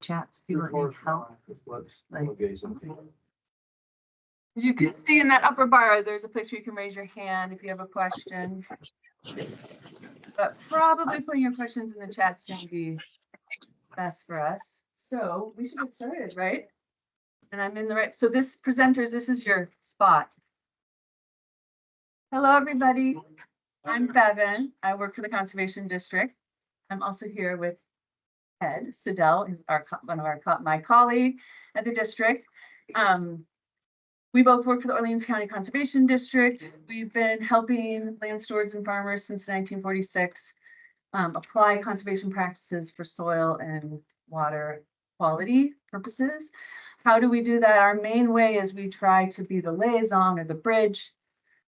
chats. People that need help. Like, Okay. as you can see in that upper bar, there's a place where you can raise your hand if you have a question. But probably putting your questions in the chat's going to be best for us. So we should get started, right? And I'm in the right. So this presenters, this is your spot. Hello, everybody. I'm Bevan. I work for the Conservation District. I'm also here with Ed Siddell, is my colleague at the district. We both work for the Orleans County Conservation District. We've been helping land stewards and farmers since 1946 apply conservation practices for soil and water quality purposes. How do we do that? Our main way is we try to be the liaison or the bridge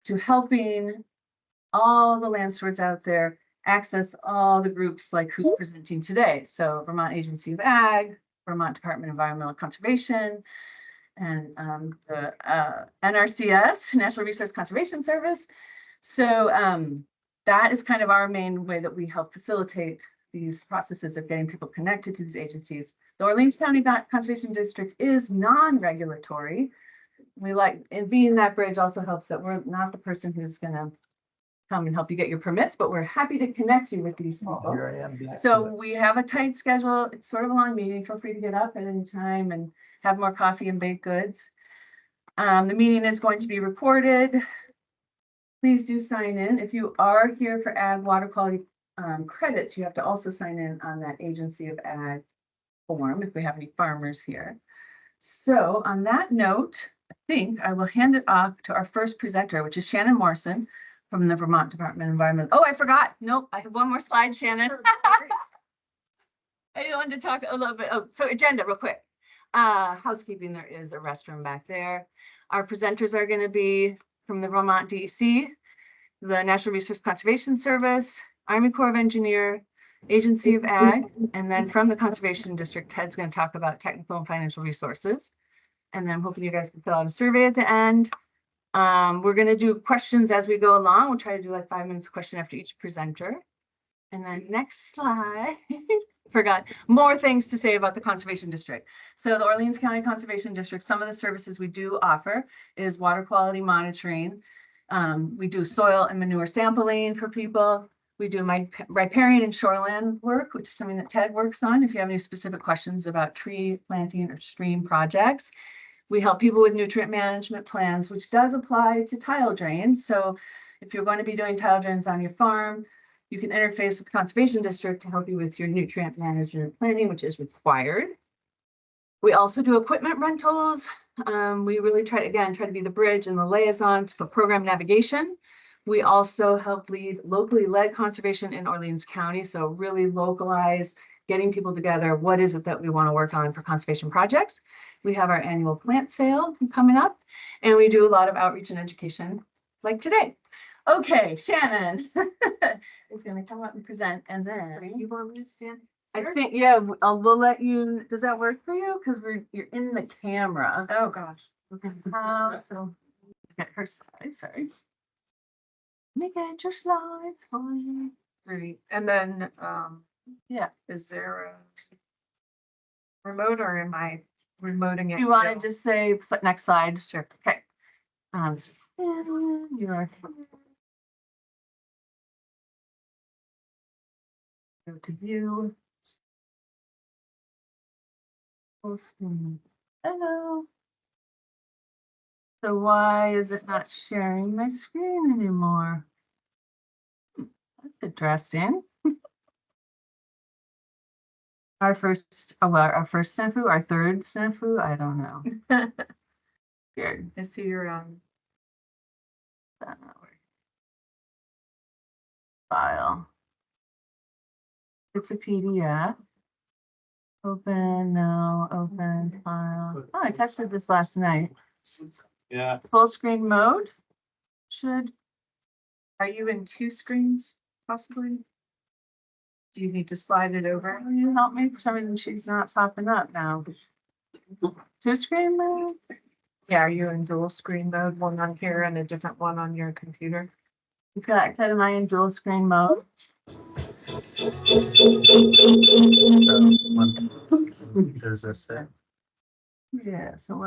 to helping all the land stewards out there access all the groups like who's presenting today. So Vermont Agency of Ag, Vermont Department of Environmental Conservation, and the NRCS, Natural Resource Conservation Service. So that is kind of our main way that we help facilitate these processes of getting people connected to these agencies. The Orleans County Conservation District is non-regulatory. We like, and being that bridge also helps that we're not the person who's going to come and help you get your permits, but we're happy to connect you with these people. Here I am. So we have a tight schedule. It's sort of a long meeting. Feel free to get up at any time and have more coffee and baked goods. The meeting is going to be recorded. Please do sign in. If you are here for Ag water quality credits, you have to also sign in on that Agency of Ag form if we have any farmers here. So on that note, I think I will hand it off to our first presenter, which is Shannon Morrison from the Vermont Department of Environment. Oh, I forgot. Nope, I have one more slide, Shannon. I wanted to talk a little bit. Oh, so agenda real quick. Housekeeping, there is a restroom back there. Our presenters are going to be from the Vermont DEC, the Natural Resource Conservation Service, Army Corps of Engineer, Agency of Ag, and then from the Conservation District, Ted's going to talk about technical and financial resources. And then hopefully you guys can fill out a survey at the end. We're going to do questions as we go along. We'll try to do like 5 minutes question after each presenter. And then next slide. Forgot more things to say about the Conservation District. So the Orleans County Conservation District, some of the services we do offer is water quality monitoring. We do soil and manure sampling for people. We do riparian and shoreland work, which is something that Ted works on. If you have any specific questions about tree planting or stream projects, we help people with nutrient management plans, which does apply to tile drains. So if you're going to be doing tile drains on your farm, you can interface with the Conservation District to help you with your nutrient management planning, which is required. We also do equipment rentals. We really try to be the bridge and the liaison for program navigation. We also help lead locally led conservation in Orleans County. So really localize, getting people together. What is it that we want to work on for conservation projects? We have our annual plant sale coming up, and we do a lot of outreach and education like today. Okay, Shannon is going to come up and present, and then You want me to stand? I think, yeah, we'll let you. Does that work for you? Because you're in the camera. Oh, gosh. Okay. So get her slides. Sorry. Make it your slides for you. Great. And then, Yeah. is there a remote or am I remoting it? You want to too? just say next slide? Sure. Okay. You're go to view. Full screen. Hello. So why is it not sharing my screen anymore? That's interesting. Our first snafu, our third snafu, I don't know. Weird. I see your, That's not working. File. It's a PDF. Open, no, open, file. Oh, I tested this last night. Yeah. Full screen mode. are you in two screens possibly? Do you need to slide it over? Will you help me? For some reason, she's not popping up now. Two screen mode? Yeah, are you in dual screen mode, one on here and a different one on your computer? In fact, am I in dual screen mode? There's Is this it? Yeah, so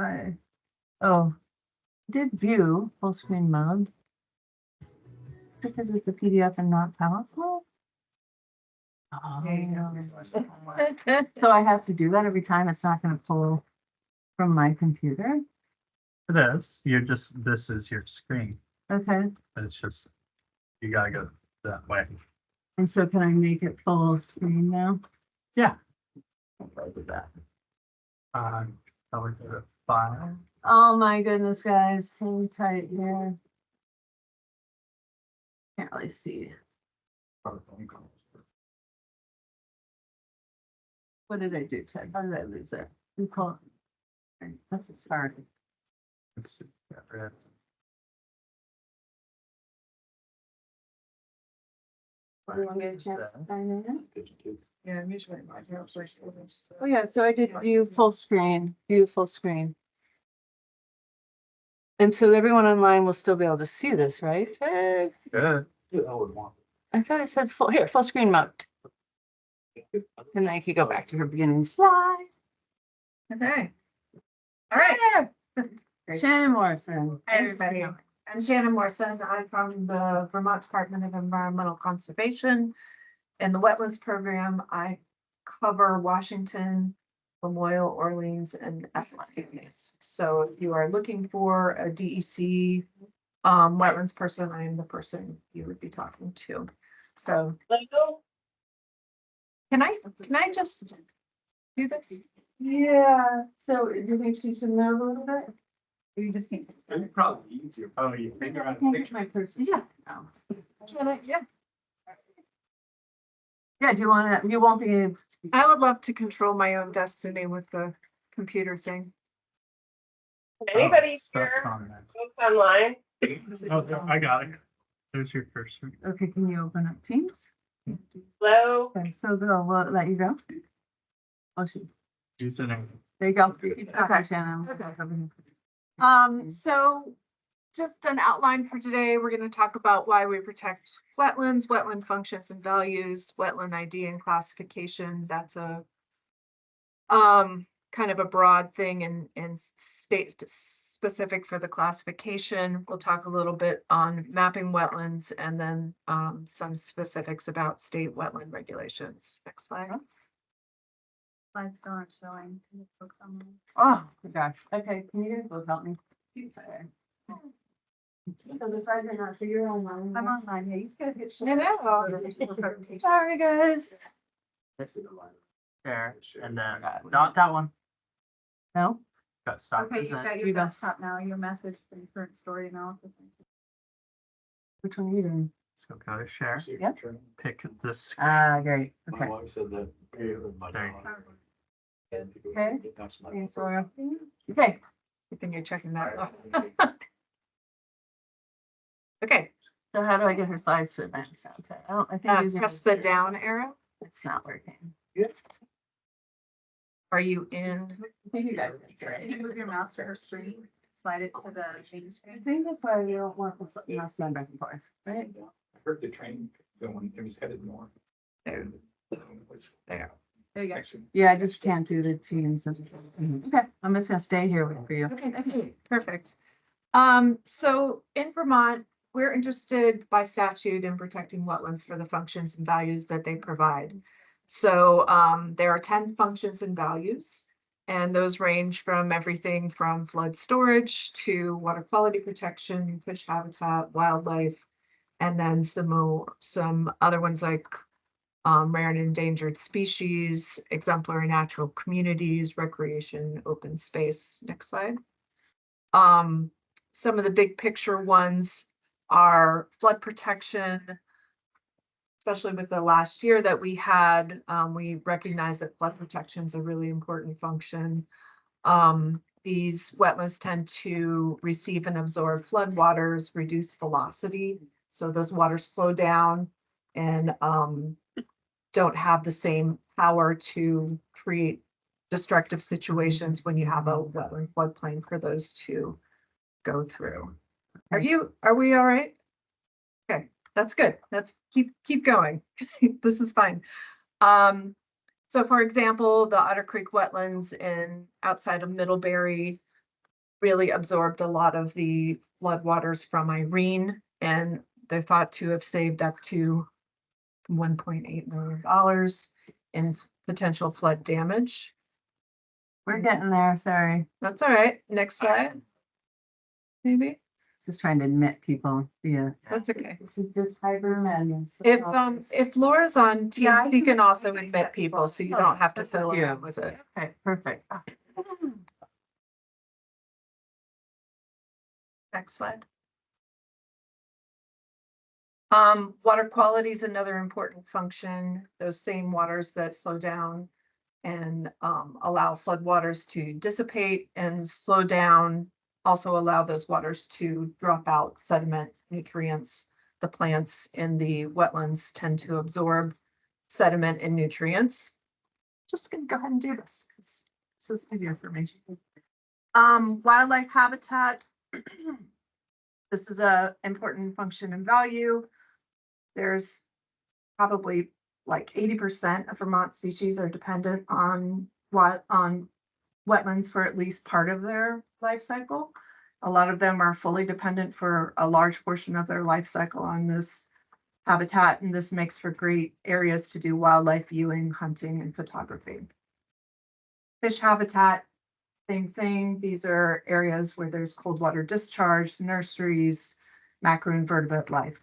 did view full screen mode. Because it's a PDF and not powerful. So I have to do that every time. It's not gonna pull from my computer. It is. This is your screen. Okay, It's just, you gotta go that way. and so can I make it full screen now? Yeah. I'll do that. Probably go to file. Oh my goodness, guys, hang tight here. Can't really see. What did I do, Ted? How did I lose it? Recall. That's it started. Let's see, get rid. Want to get a chance to sign in? Yeah, I'm usually my house like this. Oh, yeah, so I did view full screen. And so everyone online will still be able to see this, right? Ted? Good. I thought it said full screen mode. And then I could go back to her beginning slide. Okay. All right. There. Shannon Morrison. Hi, everybody. I'm Shannon Morrison. I'm from the Vermont Department of Environmental Conservation. In the Wetlands Program, I cover Washington, Memorial, Orleans, and Essex counties. So if you are looking for a DEC wetlands person, I am the person you would be talking to. So can I just do this? Yeah, so do you think she should move a little bit? You just need. It'd probably be easier. Oh, you I figure out. can't get my purse. Yeah. Oh. Can I? Yeah. Yeah, do you want to, you won't be able. I would love to control my own destiny with the computer thing. Anybody Stuck here on that. post online? Oh, I got it. There's your cursor. Okay, can you open up Teams? Hello? Okay, so go, we'll let you go. Oh, shoot. Username. There you go. Okay, Shannon. So just an outline for today, we're going to talk about why we protect wetlands, wetland functions and values, wetland ID and classification. That's a kind of a broad thing and state specific for the classification. We'll talk a little bit on mapping wetlands and then some specifics about state wetland regulations. Next slide. Slides still aren't showing to the folks online. Oh, my gosh. Okay, can you guys both help me? Sorry. So the slides are not, so you're online. I'm online, yeah, you just gotta hit. Sorry, guys. There, and then, not that one. No? Got stop. Okay, you've got You your go. desktop now, your message for your current story analysis. Which one are you doing? So go to share, Yep. pick this. Great. Okay. There. Okay. Okay, so, okay. Good thing you're checking that off. Okay, So how do I get her slides to advance? Okay. I think using press the down arrow. It's not working. Are you in? I think you guys. Can you move your mouse to her screen, slide it to the main I screen? think that's why we don't want this mouse going back and forth, right? I heard the train going, it was headed north. There. There you go. Actually, Yeah, I just can't do the Teams. Okay, I'm just gonna stay here for you. Okay, perfect. So in Vermont, we're interested by statute in protecting wetlands for the functions and values that they provide. So there are 10 functions and values, and those range from everything from flood storage to water quality protection, fish habitat, wildlife, and then some other ones like rare and endangered species, exemplary natural communities, recreation, open space. Next slide. Some of the big picture ones are flood protection, especially with the last year that we had. We recognize that flood protection is a really important function. These wetlands tend to receive and absorb flood waters, reduce velocity. So those waters slow down and don't have the same power to create destructive situations when you have a wetland floodplain for those to go through. Are we all right? Okay, that's good. Let's keep going. This is fine. So for example, the Otter Creek wetlands in outside of Middlebury really absorbed a lot of the floodwaters from Irene, and they're thought to have saved up to $1.8 million in potential flood damage. We're getting there, sorry. That's all right. Next slide. Maybe, Just trying to admit people, yeah. that's okay. This is just hyperman. If Laura's on team, Yeah, I she can can also admit admit people, so you don't have to That's fill cute. in with it. Okay, perfect. Next slide. Water quality is another important function. Those same waters that slow down and allow floodwaters to dissipate and slow down, also allow those waters to drop out sediment, nutrients. The plants in the wetlands tend to absorb sediment and nutrients. Just gonna go ahead and do this because this is easier information. Wildlife habitat. This is a important function and value. There's probably like 80% of Vermont species are dependent on wetlands for at least part of their life cycle. A lot of them are fully dependent for a large portion of their life cycle on this habitat, and this makes for great areas to do wildlife viewing, hunting, and photography. Fish habitat, same thing. These are areas where there's cold water discharge, nurseries, macroinvertebrate life.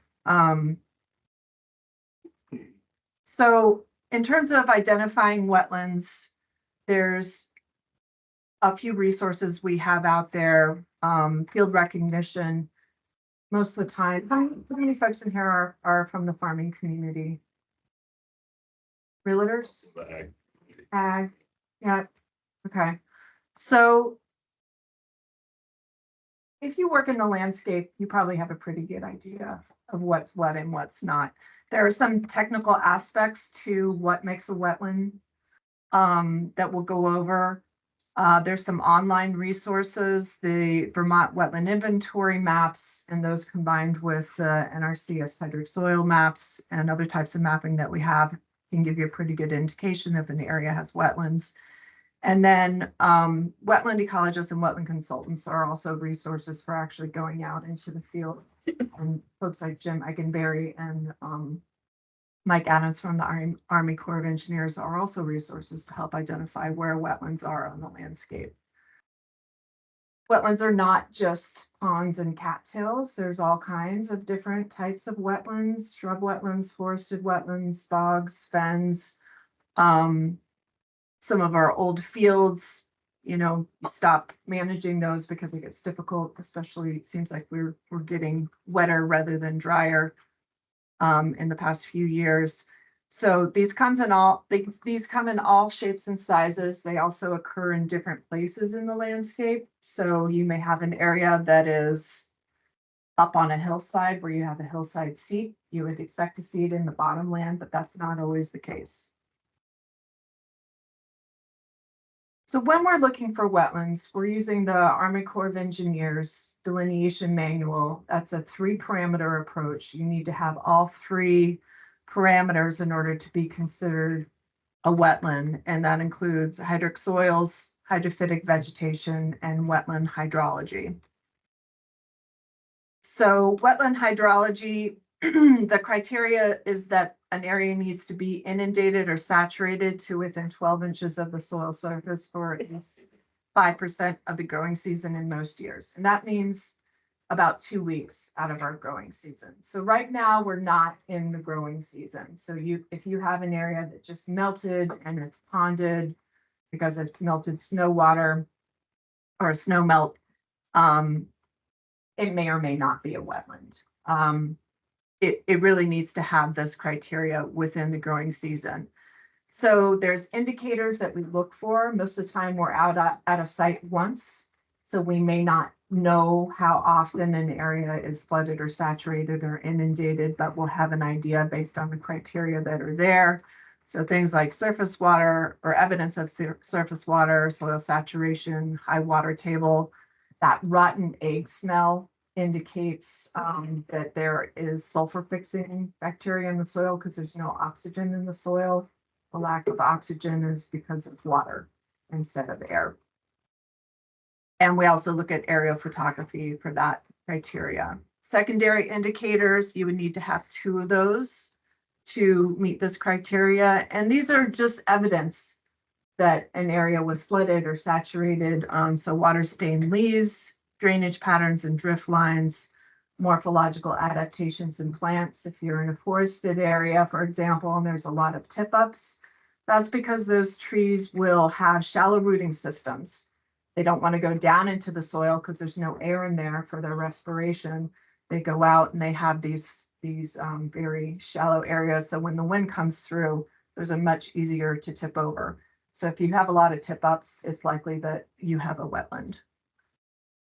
So in terms of identifying wetlands, there's a few resources we have out there, field recognition. Most of the time, how many folks in here are from the farming community? Realtors? Ag, yeah, okay. So if you work in the landscape, you probably have a pretty good idea of what's what and what's not. There are some technical aspects to what makes a wetland that we'll go over. There's some online resources, the Vermont Wetland Inventory maps, and those combined with NRCS hydric soil maps and other types of mapping that we have can give you a pretty good indication if an area has wetlands. And then wetland ecologists and wetland consultants are also resources for actually going out into the field. And folks like Jim Eggenberry and Mike Adams from the Army Corps of Engineers are also resources to help identify where wetlands are on the landscape. Wetlands are not just ponds and cattails. There's all kinds of different types of wetlands, shrub wetlands, forested wetlands, bogs, fens. Some of our old fields, you know, stop managing those because it gets difficult, especially it seems like we're getting wetter rather than drier in the past few years. So these come in all shapes and sizes. They also occur in different places in the landscape. So you may have an area that is up on a hillside where you have a hillside seep. You would expect to see it in the bottomland, but that's not always the case. So when we're looking for wetlands, we're using the Army Corps of Engineers delineation manual. That's a 3-parameter approach. You need to have all 3 parameters in order to be considered a wetland, and that includes hydric soils, hydrophytic vegetation, and wetland hydrology. So wetland hydrology, the criteria is that an area needs to be inundated or saturated to within 12 inches of the soil surface for at least 5% of the growing season in most years. And that means about 2 weeks out of our growing season. So right now we're not in the growing season. So if you have an area that just melted and it's ponded because it's melted snow water or snow melt, it may or may not be a wetland. It really needs to have this criteria within the growing season. So there's indicators that we look for. Most of the time we're out at a site once. So we may not know how often an area is flooded or saturated or inundated, but we'll have an idea based on the criteria that are there. So things like surface water or evidence of surface water, soil saturation, high water table, that rotten egg smell indicates that there is sulfur fixing bacteria in the soil because there's no oxygen in the soil. The lack of oxygen is because of water instead of air. And we also look at aerial photography for that criteria. Secondary indicators, you would need to have 2 of those to meet this criteria. And these are just evidence that an area was flooded or saturated. So water stained leaves, drainage patterns and drift lines, morphological adaptations in plants. If you're in a forested area, for example, and there's a lot of tip ups, that's because those trees will have shallow rooting systems. They don't want to go down into the soil because there's no air in there for their respiration. They go out and they have these very shallow areas. So when the wind comes through, those are much easier to tip over. So if you have a lot of tip ups, it's likely that you have a wetland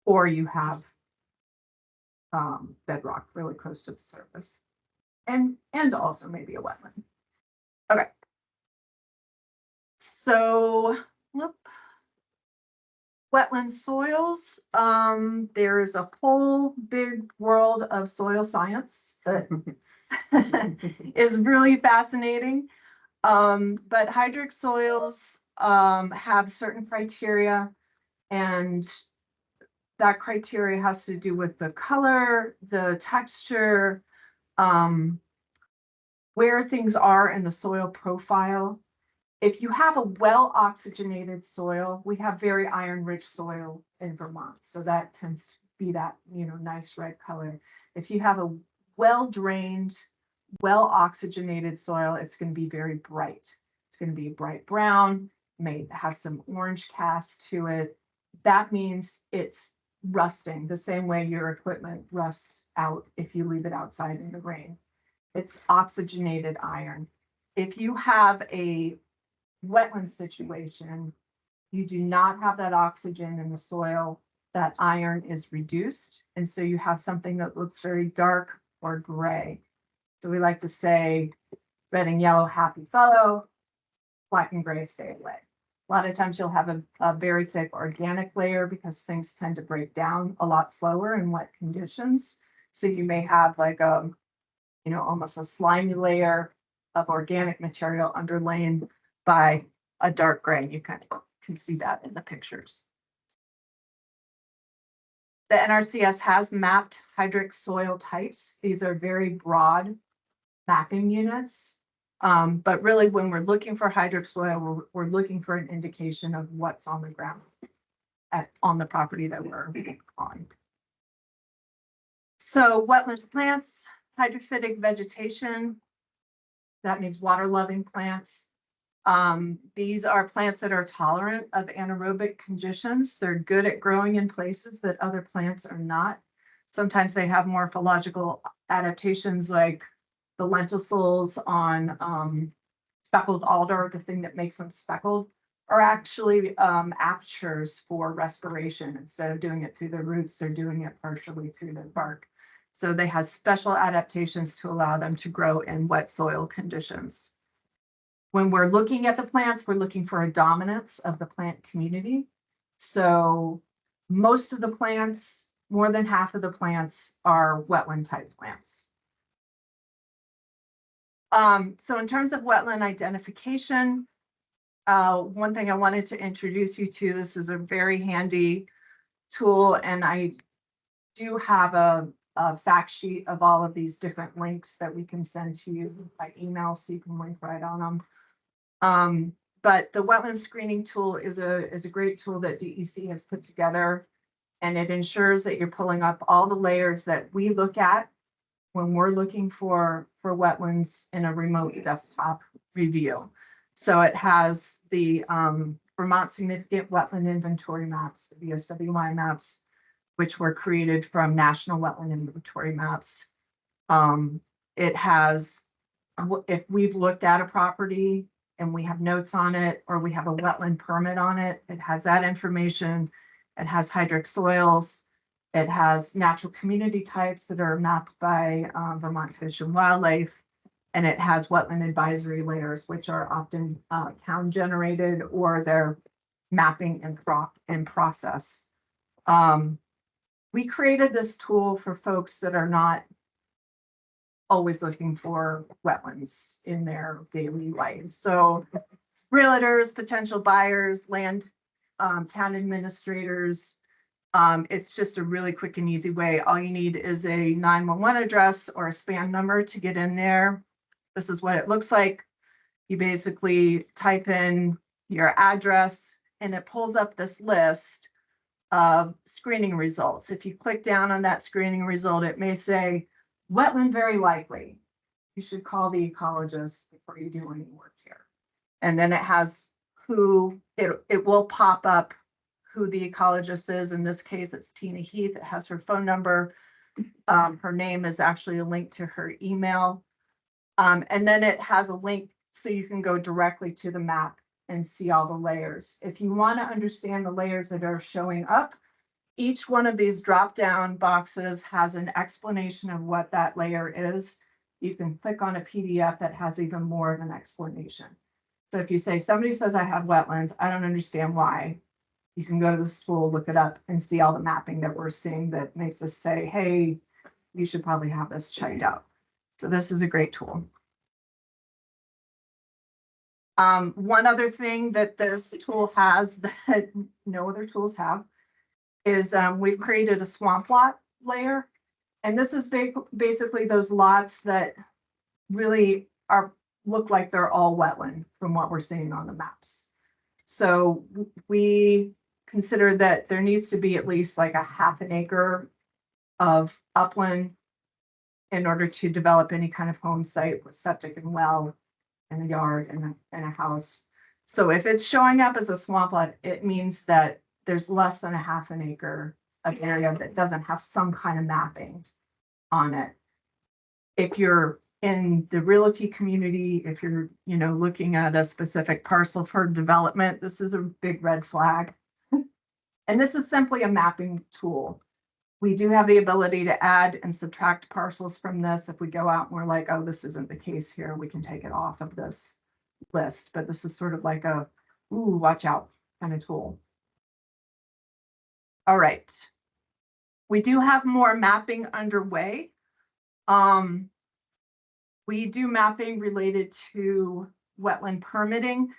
or you have bedrock really close to the surface and also maybe a wetland. Okay. So, whoop. Wetland soils, there's a whole big world of soil science that is really fascinating. But hydric soils have certain criteria, and that criteria has to do with the color, the texture, where things are in the soil profile. If you have a well-oxygenated soil, we have very iron-rich soil in Vermont, so that tends to be that, nice red color. If you have a well-drained, well-oxygenated soil, it's going to be very bright. It's going to be bright brown, may have some orange cast to it. That means it's rusting the same way your equipment rusts out if you leave it outside in the rain. It's oxygenated iron. If you have a wetland situation, you do not have that oxygen in the soil, that iron is reduced. And so you have something that looks very dark or gray. So we like to say red and yellow, happy fellow, black and gray, stay away. A lot of times you'll have a very thick organic layer because things tend to break down a lot slower in wet conditions. So you may have like almost a slimy layer of organic material underlain by a dark gray. You kind of can see that in the pictures. The NRCS has mapped hydric soil types. These are very broad mapping units. But really when we're looking for hydric soil, we're looking for an indication of what's on the ground on the property that we're on. So wetland plants, hydrophytic vegetation, that means water-loving plants. These are plants that are tolerant of anaerobic conditions. They're good at growing in places that other plants are not. Sometimes they have morphological adaptations like the lenticels on speckled alder, the thing that makes them speckled, are actually apertures for respiration. Instead of doing it through the roots, they're doing it partially through the bark. So they have special adaptations to allow them to grow in wet soil conditions. When we're looking at the plants, we're looking for a dominance of the plant community. So most of the plants, more than half of the plants, are wetland type plants. So in terms of wetland identification, one thing I wanted to introduce you to, this is a very handy tool, and I do have a fact sheet of all of these different links that we can send to you by email, so you can link right on them. But the wetland screening tool is a great tool that DEC has put together, and it ensures that you're pulling up all the layers that we look at when we're looking for wetlands in a remote desktop review. So it has the Vermont Significant Wetland Inventory Maps, the VSWI maps, which were created from National Wetland Inventory Maps. It has, if we've looked at a property and we have notes on it, or we have a wetland permit on it, it has that information. It has hydric soils. It has natural community types that are mapped by Vermont Fish and Wildlife. And it has wetland advisory layers, which are often town generated, or they're mapping in process. We created this tool for folks that are not always looking for wetlands in their daily life. So realtors, potential buyers, land, town administrators. It's just a really quick and easy way. All you need is a 911 address or a SPAN number to get in there. This is what it looks like. You basically type in your address and it pulls up this list of screening results. If you click down on that screening result, it may say wetland very likely. You should call the ecologist before you do any work here. And then it has who, it will pop up who the ecologist is. In this case, it's Tina Heath. It has her phone number. Her name is actually a link to her email. And then it has a link so you can go directly to the map and see all the layers. If you want to understand the layers that are showing up, each one of these drop-down boxes has an explanation of what that layer is. You can click on a PDF that has even more of an explanation. So if you say, somebody says I have wetlands, I don't understand why. You can go to the school, look it up, and see all the mapping that we're seeing that makes us say, hey, you should probably have this checked out. So this is a great tool. One other thing that this tool has that no other tools have is we've created a swamp lot layer. And this is basically those lots that really look like they're all wetland from what we're seeing on the maps. So we consider that there needs to be at least like a half an acre of upland in order to develop any kind of home site with septic and well and a yard and a house. So if it's showing up as a swamp lot, it means that there's less than a half an acre of area that doesn't have some kind of mapping on it. If you're in the realty community, if you're, looking at a specific parcel for development, this is a big red flag. And this is simply a mapping tool. We do have the ability to add and subtract parcels from this. If we go out and we're like, oh, this isn't the case here, we can take it off of this list. But this is sort of like a, ooh, watch out kind of tool. All right. We do have more mapping underway. We do mapping related to wetland permitting.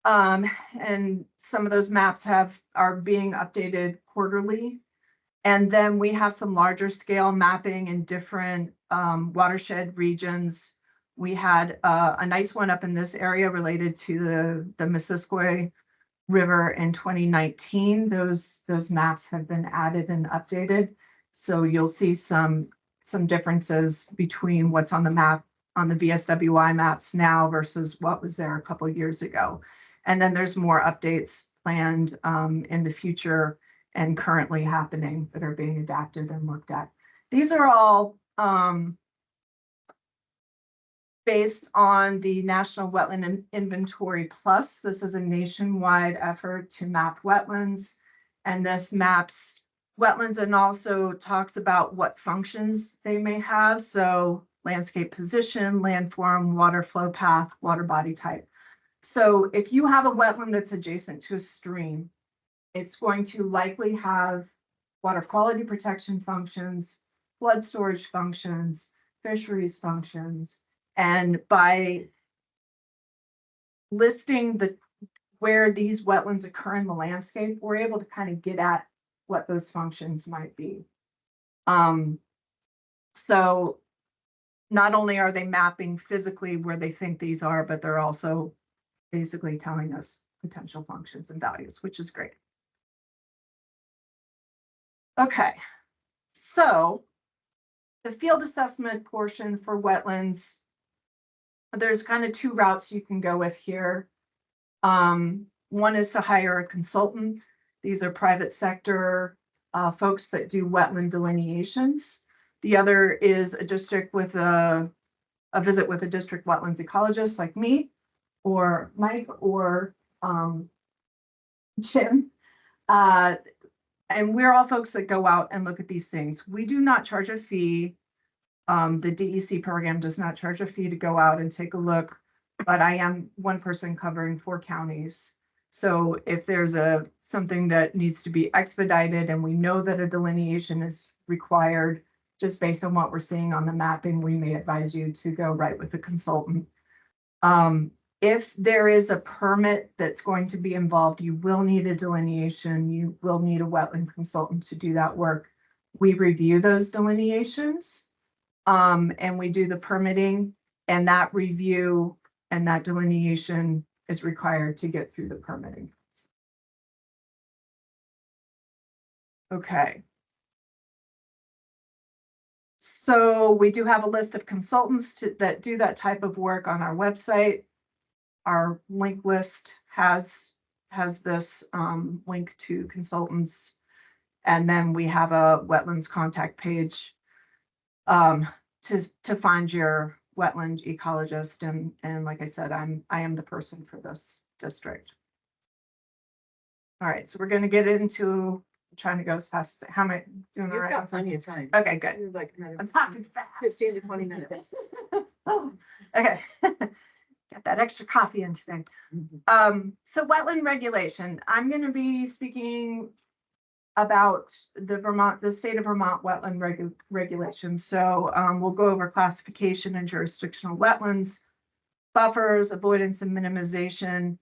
And some of those maps are being updated quarterly. And then we have some larger scale mapping in different watershed regions. We had a nice one up in this area related to the Missisquoi River in 2019. Those maps have been added and updated. So you'll see some differences between what's on the map, on the VSWI maps now versus what was there a couple of years ago. And then there's more updates planned in the future and currently happening that are being adapted and looked at. These are all based on the National Wetland Inventory Plus. This is a nationwide effort to map wetlands, and this maps wetlands and also talks about what functions they may have. So landscape position, landform, water flow path, water body type. So if you have a wetland that's adjacent to a stream, it's going to likely have water quality protection functions, flood storage functions, fisheries functions. And by listing where these wetlands occur in the landscape, we're able to kind of get at what those functions might be. So not only are they mapping physically where they think these are, but they're also basically telling us potential functions and values, which is great. Okay, so the field assessment portion for wetlands, there's kind of two routes you can go with here. One is to hire a consultant. These are private sector folks that do wetland delineations. The other is a district with a visit with a district wetlands ecologist like me or Mike or Jim. And we're all folks that go out and look at these things. We do not charge a fee. The DEC program does not charge a fee to go out and take a look, but I am one person covering 4 counties. So if there's something that needs to be expedited and we know that a delineation is required, just based on what we're seeing on the mapping, we may advise you to go right with a consultant. If there is a permit that's going to be involved, you will need a delineation, you will need a wetland consultant to do that work. We review those delineations, and we do the permitting, and that review and that delineation is required to get through the permitting. Okay. So we do have a list of consultants that do that type of work on our website. Our link list has this link to consultants. And then we have a wetlands contact page to find your wetland ecologist. And like I said, I am the person for this district. All right, so we're going to get into trying to go as fast as how am I doing? All You've right. got plenty of time. Okay, good. You're like I'm talking fast. 15 to 20 minutes. Oh, okay. Got that extra coffee in today. So wetland regulation, I'm going to be speaking about the state of Vermont wetland regulations. So we'll go over classification and jurisdictional wetlands, buffers, avoidance and minimization,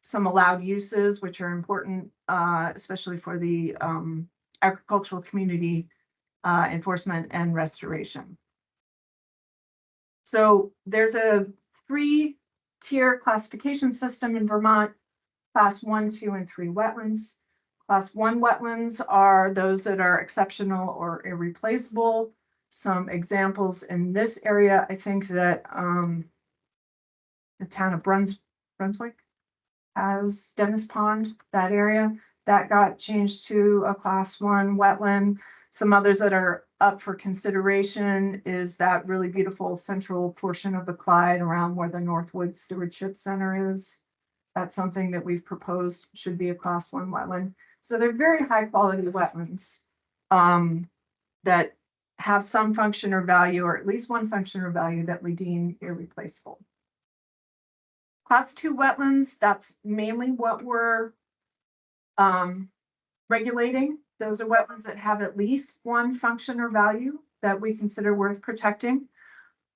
some allowed uses, which are important, especially for the agricultural community, enforcement and restoration. So there's a 3-tier classification system in Vermont, class 1, 2, and 3 wetlands. Class 1 wetlands are those that are exceptional or irreplaceable. Some examples in this area, I think that the town of Brunswick has Dennis Pond, that area. That got changed to a class 1 wetland. Some others that are up for consideration is that really beautiful central portion of the Clyde around where the Northwood Stewardship Center is. That's something that we've proposed should be a class 1 wetland. So they're very high quality wetlands that have some function or value, or at least one function or value that we deem irreplaceable. Class 2 wetlands, that's mainly what we're regulating. Those are wetlands that have at least one function or value that we consider worth protecting.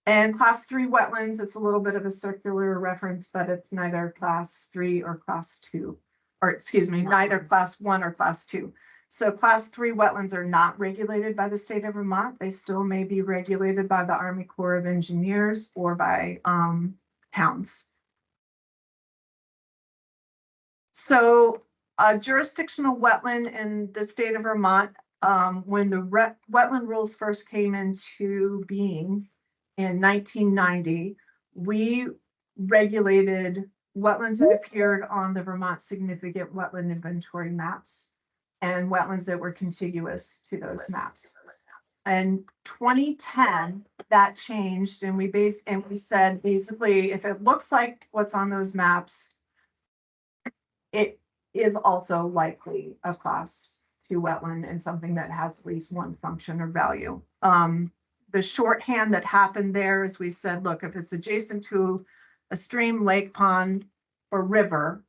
And class 3 wetlands, it's a little bit of a circular reference, but it's neither class 3 or class 2, or excuse me, neither class 1 or class 2. So class 3 wetlands are not regulated by the state of Vermont. They still may be regulated by the Army Corps of Engineers or by towns. So a jurisdictional wetland in the state of Vermont, when the wetland rules first came into being in 1990, we regulated wetlands that appeared on the Vermont Significant Wetland Inventory maps and wetlands that were contiguous to those maps. In 2010, that changed, and we said basically, if it looks like what's on those maps, it is also likely a class 2 wetland and something that has at least one function or value. The shorthand that happened there is we said, look, if it's adjacent to a stream, lake, pond, or river,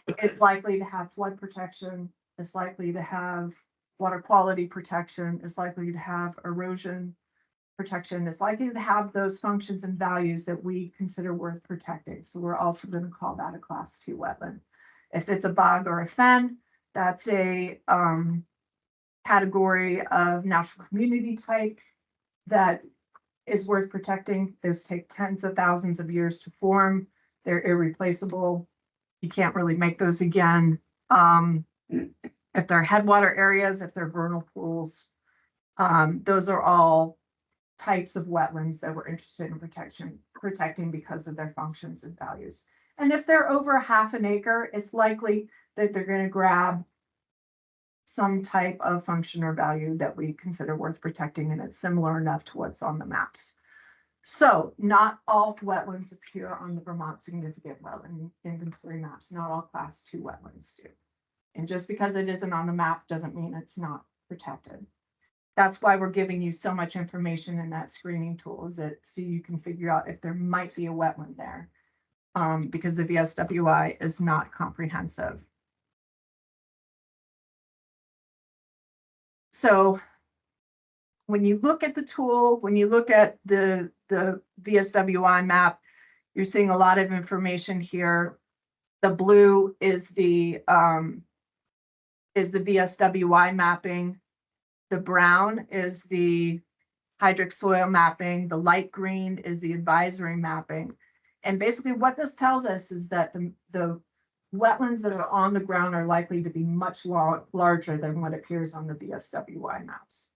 it's likely to have flood protection, it's likely to have water quality protection, it's likely to have erosion protection, it's likely to have those functions and values that we consider worth protecting. So we're also going to call that a class 2 wetland. If it's a bog or a fen, that's a category of natural community type that is worth protecting. Those take tens of thousands of years to form. They're irreplaceable. You can't really make those again. If they're headwater areas, if they're vernal pools, those are all types of wetlands that we're interested in protecting because of their functions and values. And if they're over half an acre, it's likely that they're going to grab some type of function or value that we consider worth protecting, and it's similar enough to what's on the maps. So not all wetlands appear on the Vermont Significant Wetland Inventory maps. Not all class 2 wetlands do. And just because it isn't on the map doesn't mean it's not protected. That's why we're giving you so much information in that screening tool, is that so you can figure out if there might be a wetland there, because the VSWI is not comprehensive. So when you look at the tool, when you look at the VSWI map, you're seeing a lot of information here. The blue is the VSWI mapping. The brown is the hydric soil mapping. The light green is the advisory mapping. And basically what this tells us is that the wetlands that are on the ground are likely to be much larger than what appears on the VSWI maps.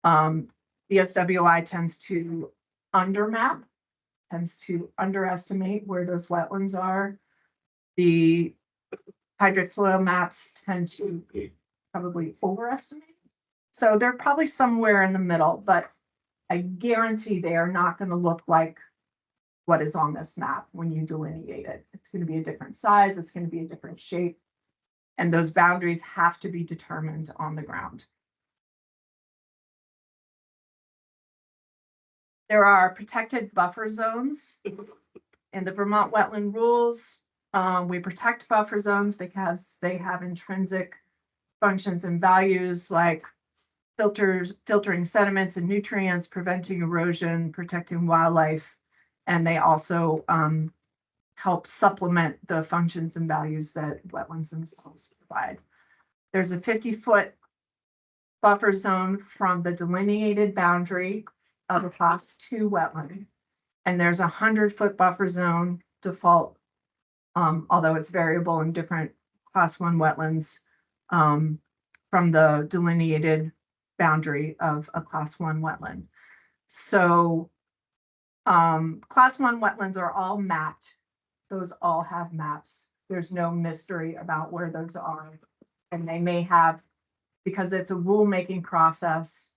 VSWI tends to undermap, tends to underestimate where those wetlands are. The hydric soil maps tend to probably overestimate. So they're probably somewhere in the middle, but I guarantee they are not going to look like what is on this map when you delineate it. It's going to be a different size, it's going to be a different shape, and those boundaries have to be determined on the ground. There are protected buffer zones in the Vermont wetland rules. We protect buffer zones because they have intrinsic functions and values like filtering sediments and nutrients, preventing erosion, protecting wildlife, and they also help supplement the functions and values that wetlands themselves provide. There's a 50-foot buffer zone from the delineated boundary of a class 2 wetland, and there's a 100-foot buffer zone default, although it's variable in different class 1 wetlands, from the delineated boundary of a class 1 wetland. So class 1 wetlands are all mapped. Those all have maps. There's no mystery about where those are. And they may have, because it's a rulemaking process,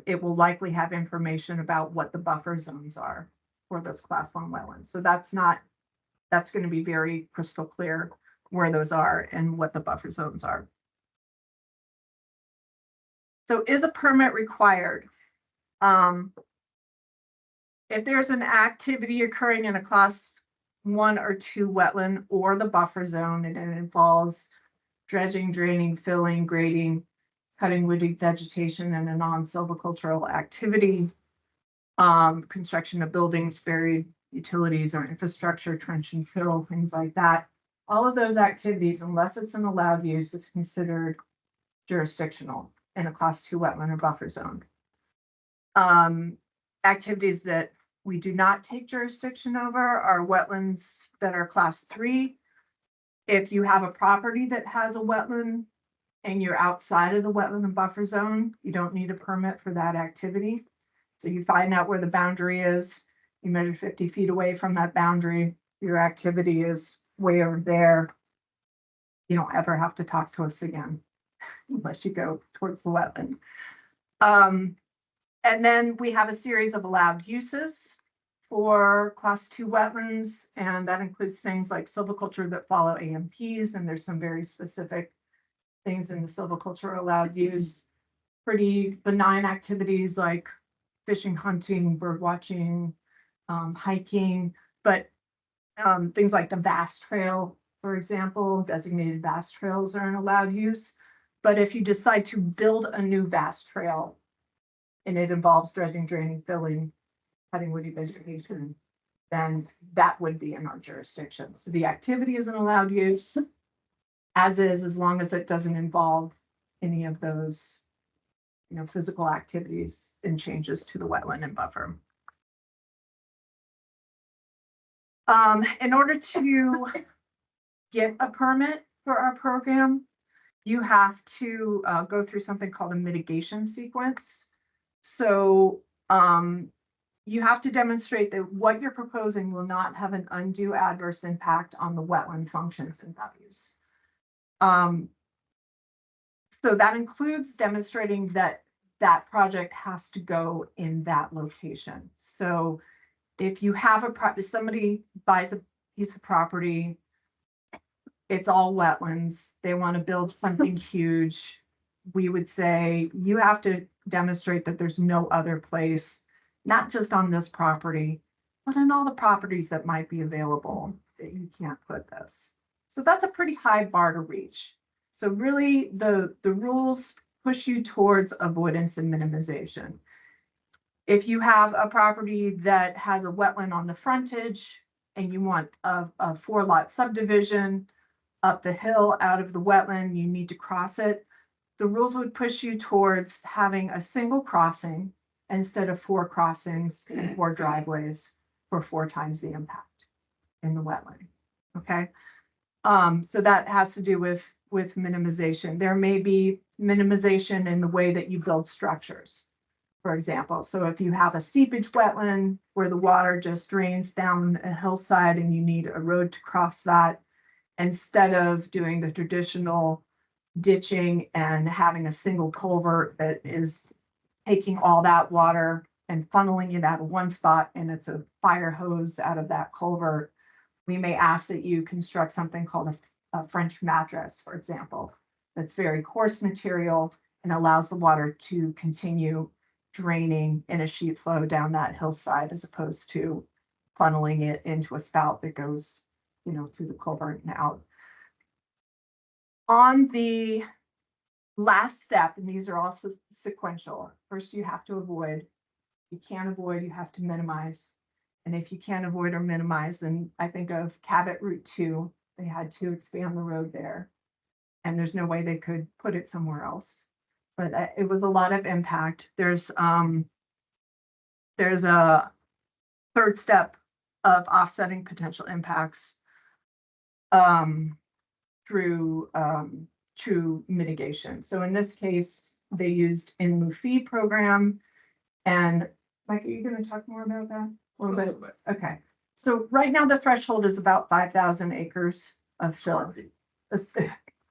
it will likely have information about what the buffer zones are for those class 1 wetlands. So that's going to be very crystal clear where those are and what the buffer zones are. So is a permit required? If there's an activity occurring in a class 1 or 2 wetland or the buffer zone, and it involves dredging, draining, filling, grading, cutting woody vegetation, and a non-silvicultural activity, construction of buildings, buried utilities or infrastructure, trench and fill, things like that. All of those activities, unless it's an allowed use, is considered jurisdictional in a class 2 wetland or buffer zone. Activities that we do not take jurisdiction over are wetlands that are class 3. If you have a property that has a wetland and you're outside of the wetland and buffer zone, you don't need a permit for that activity. So you find out where the boundary is, you measure 50 feet away from that boundary, your activity is way over there. You don't ever have to talk to us again unless you go towards the wetland. And then we have a series of allowed uses for class 2 wetlands, and that includes things like silviculture that follow AMPs, and there's some very specific things in the silviculture allowed use. Pretty benign activities like fishing, hunting, bird watching, hiking, but things like the vast trail, for example, designated vast trails are an allowed use. But if you decide to build a new vast trail and it involves dredging, draining, filling, cutting woody vegetation, then that would be in our jurisdiction. So the activity is an allowed use, as long as it doesn't involve any of those, physical activities and changes to the wetland and buffer. In order to get a permit for our program, you have to go through something called a mitigation sequence. So you have to demonstrate that what you're proposing will not have an undue adverse impact on the wetland functions and values. So that includes demonstrating that that project has to go in that location. So if you have somebody buys a piece of property, it's all wetlands, they want to build something huge, we would say you have to demonstrate that there's no other place, not just on this property, but on all the properties that might be available that you can't put this. So that's a pretty high bar to reach. So really the rules push you towards avoidance and minimization. If you have a property that has a wetland on the frontage and you want a 4-lot subdivision up the hill out of the wetland, you need to cross it. The rules would push you towards having a single crossing instead of 4 crossings and 4 driveways for 4 times the impact in the wetland. Okay. So that has to do with minimization. There may be minimization in the way that you build structures, for example. So if you have a seepage wetland where the water just drains down a hillside and you need a road to cross that, instead of doing the traditional ditching and having a single culvert that is taking all that water and funneling it out of one spot and it's a fire hose out of that culvert, we may ask that you construct something called a French mattress, for example, that's very coarse material and allows the water to continue draining in a sheet flow down that hillside as opposed to funneling it into a spout that goes, you know, through the culvert and out. On the last step, and these are also sequential, first you have to avoid. You can't avoid, you have to minimize. And if you can't avoid or minimize, then I think of Cabot Route 2, they had to expand the road there. And there's no way they could put it somewhere else. But it was a lot of impact. There's a 3rd step of offsetting potential impacts through true mitigation. So in this case, they used in lieu fee program. And Mike, are you going to talk more about that? A little bit. Okay. So right now the threshold is about 5,000 acres of fill.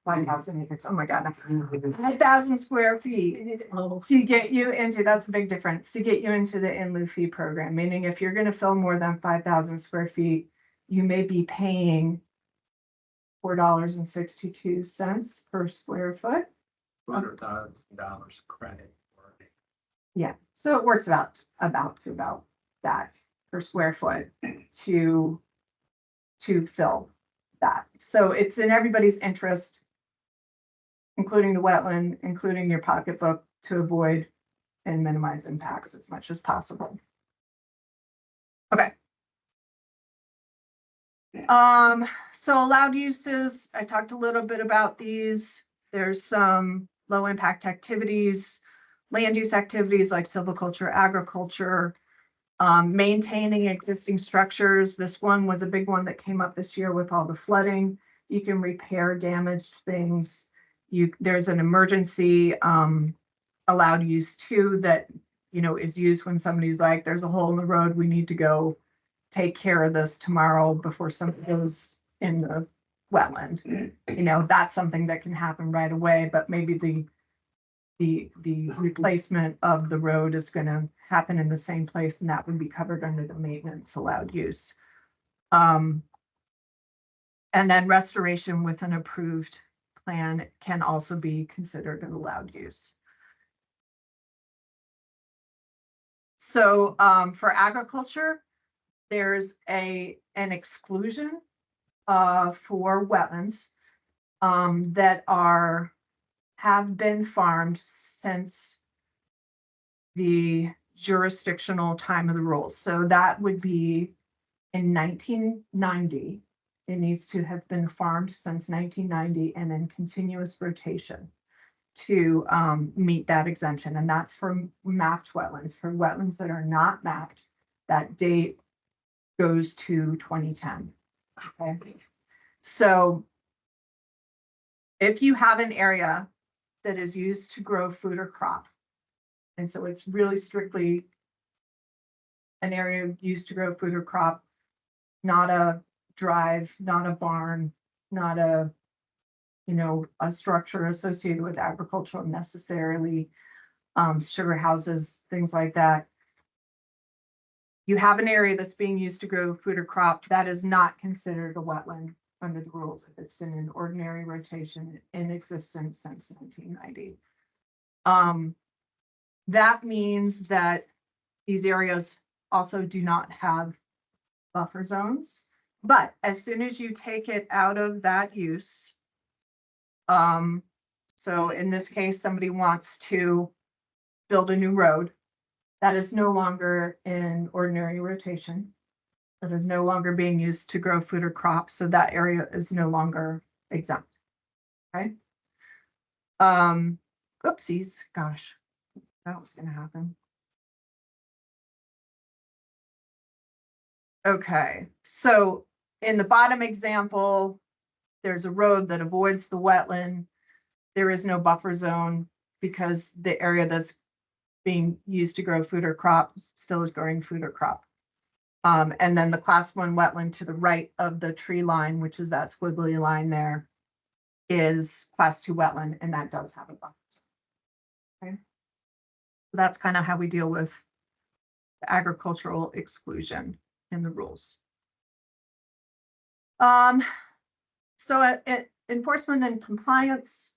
5,000 acres. Oh my God. 5,000 square feet to get you into, that's a big difference, to get you into the in lieu fee program. Meaning if you're going to fill more than 5,000 square feet, you may be paying $4.62 per square foot. $200,000 credit. Yeah, so it works about that per square foot to fill that. So it's in everybody's interest, including the wetland, including your pocketbook, to avoid and minimize impacts as much as possible. Okay. So allowed uses, I talked a little bit about these. There's some low impact activities, land use activities like silviculture, agriculture, maintaining existing structures. This one was a big one that came up this year with all the flooding. You can repair damaged things. There's an emergency allowed use too that, you know, is used when somebody's like, there's a hole in the road, we need to go take care of this tomorrow before something goes in the wetland. You know, that's something that can happen right away, but maybe the replacement of the road is going to happen in the same place, and that would be covered under the maintenance allowed use. And then restoration with an approved plan can also be considered an allowed use. So for agriculture, there's an exclusion for wetlands that have been farmed since the jurisdictional time of the rules. So that would be in 1990. It needs to have been farmed since 1990 and in continuous rotation to meet that exemption. And that's for mapped wetlands. For wetlands that are not mapped, that date goes to 2010. Okay. So if you have an area that is used to grow food or crop, and so it's really strictly an area used to grow food or crop, not a drive, not a barn, not a, you know, a structure associated with agriculture necessarily, sugar houses, things like that. You have an area that's being used to grow food or crop, that is not considered a wetland under the rules if it's been in ordinary rotation in existence since 1990. That means that these areas also do not have buffer zones, but as soon as you take it out of that use, So in this case, somebody wants to build a new road that is no longer in ordinary rotation. That is no longer being used to grow food or crops, so that area is no longer exempt. Okay. Oopsies, gosh, that was gonna happen. Okay, so in the bottom example, there's a road that avoids the wetland. There is no buffer zone because the area that's being used to grow food or crop still is growing food or crop. And then the class 1 wetland to the right of the tree line, which is that squiggly line there, is class 2 wetland, and that does have a buffer zone. Okay. That's kind of how we deal with the agricultural exclusion in the rules. So enforcement and compliance.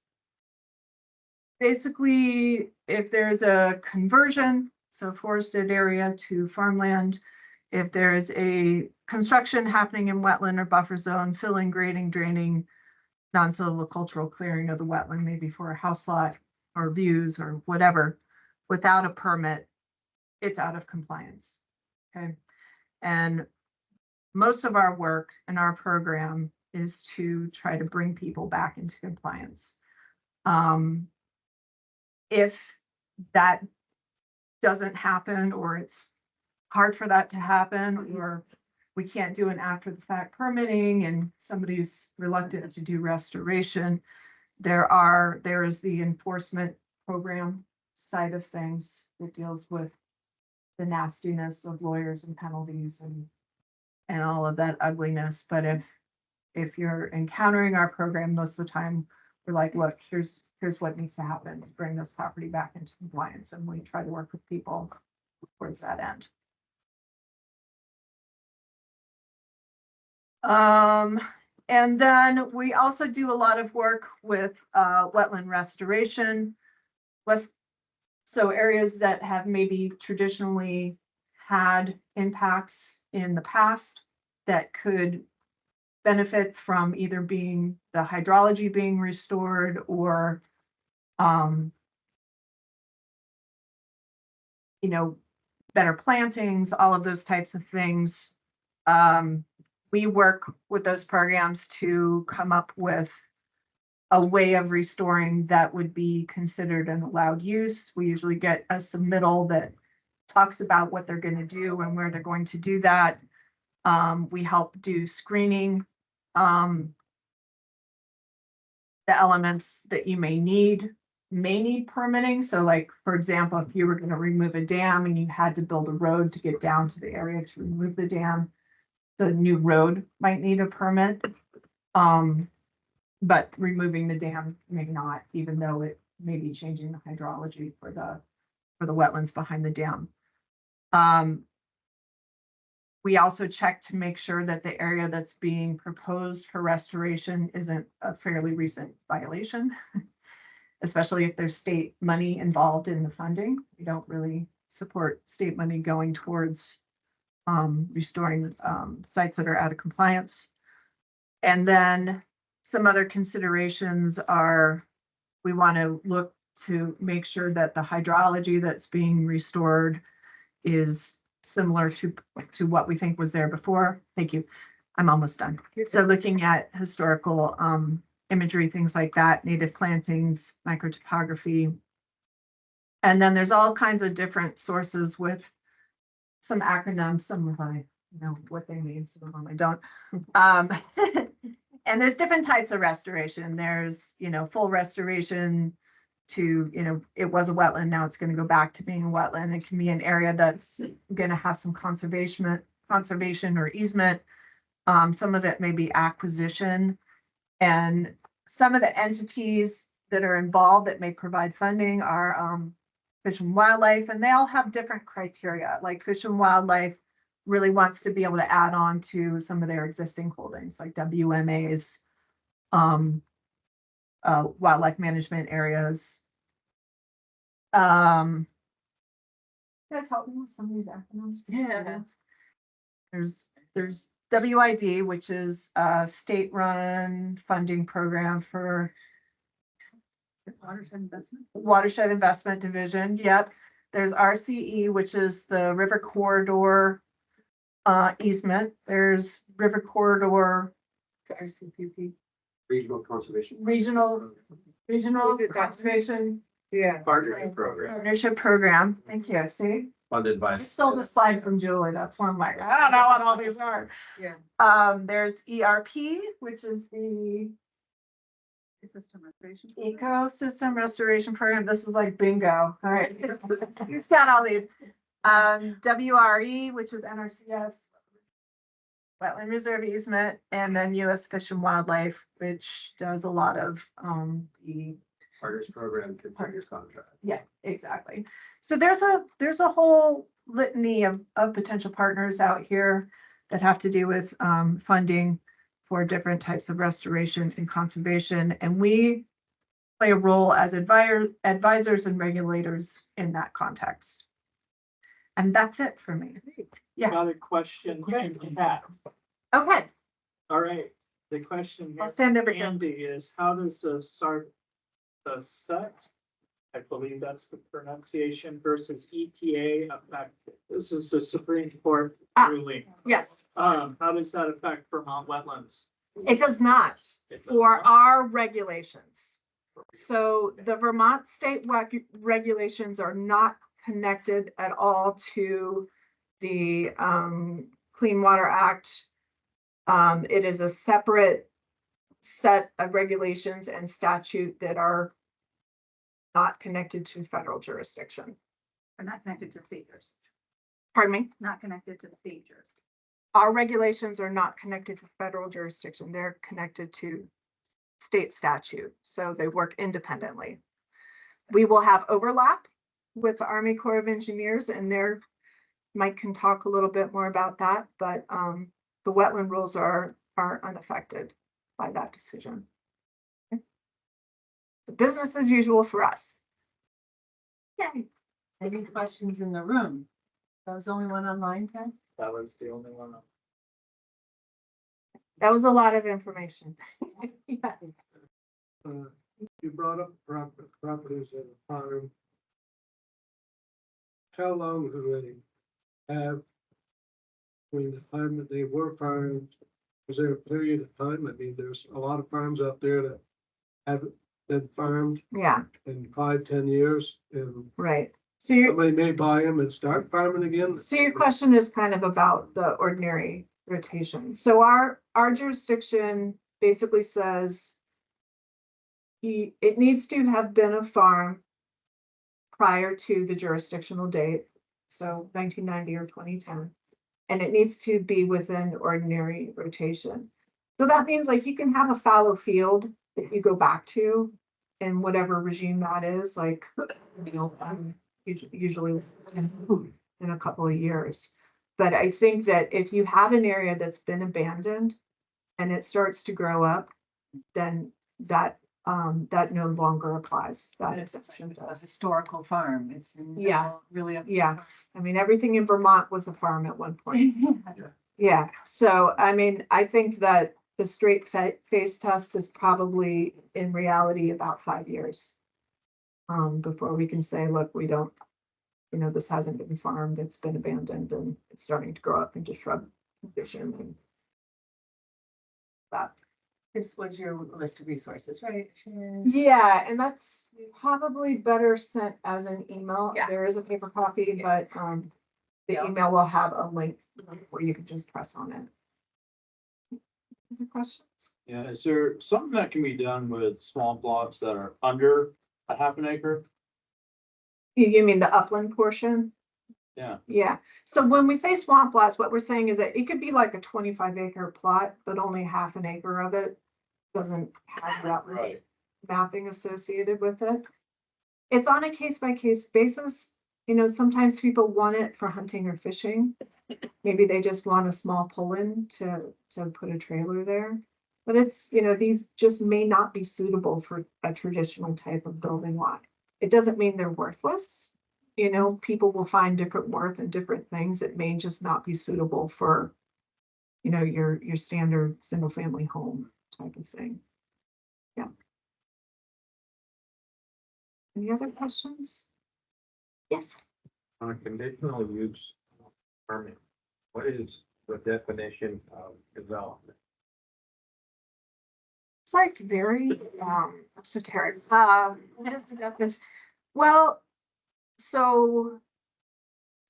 Basically, if there's a conversion, so forested area to farmland, if there's a construction happening in wetland or buffer zone, filling, grading, draining, non-silvicultural clearing of the wetland, maybe for a house lot or views or whatever, without a permit, it's out of compliance. Okay. And most of our work in our program is to try to bring people back into compliance. If that doesn't happen, or it's hard for that to happen, or we can't do an after the fact permitting and somebody's reluctant to do restoration, there is the enforcement program side of things that deals with the nastiness of lawyers and penalties and all of that ugliness. But if you're encountering our program, most of the time we're like, look, here's what needs to happen to bring this property back into compliance, and we try to work with people towards that end. And then we also do a lot of work with wetland restoration. So areas that have maybe traditionally had impacts in the past that could benefit from either being the hydrology being restored or better plantings, all of those types of things. We work with those programs to come up with a way of restoring that would be considered an allowed use. We usually get a submittal that talks about what they're going to do and where they're going to do that. We help do screening, the elements that you may need permitting. So like, for example, if you were going to remove a dam and you had to build a road to get down to the area to remove the dam, the new road might need a permit. But removing the dam may not, even though it may be changing the hydrology for the wetlands behind the dam. We also check to make sure that the area that's being proposed for restoration isn't a fairly recent violation, especially if there's state money involved in the funding. We don't really support state money going towards restoring sites that are out of compliance. And then some other considerations are, we want to look to make sure that the hydrology that's being restored is similar to what we think was there before. Thank you. I'm almost done. So looking at historical imagery, things like that, native plantings, microtopography. And then there's all kinds of different sources with some acronyms. Some of I know what they mean, some of them I don't. And there's different types of restoration. There's, full restoration to, it was a wetland, now it's going to go back to being a wetland. It can be an area that's going to have some conservation or easement. Some of it may be acquisition, and some of the entities that are involved that may provide funding are Fish and Wildlife, and they all have different criteria. Like Fish and Wildlife really wants to be able to add on to some of their existing holdings, like WMA's wildlife management areas. You guys help me with some of these acronyms? Yeah. There's WID, which is a state-run funding program for Watershed investment. Watershed Investment Division, yep. There's RCE, which is the River Corridor easement. There's River Corridor RCPP. Regional conservation. Regional Conservation Yeah. Partnering program Partnership Program. Thank you, see? funded by. I stole the slide from Julie, that's why I'm like, I don't know what all these are. Yeah. There's ERP, which is the System restoration. Ecosystem Restoration Program. This is like bingo, all right. Who's got all these? WRE, which is NRCS. Wetland Reserve Easement, and then US Fish and Wildlife, which does a lot of, the Partners program continuous contract. yeah, exactly. So there's a whole litany of potential partners out here that have to do with funding for different types of restoration and conservation, and we play a role as advisors and regulators in that context. And that's it for me. Yeah. Got a question in the chat. Okay, All right, the question I'll here, stand over here. Andy, is how does the set, I believe that's the pronunciation, versus EPA affect? This is the Supreme Court ruling. Yes, How does that affect Vermont wetlands? it does not It does for not. our regulations. So the Vermont state regulations are not connected at all to the Clean Water Act. It is a separate set of regulations and statute that are not connected to federal jurisdiction. Or not connected to state jurisdiction. Pardon me? Not connected to state jurisdiction. Our regulations are not connected to federal jurisdiction. They're connected to state statute, so they work independently. We will have overlap with the Army Corps of Engineers, and Mike can talk a little bit more about that, but the wetland rules are unaffected by that decision. Okay. The business as usual for us. Yay. Any questions in the room? That was the only one online, Ted? That was the only one. That was a lot of information. Yeah. You brought up properties that are farmed. How long do they have between the time that they were farmed? Was there a period of time? I mean, there's a lot of farms out there that haven't been farmed Yeah, in 5-10 years, and right. So your somebody may buy them and start farming again. question is kind of about the ordinary rotation. So our jurisdiction basically says it needs to have been a farm prior to the jurisdictional date, so 1990 or 2010, and it needs to be within ordinary rotation. So that means like you can have a fallow field that you go back to in whatever regime that is, like, you know, usually in a couple of years. But I think that if you have an area that's been abandoned and it starts to grow up, then that no longer applies. That It's exception a does. historical farm. It's Yeah. now really a. Yeah, I mean, everything in Vermont was a farm at one point. Yeah, so I mean, I think that the straight face test is probably in reality about 5 years. Before we can say, look, we don't, you know, this hasn't been farmed, it's been abandoned and it's starting to grow up into shrub condition and that. This was your list of resources, right? Yeah, and that's probably better sent as an email. Yeah. There is a paper copy, but the Yeah. email will have a link where you can just press on it. Any questions? Yeah, is there something that can be done with small plots that are under a half an acre? You mean the upland portion? Yeah. Yeah, so when we say swamp plots, what we're saying is that it could be like a 25-acre plot, but only half an acre of it doesn't have that Right. mapping associated with it. It's on a case-by-case basis. You know, sometimes people want it for hunting or fishing. Maybe they just want a small pull-in to put a trailer there. But it's, you know, these just may not be suitable for a traditional type of building lot. It doesn't mean they're worthless. You know, people will find different worth in different things. It may just not be suitable for, you know, your standard single-family home type of thing. Yeah. Any other questions? Yes. On a conditional use permit, what is the definition of development? It's like very esoteric. What is the definition? Well, so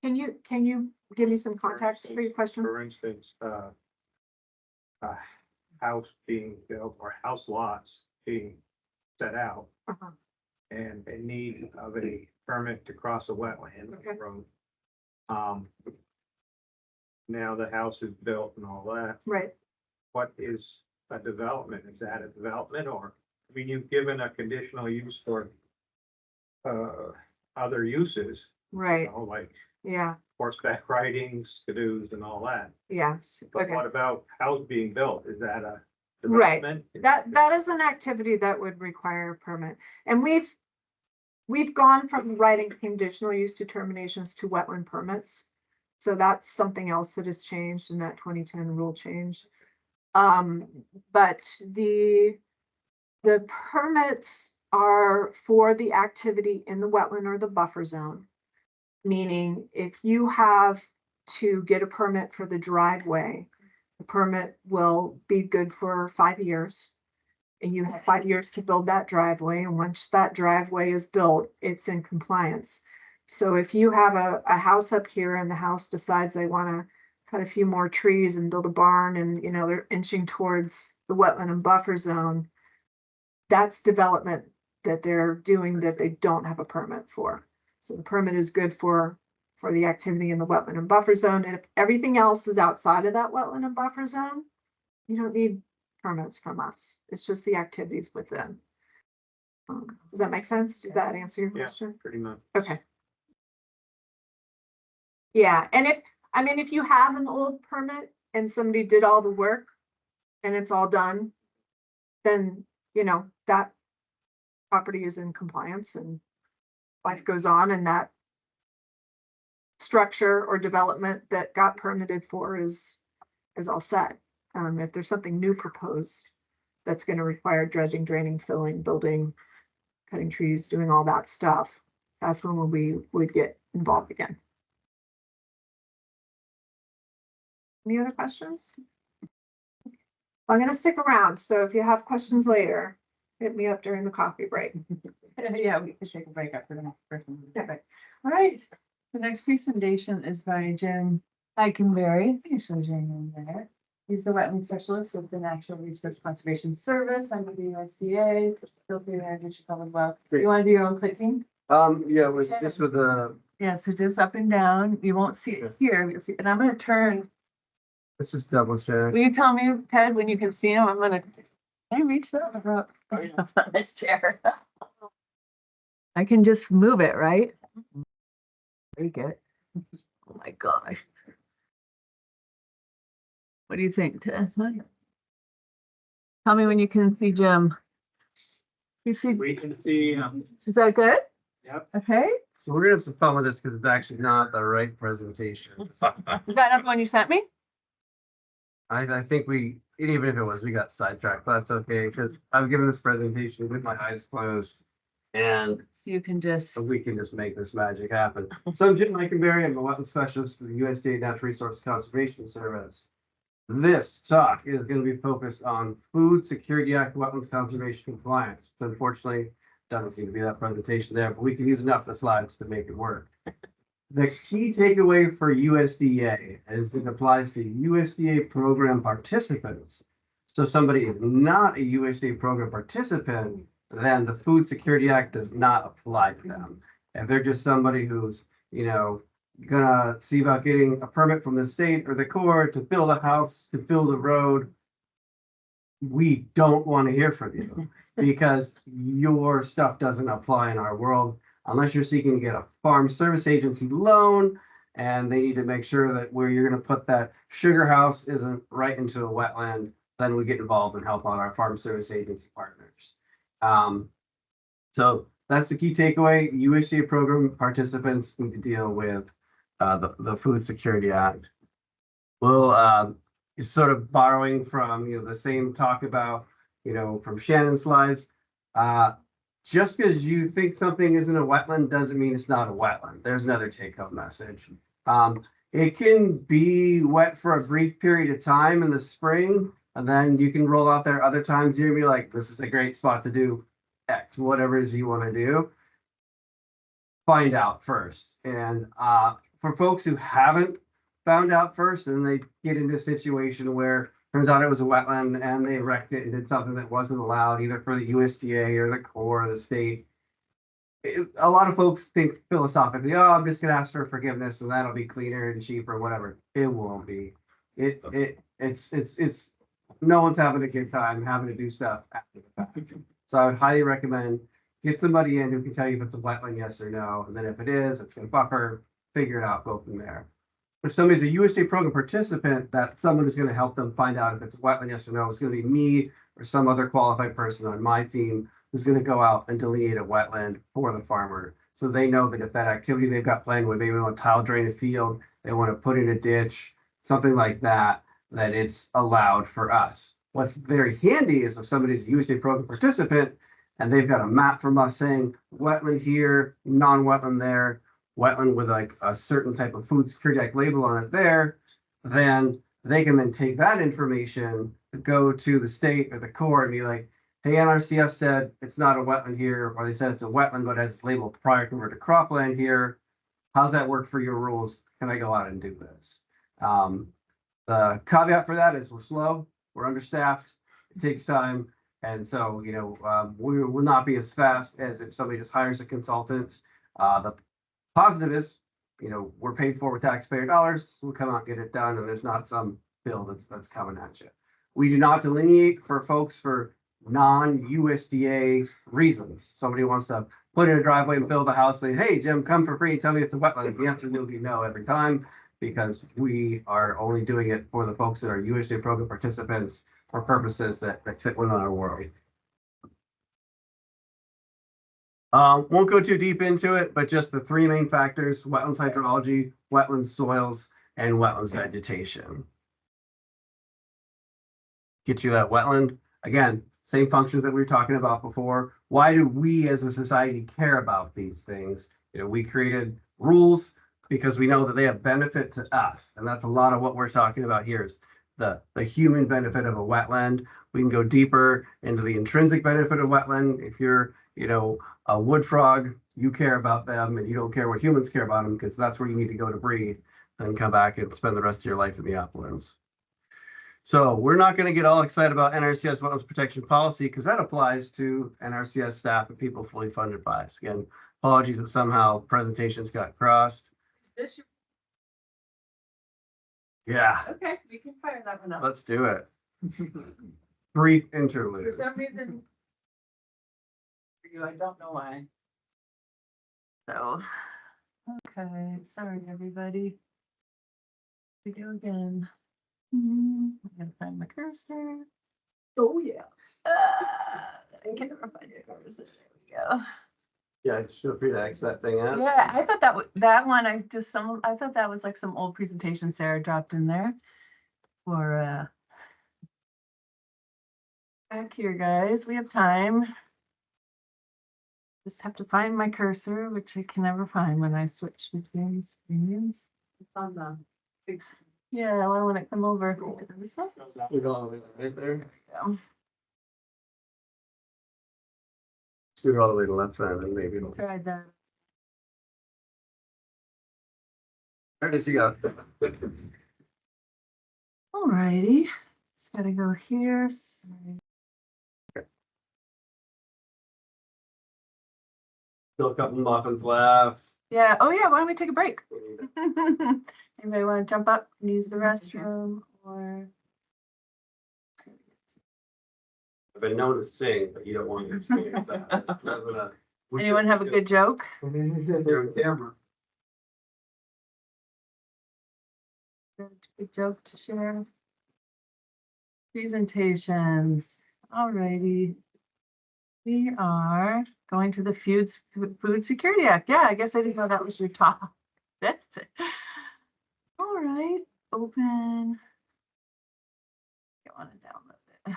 can you give me some context for your question? For instance, a house being built or house lots being set out Uh-huh. and in need of a permit to cross a wetland Okay. road. Now the house is built and all that. Right. What is a development? Is that a development or, I mean, you've given a conditional use for other uses, Right. like Yeah. horseback riding, skidoos and all that. Yeah. But Okay. what about house being built? Is that a Right. development? That is an activity that would require a permit. And we've gone from writing conditional use determinations to wetland permits. So that's something else that has changed in that 2010 rule change. But the permits are for the activity in the wetland or the buffer zone. Meaning if you have to get a permit for the driveway, the permit will be good for 5 years. And you have 5 years to build that driveway, and once that driveway is built, it's in compliance. So if you have a house up here and the house decides they want to cut a few more trees and build a barn and, you know, they're inching towards the wetland and buffer zone, that's development that they're doing that they don't have a permit for. So the permit is good for the activity in the wetland and buffer zone. And if everything else is outside of that wetland and buffer zone, you don't need permits from us. It's just the activities within. Does that make sense? Did that answer your Yeah, question? pretty much. Okay. Yeah, and if you have an old permit and somebody did all the work and it's all done, then, you know, that property is in compliance and life goes on, and that structure or development that got permitted for is all set. If there's something new proposed, that's gonna require dredging, draining, filling, building, cutting trees, doing all that stuff, that's when we would get involved again. Any other questions? I'm gonna stick around, so if you have questions later, hit me up during the coffee break. Yeah, we can take a break after the next person. Okay. All right, the next presentation is by Jim Eikenberry. I think shows your name there. He's the wetland specialist with the Natural Resource Conservation Service under the USDA. Feel free to introduce yourself as well. You want to do your own clicking? Yeah, it was just with the, Yeah, so just up and down. You won't see it here. You'll see, and I'm gonna turn. this is double check. Will you tell me, Ted, when you can see him? I'm gonna. Can I reach that up on this chair? I can just move it, right? Very good. Oh my gosh. What do you think, Ted? Tell me when you can see Jim. You see, We can see, is that good? yep. Okay. So we're gonna have some fun with this because it's actually not the right presentation. Is that not the one you sent me? I think even if it was, we got sidetracked, but that's okay, because I've given this presentation with my eyes closed. And So you can just. so we can just make this magic happen. So I'm Jim Eikenberry, I'm a wetland specialist for the USDA Natural Resource Conservation Service. This talk is going to be focused on Food Security Act wetlands conservation compliance. Unfortunately, doesn't seem to be that presentation there, but we can use enough of the slides to make it work. The key takeaway for USDA is it applies to USDA program participants. So somebody is not a USDA program participant, then the Food Security Act does not apply to them. If they're just somebody who's, you know, gonna see about getting a permit from the state or the Corps to build a house, to build a road, we don't want to hear from you because your stuff doesn't apply in our world unless you're seeking to get a farm service agency loan and they need to make sure that where you're going to put that sugar house isn't right into a wetland. Then we get involved and help out our farm service agency partners. So that's the key takeaway. USDA program participants need to deal with the Food Security Act. We'll sort of borrowing from the same talk about from Shannon's slides. just because you think something isn't a wetland doesn't mean it's not a wetland. There's another take-home message. It can be wet for a brief period of time in the spring, and then you can roll out there other times. You're gonna be like, this is a great spot to do X, whatever it is you want to do. Find out first. And for folks who haven't found out first, and they get into a situation where turns out it was a wetland and they wrecked it and did something that wasn't allowed, either for the USDA or the Corps or the state. A lot of folks think philosophically, oh, I'm just gonna ask for forgiveness and that'll be cleaner and cheaper, whatever. It won't be. It's no one's having a good time having to do stuff after the fact. So I would highly recommend get somebody in who can tell you if it's a wetland, yes or no. And then if it is, it's gonna buffer, figure it out, go from there. If somebody's a USDA program participant, that someone who's gonna help them find out if it's a wetland, yes or no, it's gonna be me or some other qualified person on my team who's gonna go out and delineate a wetland for the farmer. So they know that if that activity they've got planned where maybe they want to tile drain a field, they want to put in a ditch, something like that, that it's allowed for us. What's very handy is if somebody's a USDA program participant and they've got a map from us saying wetland here, non-wetland there, wetland with like a certain type of food security act label on it there, then they can then take that information, go to the state or the Corps and be like, hey, NRCS said it's not a wetland here, or they said it's a wetland, but has labeled prior converted cropland here. How's that work for your rules? Can I go out and do this? The caveat for that is we're slow, we're understaffed, it takes time. And so, you know, we will not be as fast as if somebody just hires a consultant. The positive is, you know, we're paid for with taxpayer dollars. We'll come out and get it done, and there's not some bill that's coming at you. We do not delineate for folks for non-USDA reasons. Somebody wants to put in a driveway and build a house, say, hey, Jim, come for free and tell me it's a wetland. The answer will be no every time, because we are only doing it for the folks that are USDA program participants for purposes that fit within our world. Won't go too deep into it, but just the three main factors: wetlands hydrology, wetlands soils, and wetlands vegetation. Get you that wetland. Again, same functions that we were talking about before. Why do we as a society care about these things? You know, we created rules because we know that they have benefit to us. And that's a lot of what we're talking about here is the human benefit of a wetland. We can go deeper into the intrinsic benefit of wetland. If you're, you know, a wood frog, you care about them and you don't care what humans care about them because that's where you need to go to breed, then come back and spend the rest of your life in the uplands. So we're not going to get all excited about NRCS wetlands protection policy because that applies to NRCS staff and people fully funded by us. Again, apologies that somehow presentations got crossed. Is this your, Yeah, okay, we can fire that one up. let's do it. Brief For interlude. some reason. For you, I don't know why. So, okay, sorry, everybody. We go again. I'm gonna find my cursor. Oh, yeah. I can't never find your cursor. There we go. Yeah, just feel free to X that thing out. Yeah, I thought that one, I thought that was like some old presentation Sarah dropped in there for, back here, guys, we have time. Just have to find my cursor, which I can never find when I switch between screens. It's on the big screen. Yeah, well, when it come over. This one? We go right there. Yeah. Scoot all the way to left hand and maybe it'll. Tried that. There it is, you got it. Alrighty, it's gotta go here. Sorry. Still a couple muffins left. Yeah, oh yeah, why don't we take a break? Anybody wanna jump up and use the restroom or? I've been known to sing, but you don't want to sing. Anyone have a good joke? You're on camera. Good joke to share. Presentations, alrighty. We are going to the Food Security Act. Yeah, I guess I didn't know that was your top. That's it. All right, open. I want to download it.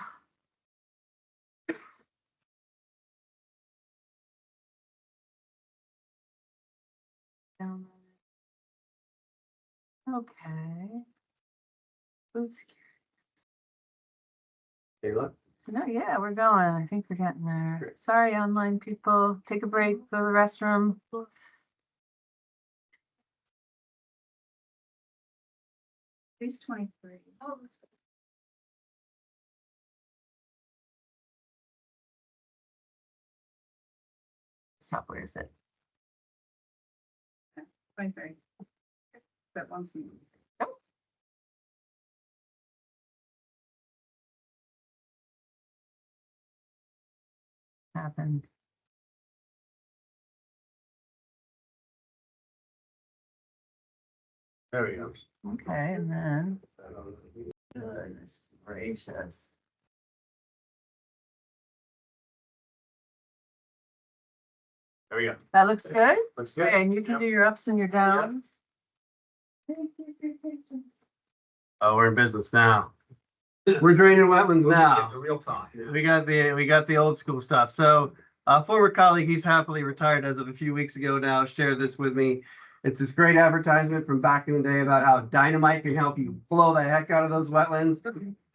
Okay. Food security. Kayla? So no, yeah, we're going. I think we're getting there. Sorry, online people. Take a break, go to the restroom. Page 23. Oh, Stop, where is it? 23. That one scene. Happened. There we go. Okay, and then, goodness gracious. There we go. That looks good? Looks good. Okay, and you can do your ups and your downs. Oh, we're in business now. We're draining wetlands now. Real talk. We got the old school stuff. So a former colleague, he's happily retired as of a few weeks ago now, shared this with me. It's this great advertisement from back in the day about how dynamite can help you blow the heck out of those wetlands,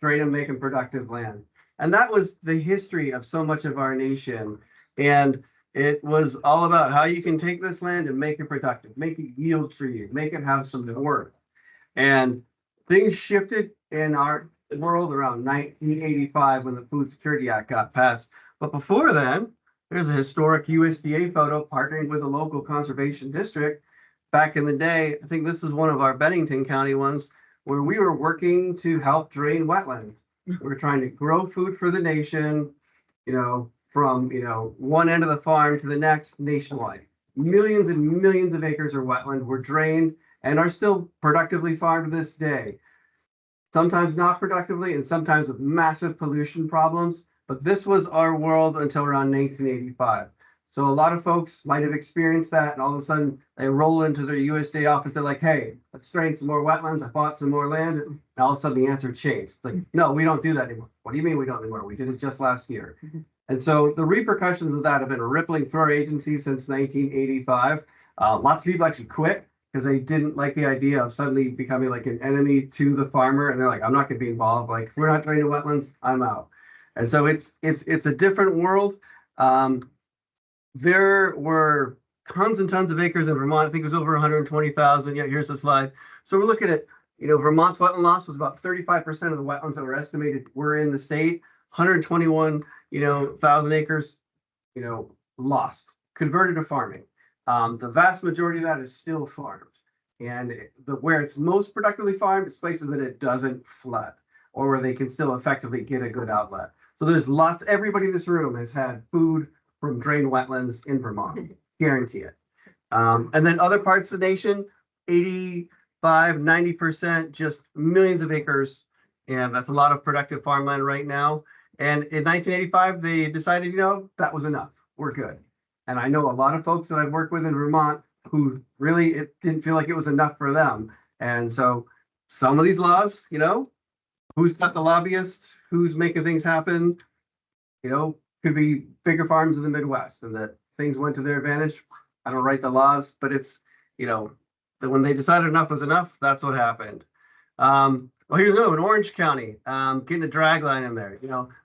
drain them, make them productive land. And that was the history of so much of our nation. And it was all about how you can take this land and make it productive, make it yield for you, make it have some worth. And things shifted in our world around 1985 when the Food Security Act got passed. But before then, there's a historic USDA photo partnering with a local conservation district. Back in the day, I think this was one of our Bennington County ones, where we were working to help drain wetlands. We were trying to grow food for the nation, from, one end of the farm to the next nationwide. Millions and millions of acres of wetland were drained and are still productively farmed to this day. Sometimes not productively and sometimes with massive pollution problems. But this was our world until around 1985. So a lot of folks might have experienced that, and all of a sudden they roll into their USDA office. They're like, "Hey, let's drain some more wetlands. I bought some more land." And all of a sudden the answer changed. It's like, "No, we don't do that anymore." "What do you mean we don't anymore? We did it just last year." And so the repercussions of that have been rippling through our agency since 1985. Lots of people actually quit because they didn't like the idea of suddenly becoming like an enemy to the farmer, and they're like, "I'm not going to be involved. Like, if we're not draining wetlands, I'm out." And so it's a different world. There were tons and tons of acres in Vermont. I think it was over 120,000. Yeah, here's the slide. So we're looking at, Vermont's wetland loss was about 35% of the wetlands that were estimated were in the state. 121, thousand acres, lost, converted to farming. The vast majority of that is still farmed. And where it's most productively farmed is places that it doesn't flood or where they can still effectively get a good outlet. So there's everybody in this room has had food from drained wetlands in Vermont, guarantee it. And then other parts of the nation, 85, 90%, just millions of acres. And that's a lot of productive farmland right now. And in 1985, they decided, that was enough. We're good. And I know a lot of folks that I've worked with in Vermont who really, it didn't feel like it was enough for them. And so some of these laws, who's got the lobbyists, who's making things happen, could be bigger farms in the Midwest, and that things went to their advantage. I don't write the laws, but it's, that when they decided enough was enough, that's what happened. Well, here's another one, Orange County, getting a drag line in there.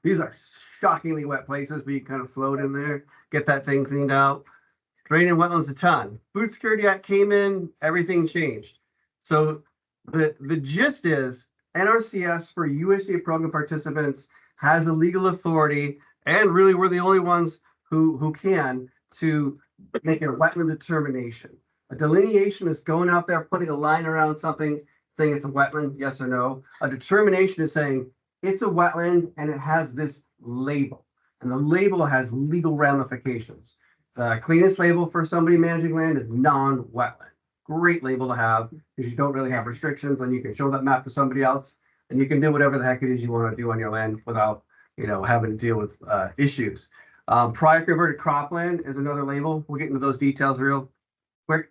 These are shockingly wet places, but you kind of float in there, get that thing cleaned out. Draining wetlands a ton. Food Security Act came in, everything changed. So the gist is NRCS for USDA program participants has the legal authority, and really we're the only ones who can, to make a wetland determination. A delineation is going out there, putting a line around something, saying it's a wetland, yes or no. A determination is saying it's a wetland and it has this label, and the label has legal ramifications. The cleanest label for somebody managing land is non-wetland. Great label to have because you don't really have restrictions, and you can show that map to somebody else, and you can do whatever the heck it is you want to do on your land without, having to deal with issues. Prior converted cropland is another label. We'll get into those details real quick.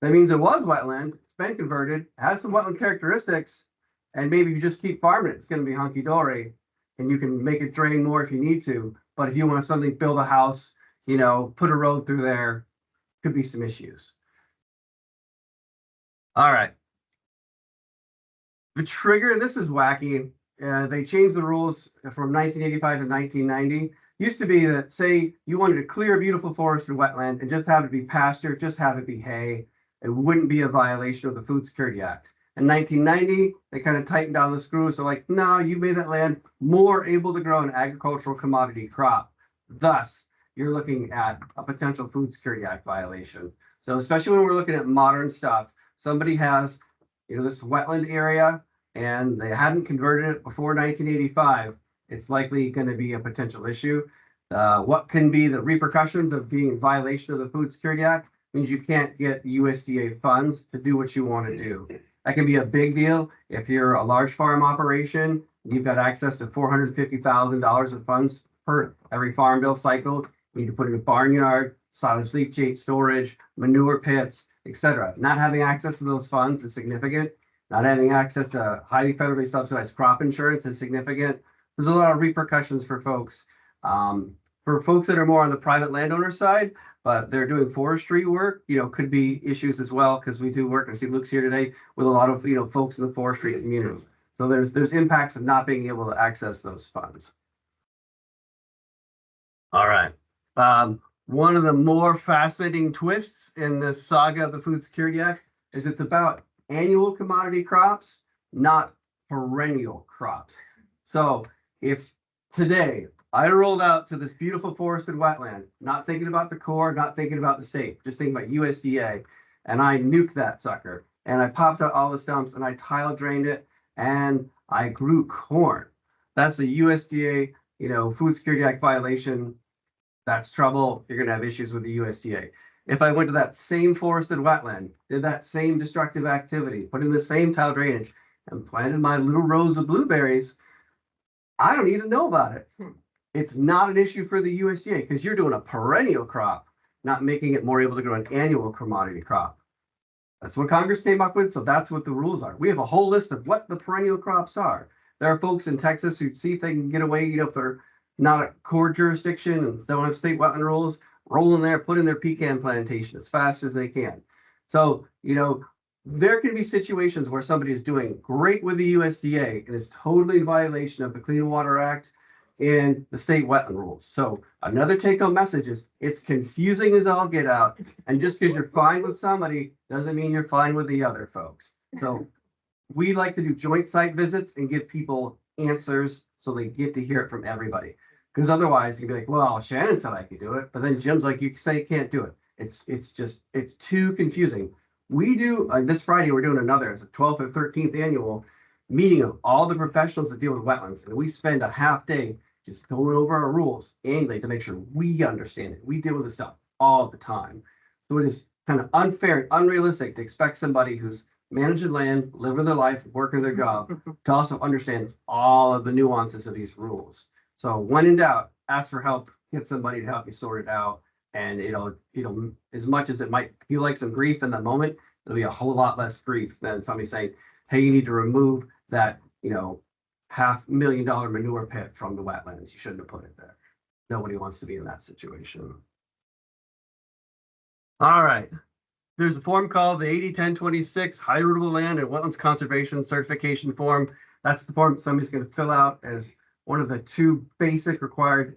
That means it was wetland. It's been converted, has some wetland characteristics, and maybe if you just keep farming it, it's going to be hunky dory, and you can make it drain more if you need to. But if you want to suddenly build a house, put a road through there, could be some issues. All right. The trigger, this is wacky. They changed the rules from 1985 to 1990. Used to be that, say, you wanted to clear a beautiful forest or wetland and just have it be pasture, just have it be hay. It wouldn't be a violation of the Food Security Act. In 1990, they kind of tightened down the screws. So like, no, you made that land more able to grow an agricultural commodity crop. Thus, you're looking at a potential Food Security Act violation. So especially when we're looking at modern stuff, somebody has, this wetland area and they hadn't converted it before 1985, it's likely going to be a potential issue. What can be the repercussions of being in violation of the Food Security Act means you can't get USDA funds to do what you want to do. That can be a big deal if you're a large farm operation. You've got access to $450,000 of funds per every farm bill cycle. You need to put in a barnyard, silage leachate storage, manure pits, etc. Not having access to those funds is significant. Not having access to highly federally subsidized crop insurance is significant. There's a lot of repercussions for folks. For folks that are more on the private landowner side, but they're doing forestry work, could be issues as well, because we do work, I see Luke's here today, with a lot of, folks in the forestry community. So there's impacts of not being able to access those funds. All right. One of the more fascinating twists in this saga of the Food Security Act is it's about annual commodity crops, not perennial crops. So if today I rolled out to this beautiful forested wetland, not thinking about the Corps, not thinking about the state, just thinking about USDA, and I nuked that sucker, and I popped out all the stumps and I tile drained it and I grew corn. That's a USDA, Food Security Act violation. That's trouble. You're going to have issues with the USDA. If I went to that same forested wetland, did that same destructive activity, put in the same tile drainage, and planted my little rows of blueberries, I don't even know about it. It's not an issue for the USDA because you're doing a perennial crop, not making it more able to grow an annual commodity crop. That's what Congress came up with, so that's what the rules are. We have a whole list of what the perennial crops are. There are folks in Texas who see if they can get away, if they're not a core jurisdiction and don't have state wetland rules, roll in there, put in their pecan plantation as fast as they can. So, there can be situations where somebody is doing great with the USDA and is totally in violation of the Clean Water Act and the state wetland rules. So another take-home message is it's confusing as all get out. And just because you're fine with somebody doesn't mean you're fine with the other folks. So we like to do joint site visits and give people answers so they get to hear it from everybody. Because otherwise you'd be like, well, Shannon said I could do it, but then Jim's like, you say you can't do it. It's too confusing. We do, this Friday, we're doing another, it's a 12th or 13th annual meeting of all the professionals that deal with wetlands. And we spend a half day just going over our rules annually to make sure we understand it. We deal with this stuff all the time. So it is kind of unfair and unrealistic to expect somebody who's managing land, living their life, working their job, to also understand all of the nuances of these rules. So when in doubt, ask for help, get somebody to help you sort it out. And it'll, as much as it might feel like some grief in the moment, it'll be a whole lot less grief than somebody saying, hey, you need to remove that, $500,000 manure pit from the wetlands. You shouldn't have put it there. Nobody wants to be in that situation. All right. There's a form called the 80-1026 High Rootable Land and Wetlands Conservation Certification Form. That's the form somebody's going to fill out as one of the two basic required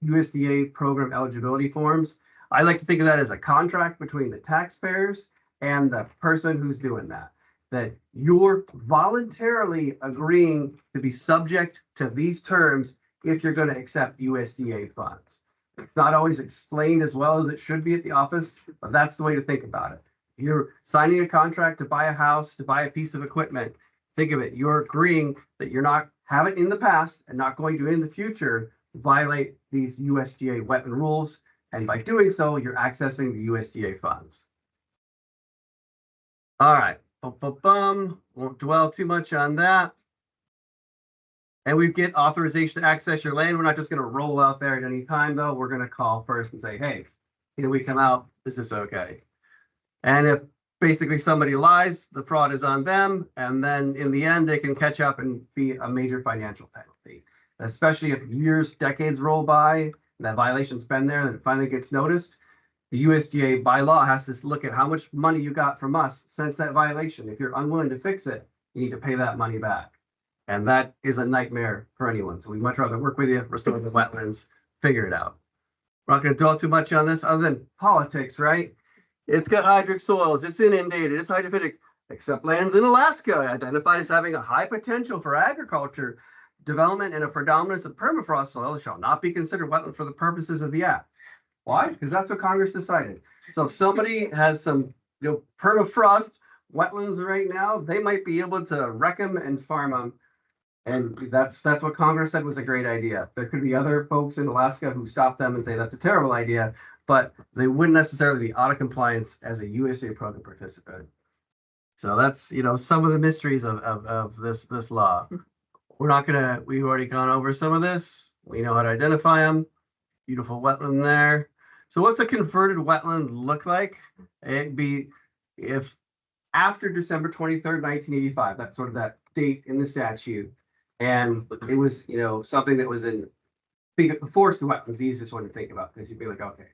USDA program eligibility forms. I like to think of that as a contract between the taxpayers and the person who's doing that. That you're voluntarily agreeing to be subject to these terms if you're going to accept USDA funds. It's not always explained as well as it should be at the office, but that's the way to think about it. You're signing a contract to buy a house, to buy a piece of equipment. Think of it, you're agreeing that you're not having in the past and not going to in the future violate these USDA wetland rules. And by doing so, you're accessing the USDA funds. All right. Won't dwell too much on that. And we get authorization to access your land. We're not just going to roll out there at any time, though. We're going to call first and say, hey, we come out. Is this okay? And if basically somebody lies, the fraud is on them. And then in the end, they can catch up and be a major financial penalty, especially if years, decades roll by, and that violation's been there and it finally gets noticed. The USDA by law has to look at how much money you got from us since that violation. If you're unwilling to fix it, you need to pay that money back. And that is a nightmare for anyone. So we'd much rather work with you, restore the wetlands, figure it out. We're not gonna dwell too much on this other than politics, right? It's got hydric soils, it's inundated, it's hydrophytic, except lands in Alaska identified as having a high potential for agriculture development and a predominance of permafrost soil shall not be considered wetland for the purposes of the act. Why? Because that's what Congress decided. So if somebody has some, permafrost wetlands right now, they might be able to wreck them and farm them. And that's what Congress said was a great idea. There could be other folks in Alaska who stop them and say that's a terrible idea, but they wouldn't necessarily be out of compliance as a USDA program participant. So that's, some of the mysteries of this law. We've already gone over some of this. We know how to identify them. Beautiful wetland there. So what's a converted wetland look like? It'd be if after December 23rd, 1985, that's sort of that date in the statute. And it was, something that was in, think the forest wetlands, the easiest one to think about, because you'd be like, okay,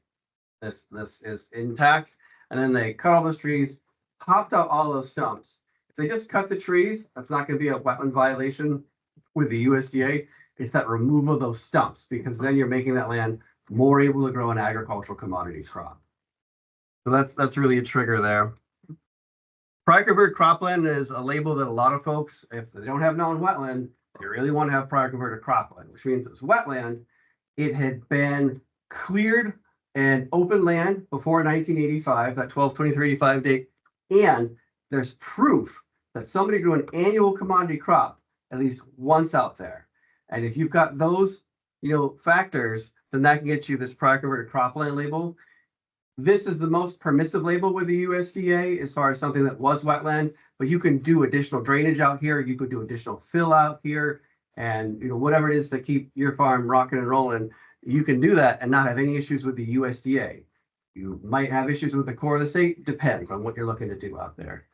this is intact. And then they cut all those trees, popped out all those stumps. If they just cut the trees, that's not going to be a wetland violation with the USDA. It's that removal of those stumps, because then you're making that land more able to grow an agricultural commodity crop. So that's really a trigger there. Prior converted cropland is a label that a lot of folks, if they don't have non-wetland, they really want to have prior converted cropland, which means it's wetland. It had been cleared and open land before 1985, that 12/23/85 date, and there's proof that somebody grew an annual commodity crop at least once out there. And if you've got those, factors, then that can get you this prior converted cropland label. This is the most permissive label with the USDA as far as something that was wetland, but you can do additional drainage out here. You could do additional fill out here, and whatever it is to keep your farm rocking and rolling, you can do that and not have any issues with the USDA. You might have issues with the core of the state, depends on what you're looking to do out there.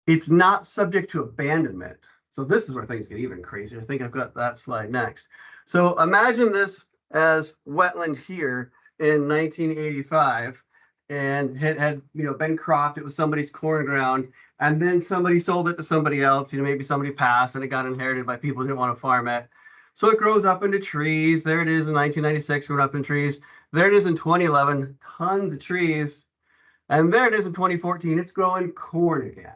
It's not subject to abandonment. So this is where things get even crazier. I think I've got that slide next. So imagine this as wetland here in 1985, and had been cropped. It was somebody's corn ground, and then somebody sold it to somebody else. Maybe somebody passed and it got inherited by people who didn't want to farm it. So it grows up into trees. There it is in 1996, growing up in trees. There it is in 2011, tons of trees. And there it is in 2014, it's growing corn again.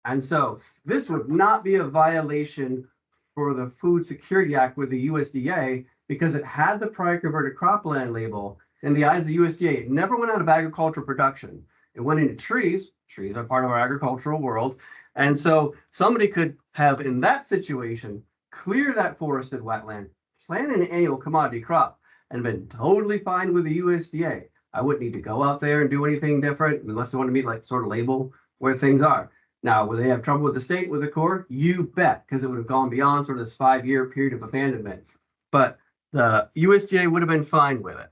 And so this would not be a violation for the Food Security Act with the USDA, because it had the prior converted cropland label. In the eyes of the USDA, it never went out of agricultural production. It went into trees. Trees are part of our agricultural world. And so somebody could have, in that situation, clear that forested wetland, plant an annual commodity crop, and been totally fine with the USDA. I wouldn't need to go out there and do anything different unless they want to meet sort of label where things are. Now, will they have trouble with the state, with the Corps? You bet, because it would have gone beyond sort of this 5-year period of abandonment. But the USDA would have been fine with it.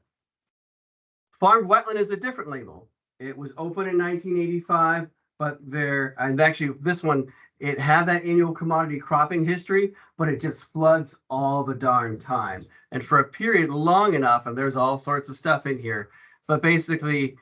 Farmed wetland is a different label. It was open in 1985, but and actually this one, it had that annual commodity cropping history, but it just floods all the darn time. And for a period long enough, and there's all sorts of stuff in here, but basically,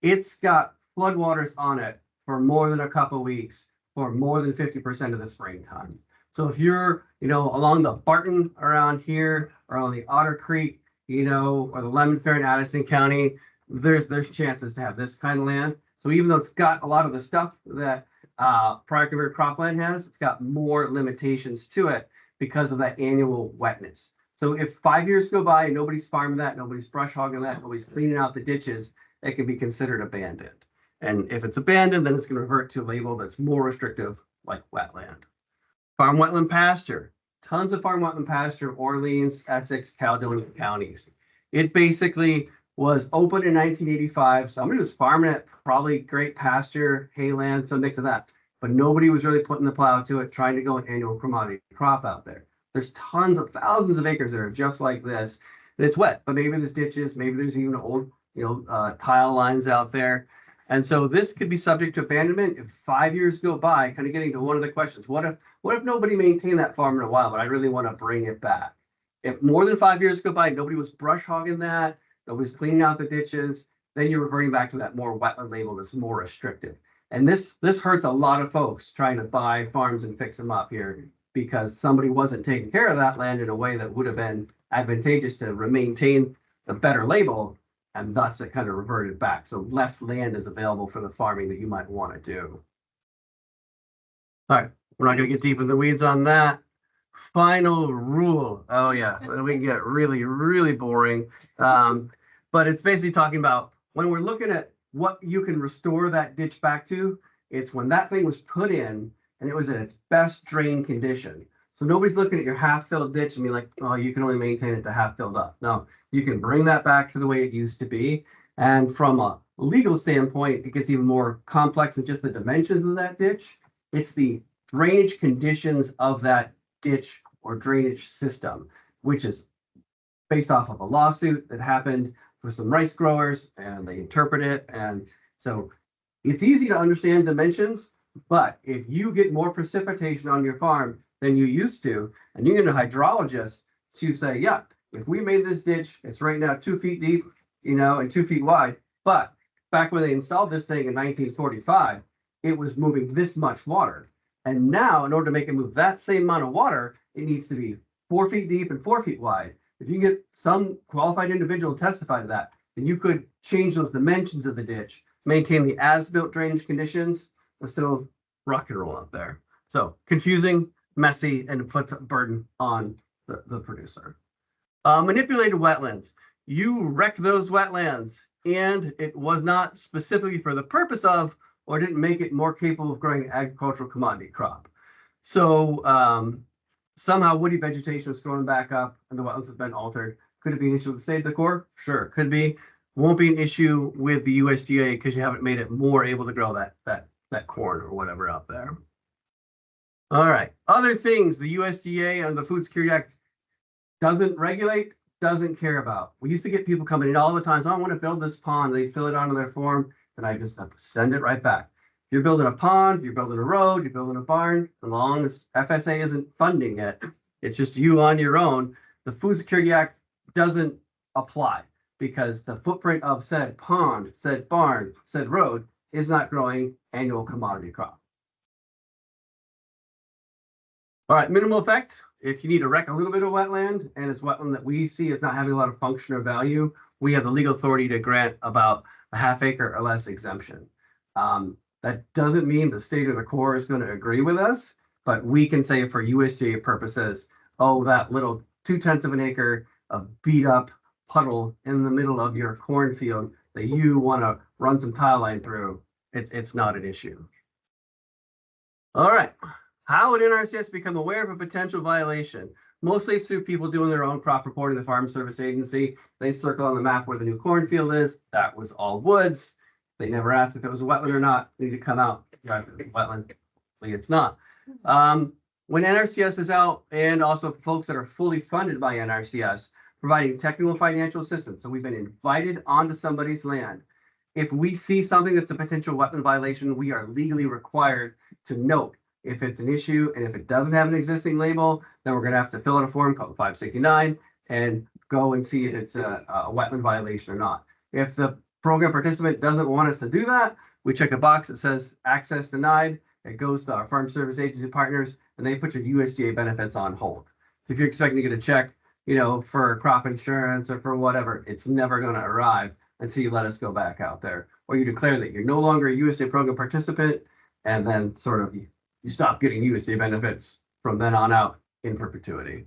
it's got floodwaters on it for more than a couple weeks for more than 50% of the springtime. So if you're, along the Barton around here, or on the Otter Creek, or the Lemon Fair in Addison County, there's chances to have this kind of land. So even though it's got a lot of the stuff that prior converted cropland has, it's got more limitations to it because of that annual wetness. So if 5 years go by and nobody's farming that, nobody's brush hogging that, nobody's cleaning out the ditches, it can be considered abandoned. And if it's abandoned, then it's going to revert to a label that's more restrictive, like wetland. Farm wetland pasture. Tons of farm wetland pasture, Orleans, Essex, Caledonia counties. It basically was open in 1985. Somebody was farming it, probably great pasture, hayland, some mix of that. But nobody was really putting the plow to it, trying to go an annual commodity crop out there. There's tons of thousands of acres that are just like this. And it's wet, but maybe there's ditches, maybe there's even old, tile lines out there. And so this could be subject to abandonment if 5 years go by, kind of getting to one of the questions. What if nobody maintained that farm in a while, but I really want to bring it back? If more than 5 years go by, nobody was brush hogging that, nobody's cleaning out the ditches, then you're reverting back to that more wetland label that's more restrictive. And this hurts a lot of folks trying to buy farms and fix them up here because somebody wasn't taking care of that land in a way that would have been advantageous to maintain the better label, and thus it kind of reverted back. So less land is available for the farming that you might want to do. All right, we're not going to get deep in the weeds on that. Final rule. Oh yeah, we can get really, really boring. But it's basically talking about when we're looking at what you can restore that ditch back to, it's when that thing was put in and it was in its best drain condition. So nobody's looking at your half-filled ditch and be like, oh, you can only maintain it to half filled up. No, you can bring that back to the way it used to be. And from a legal standpoint, it gets even more complex than just the dimensions of that ditch. It's the drainage conditions of that ditch or drainage system, which is based off of a lawsuit that happened for some rice growers, and they interpret it. And so it's easy to understand dimensions, but if you get more precipitation on your farm than you used to, and you get a hydrologist to say, yeah, if we made this ditch, it's right now 2 feet deep, and 2 feet wide, but back when they installed this thing in 1945, it was moving this much water. And now, in order to make it move that same amount of water, it needs to be 4 feet deep and 4 feet wide. If you can get some qualified individual to testify to that, then you could change those dimensions of the ditch, maintain the as-built drainage conditions, and still rock and roll out there. So confusing, messy, and it puts a burden on the producer. Manipulated wetlands. You wrecked those wetlands, and it was not specifically for the purpose of, or didn't make it more capable of growing an agricultural commodity crop. So somehow woody vegetation was growing back up and the wetlands have been altered. Could it be an issue with the state decor? Sure, could be. Won't be an issue with the USDA because you haven't made it more able to grow that corn or whatever out there. All right, other things the USDA and the Food Security Act doesn't regulate, doesn't care about. We used to get people coming in all the time, so I want to build this pond. They fill it onto their form, and I just have to send it right back. If you're building a pond, you're building a road, you're building a barn, as long as FSA isn't funding it, it's just you on your own. The Food Security Act doesn't apply because the footprint of said pond, said barn, said road is not growing annual commodity crop. All right, minimal effect. If you need to wreck a little bit of wetland and it's wetland that we see as not having a lot of function or value, we have the legal authority to grant about a half acre or less exemption. That doesn't mean the state or the Corps is going to agree with us, but we can say for USDA purposes, oh, that little 0.2 of an acre of beat up puddle in the middle of your cornfield that you want to run some tile line through, it's not an issue. All right. How would NRCS become aware of a potential violation? Mostly through people doing their own crop reporting to the Farm Service Agency. They circle on the map where the new cornfield is. That was all woods. They never asked if it was a wetland or not. They need to come out. Wetland. It's not. When NRCS is out, and also folks that are fully funded by NRCS, providing technical financial assistance. So we've been invited onto somebody's land. If we see something that's a potential wetland violation, we are legally required to note if it's an issue, and if it doesn't have an existing label, then we're going to have to fill out a form called 569 and go and see if it's a wetland violation or not. If the program participant doesn't want us to do that, we check a box that says access denied. It goes to our Farm Service Agency partners, and they put your USDA benefits on hold. If you're expecting to get a check, for crop insurance or for whatever, it's never going to arrive until you let us go back out there, or you declare that you're no longer a USDA program participant, and then sort of you stop getting USDA benefits from then on out in perpetuity.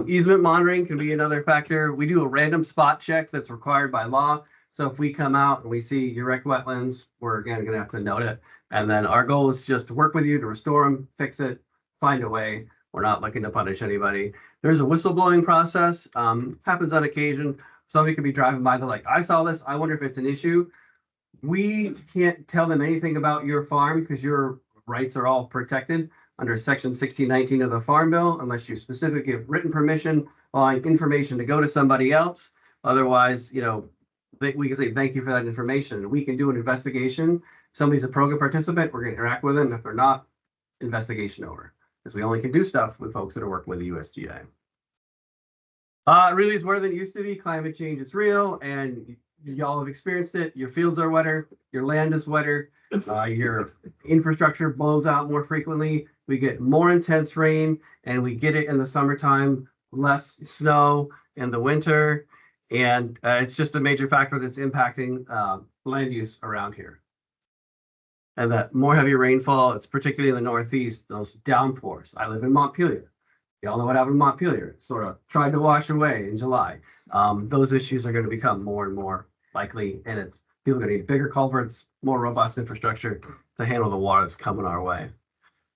Easement monitoring can be another factor. We do a random spot check that's required by law. So if we come out and we see you wreck wetlands, we're again going to have to note it. And then our goal is just to work with you to restore them, fix it, find a way. We're not looking to punish anybody. There's a whistleblowing process. Happens on occasion. Somebody could be driving by, they're like, I saw this. I wonder if it's an issue. We can't tell them anything about your farm because your rights are all protected under Section 1619 of the Farm Bill, unless you specifically give written permission, allowing information to go to somebody else. Otherwise, we can say thank you for that information. We can do an investigation. If somebody's a program participant, we're going to interact with them. If they're not, investigation over. Because we only can do stuff with folks that are working with the USDA. It really is more than it used to be. Climate change is real, and y'all have experienced it. Your fields are wetter, your land is wetter, your infrastructure blows out more frequently. We get more intense rain and we get it in the summertime, less snow in the winter. And it's just a major factor that's impacting land use around here. And that more heavy rainfall, it's particularly in the Northeast, those downpours. I live in Montpelier. Y'all know what happened in Montpelier. It sort of tried to wash away in July. Those issues are going to become more and more likely, and it's people are going to need bigger culverts, more robust infrastructure to handle the water that's coming our way.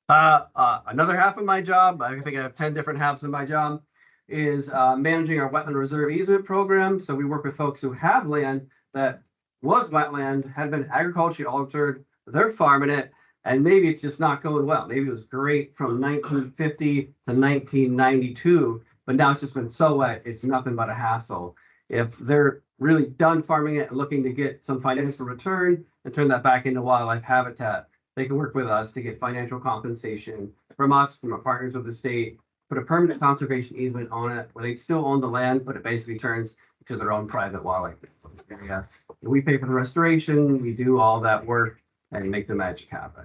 Another half of my job, I think I have 10 different halves of my job, is managing our wetland reserve easement program. So we work with folks who have land that was wetland, had been agriculturally altered, they're farming it, and maybe it's just not going well. Maybe it was great from 1950 to 1992, but now it's just been so wet, it's nothing but a hassle. If they're really done farming it and looking to get some financial return and turn that back into wildlife habitat, they can work with us to get financial compensation from us, from our partners with the state, put a permanent conservation easement on it where they still own the land, but it basically turns to their own private wildlife. Yes, we pay for the restoration, we do all that work and make the magic happen.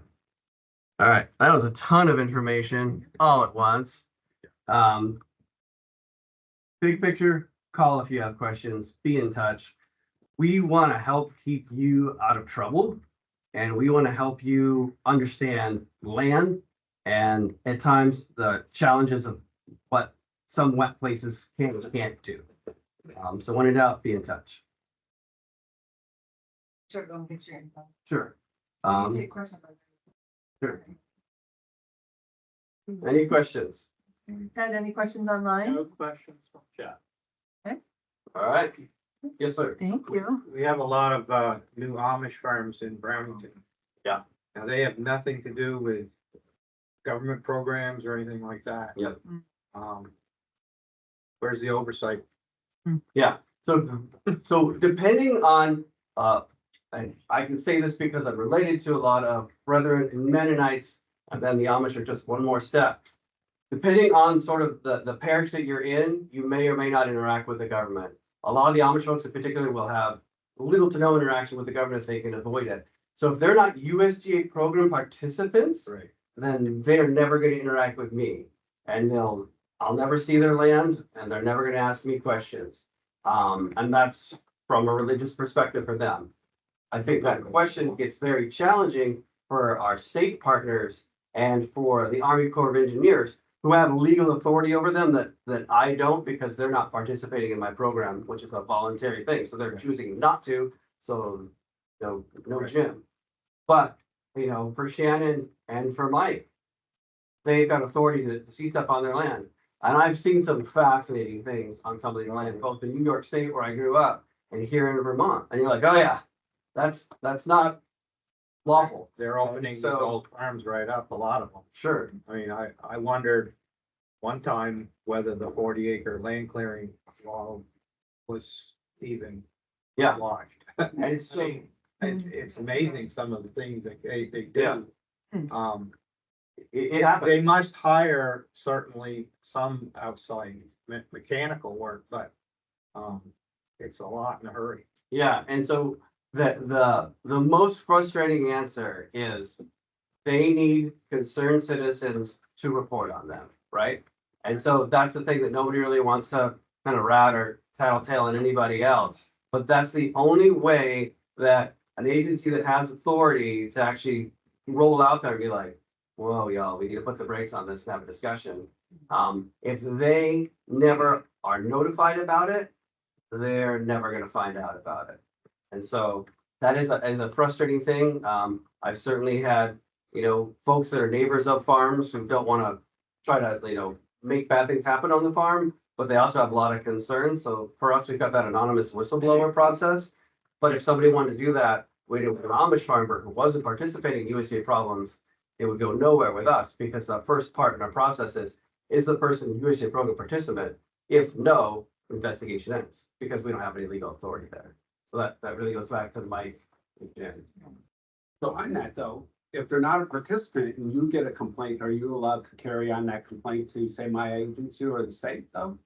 All right, that was a ton of information all at once. Big picture, call if you have questions, be in touch. We want to help keep you out of trouble, and we want to help you understand land and at times the challenges of what some wet places can and can't do. So when in doubt, be in touch. Sure, go and get your info. Sure. Take questions. Sure. Any questions? Got any questions online? No questions from chat. All right. Yes, sir. Thank you. We have a lot of new Amish farms in Brownington. Yeah. Now, they have nothing to do with government programs or anything like that. Yep. Where's the oversight? Yeah. So depending on, and I can say this because I'm related to a lot of Brethren and Mennonites, and then the Amish are just one more step. Depending on sort of the parish that you're in, you may or may not interact with the government. A lot of the Amish folks in particular will have little to no interaction with the government if they can avoid it. So if they're not USDA program participants, Right. then they're never going to interact with me. And I'll never see their land and they're never going to ask me questions. And that's from a religious perspective for them. I think that question gets very challenging for our state partners and for the Army Corps of Engineers who have legal authority over them that I don't, because they're not participating in my program, which is a voluntary thing. So they're choosing not to. So no Jim. But for Shannon and for Mike, they've got authority to see stuff on their land. And I've seen some fascinating things on some of the land, both in New York State where I grew up and here in Vermont. And you're like, oh yeah, that's not lawful. They're opening these So- old farms right up, a lot of them. Sure. I mean, I wondered one time whether the 40-acre land clearing law was even Yeah. launched. And it's I mean, it's amazing some of the things that they Yeah. do. it happens. They must hire certainly some outside mechanical work, but it's a lot in a hurry. Yeah, and so the most frustrating answer is they need concerned citizens to report on them, right? And so that's the thing that nobody really wants to kind of rat or tattletale on anybody else. But that's the only way that an agency that has authority to actually roll out there and be like, whoa, y'all, we need to put the brakes on this and have a discussion. If they never are notified about it, they're never going to find out about it. And so that is a frustrating thing. I've certainly had, folks that are neighbors of farms who don't want to try to, make bad things happen on the farm, but they also have a lot of concerns. So for us, we've got that anonymous whistleblower process. But if somebody wanted to do that with an Amish farmer who wasn't participating in USDA problems, it would go nowhere with us, because the first part in our process is the person USDA program participant? If no, investigation ends, because we don't have any legal authority there. So that really goes back to Mike and Jen. So on that though, if they're not a participant and you get a complaint, are you allowed to carry on that complaint to say my agency or the state though?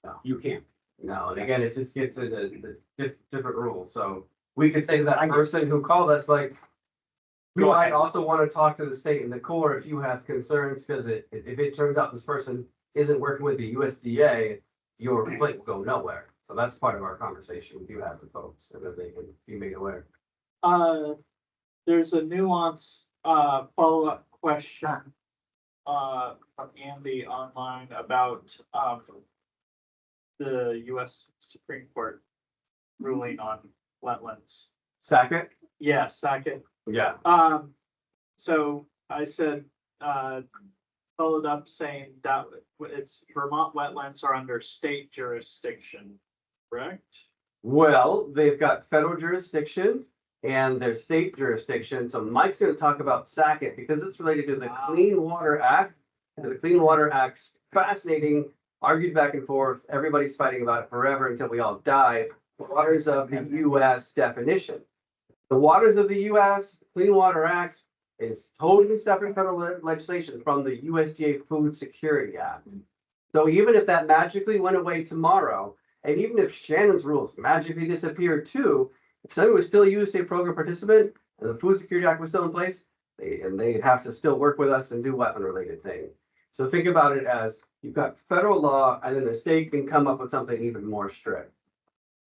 No, you can't. No, and again, it just gets into the different rules, so we could say that person who called us, like, we Go might ahead. also want to talk to the state and the Corps if you have concerns, because if it turns out this person isn't working with the USDA, your complaint will go nowhere. So that's part of our conversation we do have with folks, so that they can be made aware. There's a nuance, follow-up question. From Andy online about, the US Supreme Court ruling on wetlands. Second? Yeah, second. Yeah. So I said, followed up saying that it's Vermont wetlands are under state jurisdiction, correct? Well, they've got federal jurisdiction and their state jurisdiction. So Mike's gonna talk about SACIT because it's related to the Clean Water Act. And the Clean Water Act's fascinating, argued back and forth. Everybody's fighting about it forever until we all die. The waters of the US definition. The waters of the US Clean Water Act is totally separate federal legislation from the USDA Food Security Act. So even if that magically went away tomorrow, and even if Shannon's rules magically disappeared too, if somebody was still a USDA program participant and the Food Security Act was still in place, they'd have to still work with us and do wetland related things. So think about it as you've got federal law and then the state can come up with something even more strict.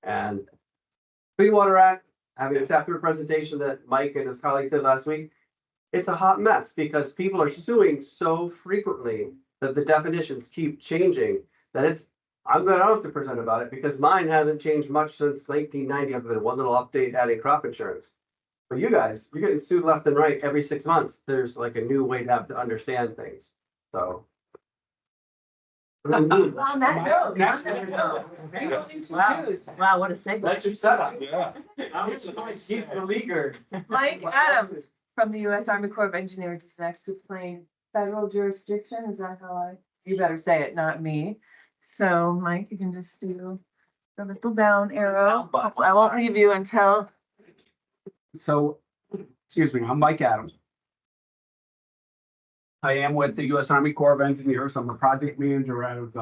And Clean Water Act, having a staff presentation that Mike and his colleagues did last week, it's a hot mess because people are suing so frequently that the definitions keep changing that I'm glad I don't have to present about it because mine hasn't changed much since 1990 other than one little update adding crop insurance. But you guys, you're getting sued left and right every 6 months. There's like a new way to have to understand things. So. On that note. Next. Wow, what a segue. That's your setup. Yeah. He's the leaguer. Mike Adams from the U.S. Army Corps of Engineers is next to explain federal jurisdiction. Is that how you better say it, not me. So Mike, you can just do the little down arrow. I won't leave you until. So, excuse me, I'm Mike Adams. I am with the U.S. Army Corps of Engineers. I'm a project manager out of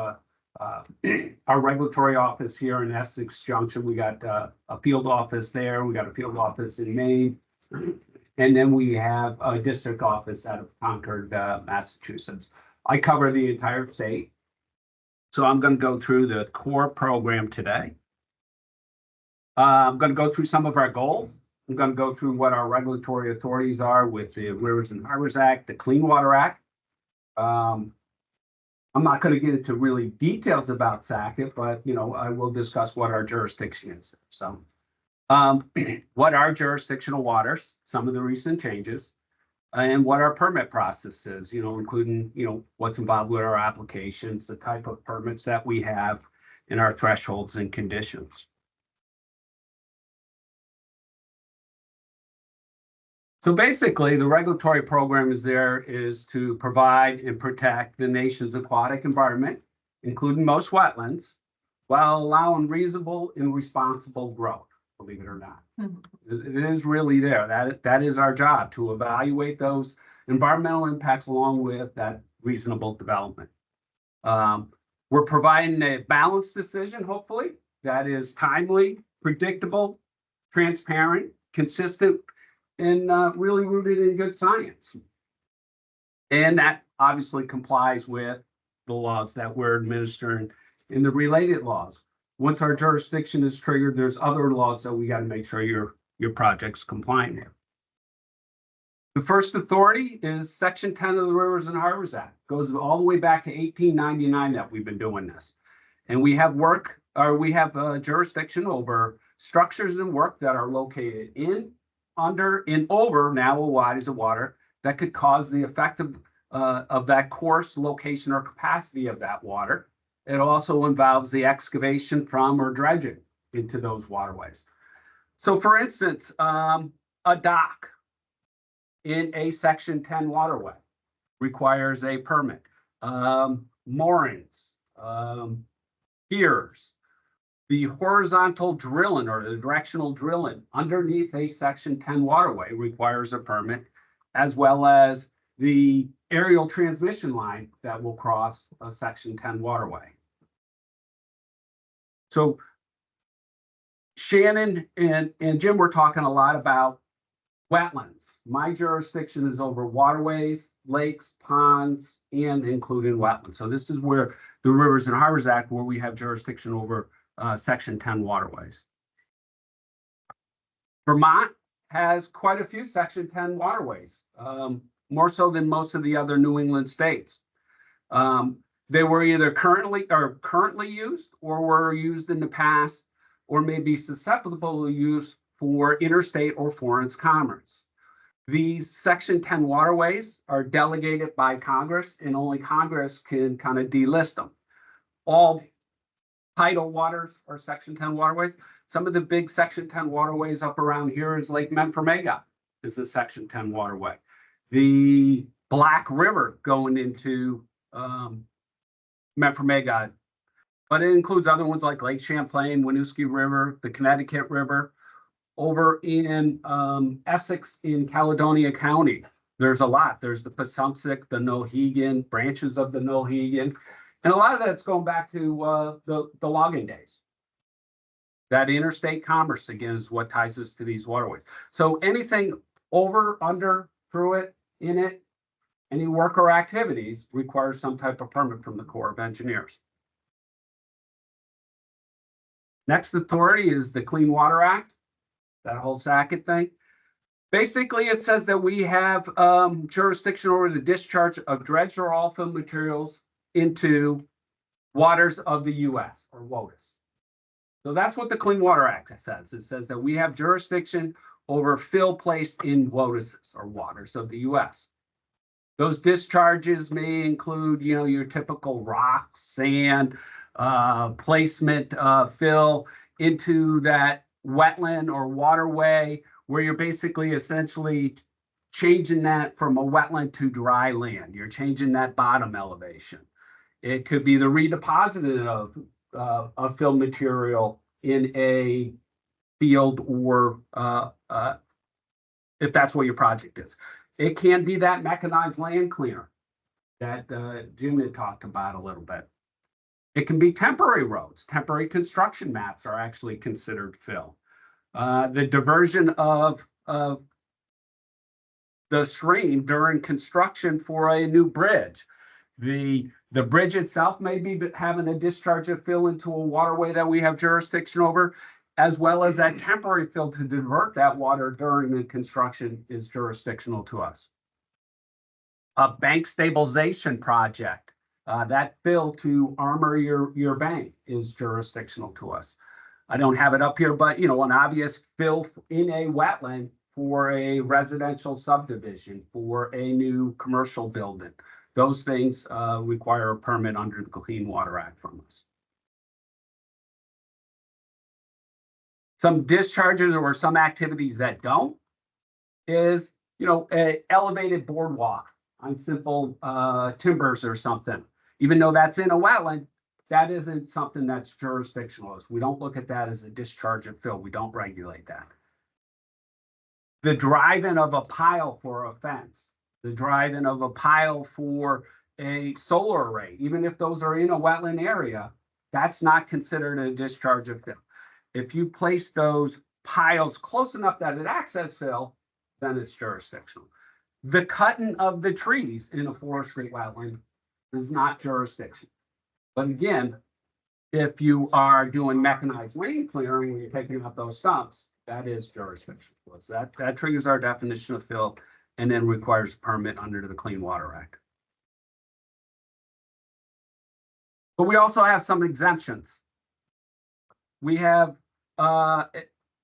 our regulatory office here in Essex Junction. We got a field office there. We got a field office in Maine. And then we have a district office out of Concord, Massachusetts. I cover the entire state. So I'm going to go through the core program today. I'm going to go through some of our goals. I'm going to go through what our regulatory authorities are with the Rivers and Harbors Act, the Clean Water Act. I'm not going to get into really details about SACIT, but I will discuss what our jurisdiction is. So, what are jurisdictional waters? Some of the recent changes, and what our permit process is. Including what's involved with our applications, the type of permits that we have, and our thresholds and conditions. So basically, the regulatory program is to provide and protect the nation's aquatic environment, including most wetlands, while allowing reasonable and responsible growth, believe it or not. It is really there. That is our job, to evaluate those environmental impacts along with that reasonable development. We're providing a balanced decision, hopefully, that is timely, predictable, transparent, consistent, and really rooted in good science. And that obviously complies with the laws that we're administering and the related laws. Once our jurisdiction is triggered, there's other laws that we got to make sure your project's compliant with. The first authority is Section 10 of the Rivers and Harbors Act. It goes all the way back to 1899 that we've been doing this. And we have jurisdiction over structures and work that are located in, under, and over narrow bodies of water that could cause the effect of that course, location, or capacity of that water. It also involves the excavation from or dredging into those waterways. So for instance, a dock in a Section 10 waterway requires a permit. Moorings, piers, the horizontal drilling or the directional drilling underneath a Section 10 waterway requires a permit, as well as the aerial transmission line that will cross a Section 10 waterway. So Shannon and Jim were talking a lot about wetlands. My jurisdiction is over waterways, lakes, ponds, and including wetlands. So this is where the Rivers and Harbors Act, where we have jurisdiction over Section 10 waterways. Vermont has quite a few Section 10 waterways, more so than most of the other New England states. They were either currently used or were used in the past or may be susceptible to use for interstate or foreign commerce. These Section 10 waterways are delegated by Congress, and only Congress can kind of delist them. All tidal waters are Section 10 waterways. Some of the big Section 10 waterways up around here is Lake Memphremagog is a Section 10 waterway. The Black River going into Memphremagog, but it includes other ones like Lake Champlain, Winooski River, the Connecticut River. Over in Essex in Caledonia County, there's a lot. There's the Passumpsic, the Nohegan, branches of the Nohegan, and a lot of that's going back to the logging days. That interstate commerce, again, is what ties us to these waterways. So anything over, under, through it, in it, any work or activities requires some type of permit from the Corps of Engineers. Next authority is the Clean Water Act, that whole Sackett thing. Basically, it says that we have jurisdiction over the discharge of dredged or all fill materials into waters of the U.S. or WOTUS. So that's what the Clean Water Act says. It says that we have jurisdiction over fill placed in WOTUSs or waters of the U.S. Those discharges may include, your typical rock, sand, placement, fill into that wetland or waterway, where you're basically essentially changing that from a wetland to dry land. You're changing that bottom elevation. It could be the redepositing of fill material in a field, or if that's what your project is. It can be that mechanized land cleaner that Jim had talked about a little bit. It can be temporary roads. Temporary construction mats are actually considered fill. The diversion of the stream during construction for a new bridge. The bridge itself may be having a discharge of fill into a waterway that we have jurisdiction over, as well as that temporary fill to divert that water during the construction is jurisdictional to us. A bank stabilization project, that fill to armor your bank is jurisdictional to us. I don't have it up here, but an obvious fill in a wetland for a residential subdivision, for a new commercial building. Those things require a permit under the Clean Water Act from us. Some discharges or some activities that don't is, an elevated boardwalk on simple timbers or something. Even though that's in a wetland, that isn't something that's jurisdictional. We don't look at that as a discharge of fill. We don't regulate that. The drive-in of a pile for a fence, the drive-in of a pile for a solar array, even if those are in a wetland area, that's not considered a discharge of fill. If you place those piles close enough that it acts as fill, then it's jurisdictional. The cutting of the trees in a forestry wetland is not jurisdictional. But again, if you are doing mechanized lane clearing, when you're taking out those stumps, that is jurisdictional. So that triggers our definition of fill and then requires a permit under the Clean Water Act. But we also have some exemptions. We have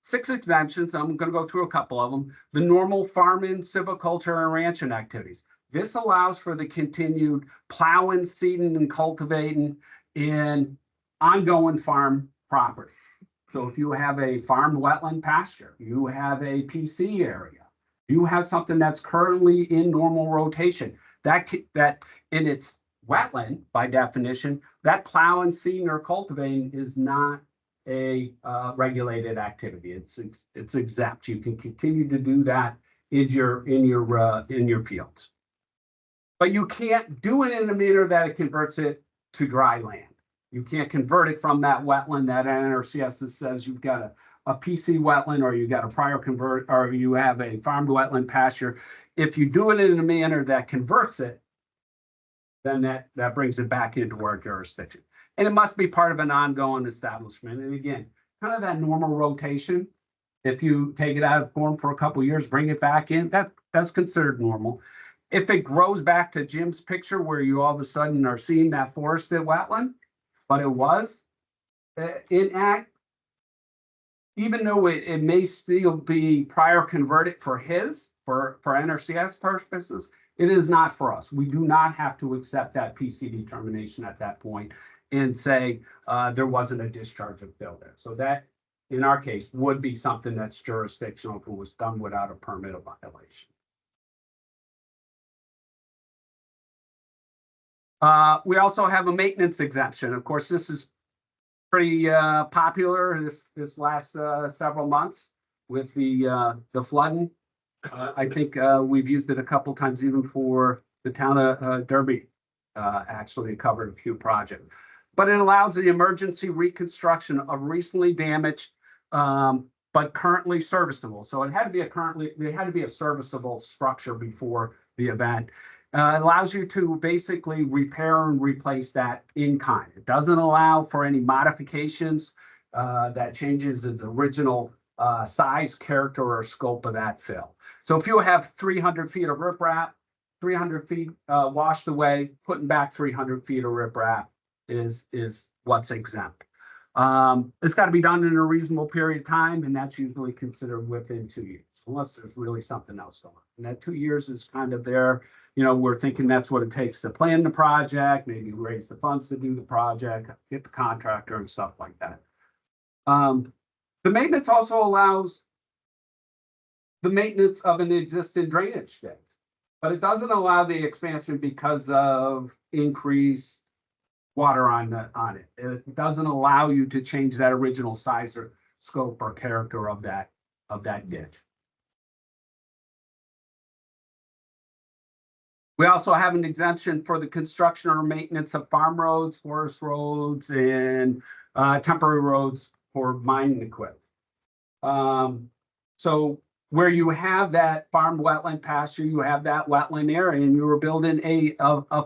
6 exemptions. I'm going to go through a couple of them. The normal farming, silviculture, and ranching activities. This allows for the continued plowing, seeding, and cultivating in ongoing farm property. So if you have a farmed wetland pasture, you have a PC area, you have something that's currently in normal rotation, that in its wetland, by definition, that plowing, seeding, or cultivating is not a regulated activity. It's exempt. You can continue to do that in your fields. But you can't do it in a manner that it converts it to dry land. You can't convert it from that wetland, that NRCS that says you've got a PC wetland, or you got a prior convert, or you have a farmed wetland pasture. If you do it in a manner that converts it, then that brings it back into our jurisdiction. And it must be part of an ongoing establishment. And again, kind of that normal rotation. If you take it out of form for a couple of years, bring it back in, that's considered normal. If it grows back to Jim's picture where you all of a sudden are seeing that forested wetland, but it was in act, even though it may still be prior converted for NRCS purposes, it is not for us. We do not have to accept that PC determination at that point and say there wasn't a discharge of fill there. So that, in our case, would be something that's jurisdictional if it was done without a permit or violation. We also have a maintenance exemption. Of course, this is pretty popular this last several months with the flooding. I think we've used it a couple times even for the town of Derby. Actually covered a few projects, but it allows the emergency reconstruction of recently damaged but currently serviceable. So it had to be a serviceable structure before the event. It allows you to basically repair and replace that in kind. It doesn't allow for any modifications that changes the original size, character, or scope of that fill. So if you have 300 feet of riprap, 300 feet washed away, putting back 300 feet of riprap is what's exempt. It's got to be done in a reasonable period of time, and that's usually considered within 2 years, unless there's really something else going on. And that 2 years is kind of there. You know, we're thinking that's what it takes to plan the project, maybe raise the funds to do the project, get the contractor and stuff like that. The maintenance also allows the maintenance of an existing drainage ditch, but it doesn't allow the expansion because of increased water on it. It doesn't allow you to change that original size or scope or character of that ditch. We also have an exemption for the construction or maintenance of farm roads, forest roads, and temporary roads for mining equipment. So where you have that farm wetland pasture, you have that wetland area, and you were building a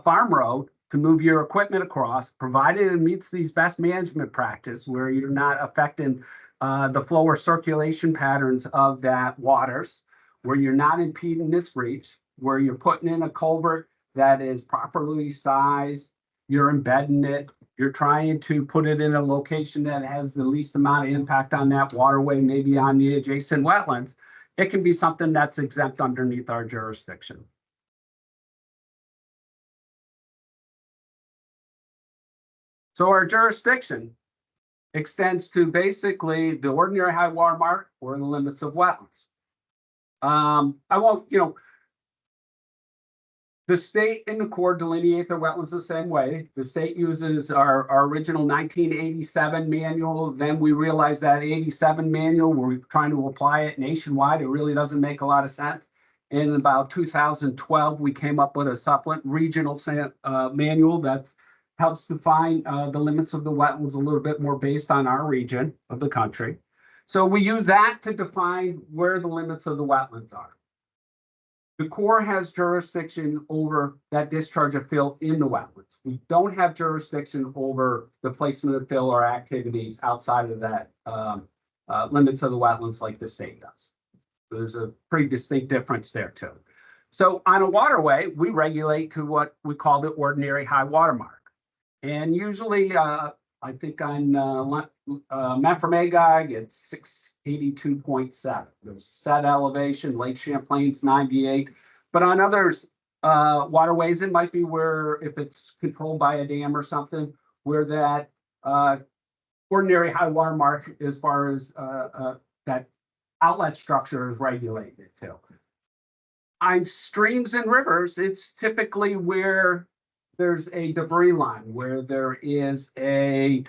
farm road to move your equipment across, provided it meets these best management practice where you're not affecting the flow or circulation patterns of that waters, where you're not impeding its reach, where you're putting in a culvert that is properly sized, you're embedding it, you're trying to put it in a location that has the least amount of impact on that waterway, maybe on the adjacent wetlands, it can be something that's exempt underneath our jurisdiction. So our jurisdiction extends to basically the ordinary high water mark or the limits of wetlands. I won't, the state and the Corps delineate their wetlands the same way. The state uses our original 1987 manual. Then we realized that 87 manual, we're trying to apply it nationwide. It really doesn't make a lot of sense. In about 2012, we came up with a supplement regional manual that helps define the limits of the wetlands a little bit more based on our region of the country. So we use that to define where the limits of the wetlands are. The Corps has jurisdiction over that discharge of fill in the wetlands. We don't have jurisdiction over the placement of fill or activities outside of that limits of the wetlands like the state does. There's a pretty distinct difference there too. So on a waterway, we regulate to what we call the ordinary high water mark. And usually, I think on Mount from Agag, it's 682.7. There's set elevation, Lake Champlain's 98. But on others, waterways, it might be where, if it's controlled by a dam or something, where that ordinary high water mark as far as that outlet structure is regulated too. On streams and rivers, it's typically where there's a debris line, where there is a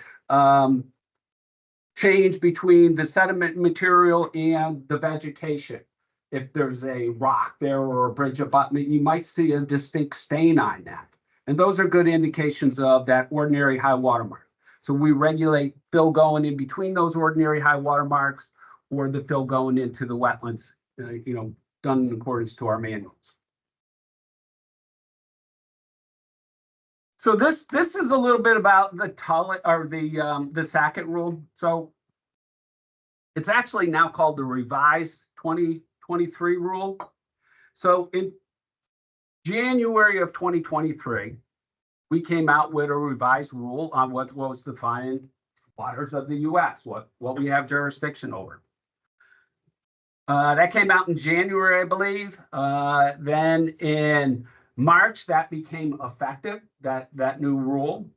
change between the sediment material and the vegetation. If there's a rock there or a bridge abutment, you might see a distinct stain on that. And those are good indications of that ordinary high water mark. So we regulate fill going in between those ordinary high water marks or the fill going into the wetlands, done in accordance to our manuals. So this is a little bit about the the Sackett rule. So it's actually now called the revised 2023 rule. So in January of 2023, we came out with a revised rule on what was defined waters of the U.S., what we have jurisdiction over. That came out in January, I believe. Then in March, that became effective, that new rule.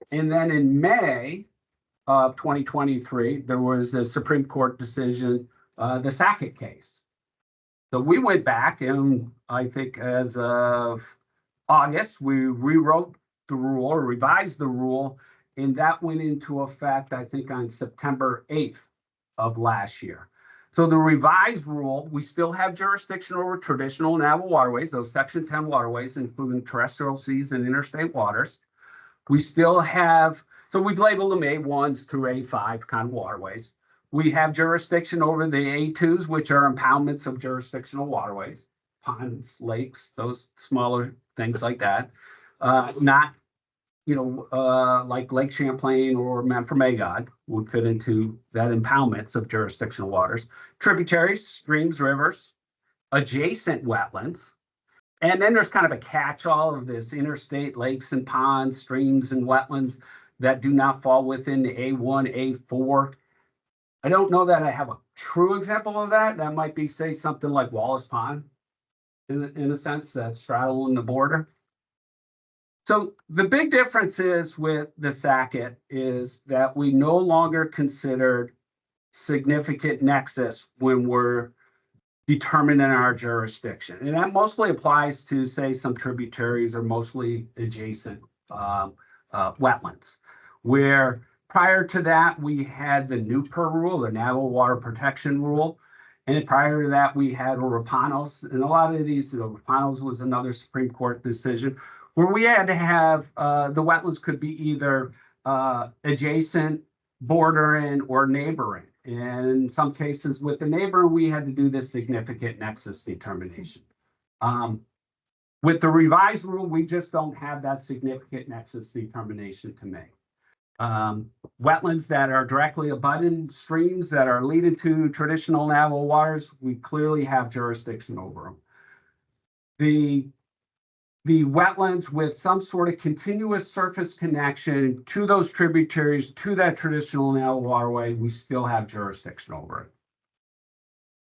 And then in May of 2023, there was a Supreme Court decision, the Sackett case. So we went back and I think as of August, we rewrote the rule or revised the rule, and that went into effect, I think, on September 8th of last year. So the revised rule, we still have jurisdiction over traditional navigable waterways, those Section 10 waterways, including terrestrial seas and interstate waters. We still have, so we've labeled them A1s through A5 kind of waterways. We have jurisdiction over the A2s, which are impoundments of jurisdictional waterways, ponds, lakes, those smaller things like that. Not, like Lake Champlain or Mount Magog would fit into that impoundments of jurisdictional waters. Tributaries, streams, rivers, adjacent wetlands. And then there's kind of a catch-all of this interstate lakes and ponds, streams and wetlands that do not fall within the A1, A4. I don't know that I have a true example of that. That might be, say, something like Wallace Pond, in a sense, that's straddling the border. So the big difference is with the Sackett is that we no longer considered significant nexus when we're determining our jurisdiction. And that mostly applies to, say, some tributaries or mostly adjacent wetlands, where prior to that, we had the NUPR rule, the Navigable Water Protection Rule. And prior to that, we had Rapanos. And a lot of these, Rapanos was another Supreme Court decision where we had to have the wetlands could be either adjacent, bordering, or neighboring. And in some cases with the neighbor, we had to do this significant nexus determination. With the revised rule, we just don't have that significant nexus determination to make. Wetlands that are directly abutting streams that are leading to traditional navigable waters, we clearly have jurisdiction over them. The wetlands with some sort of continuous surface connection to those tributaries, to that traditional navigable waterway, we still have jurisdiction over it.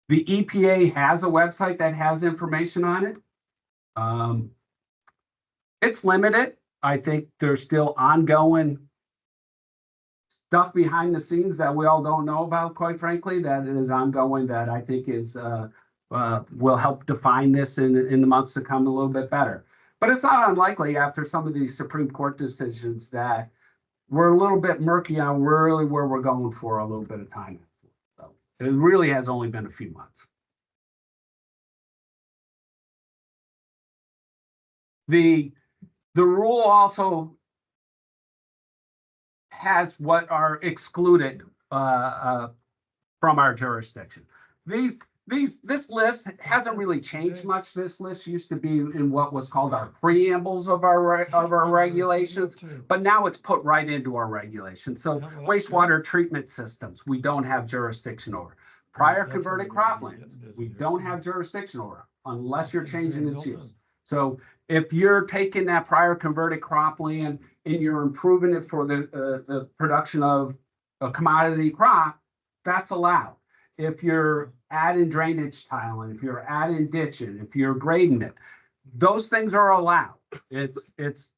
The EPA has a website that has information on it. It's limited. I think there's still ongoing stuff behind the scenes that we all don't know about, quite frankly, that is ongoing that I think is will help define this in the months to come a little bit better. But it's not unlikely after some of these Supreme Court decisions that we're a little bit murky on really where we're going for a little bit of time. So it really has only been a few months. The rule also has what are excluded from our jurisdiction. This list hasn't really changed much. This list used to be in what was called our preambles of our regulations, but now it's put right into our regulations. So wastewater treatment systems, we don't have jurisdiction over. Prior converted croplands, we don't have jurisdiction over unless you're changing its use. So if you're taking that prior converted cropland and you're improving it for the production of a commodity crop, that's allowed. If you're adding drainage tiling, if you're adding ditching, if you're grading it, those things are allowed. It's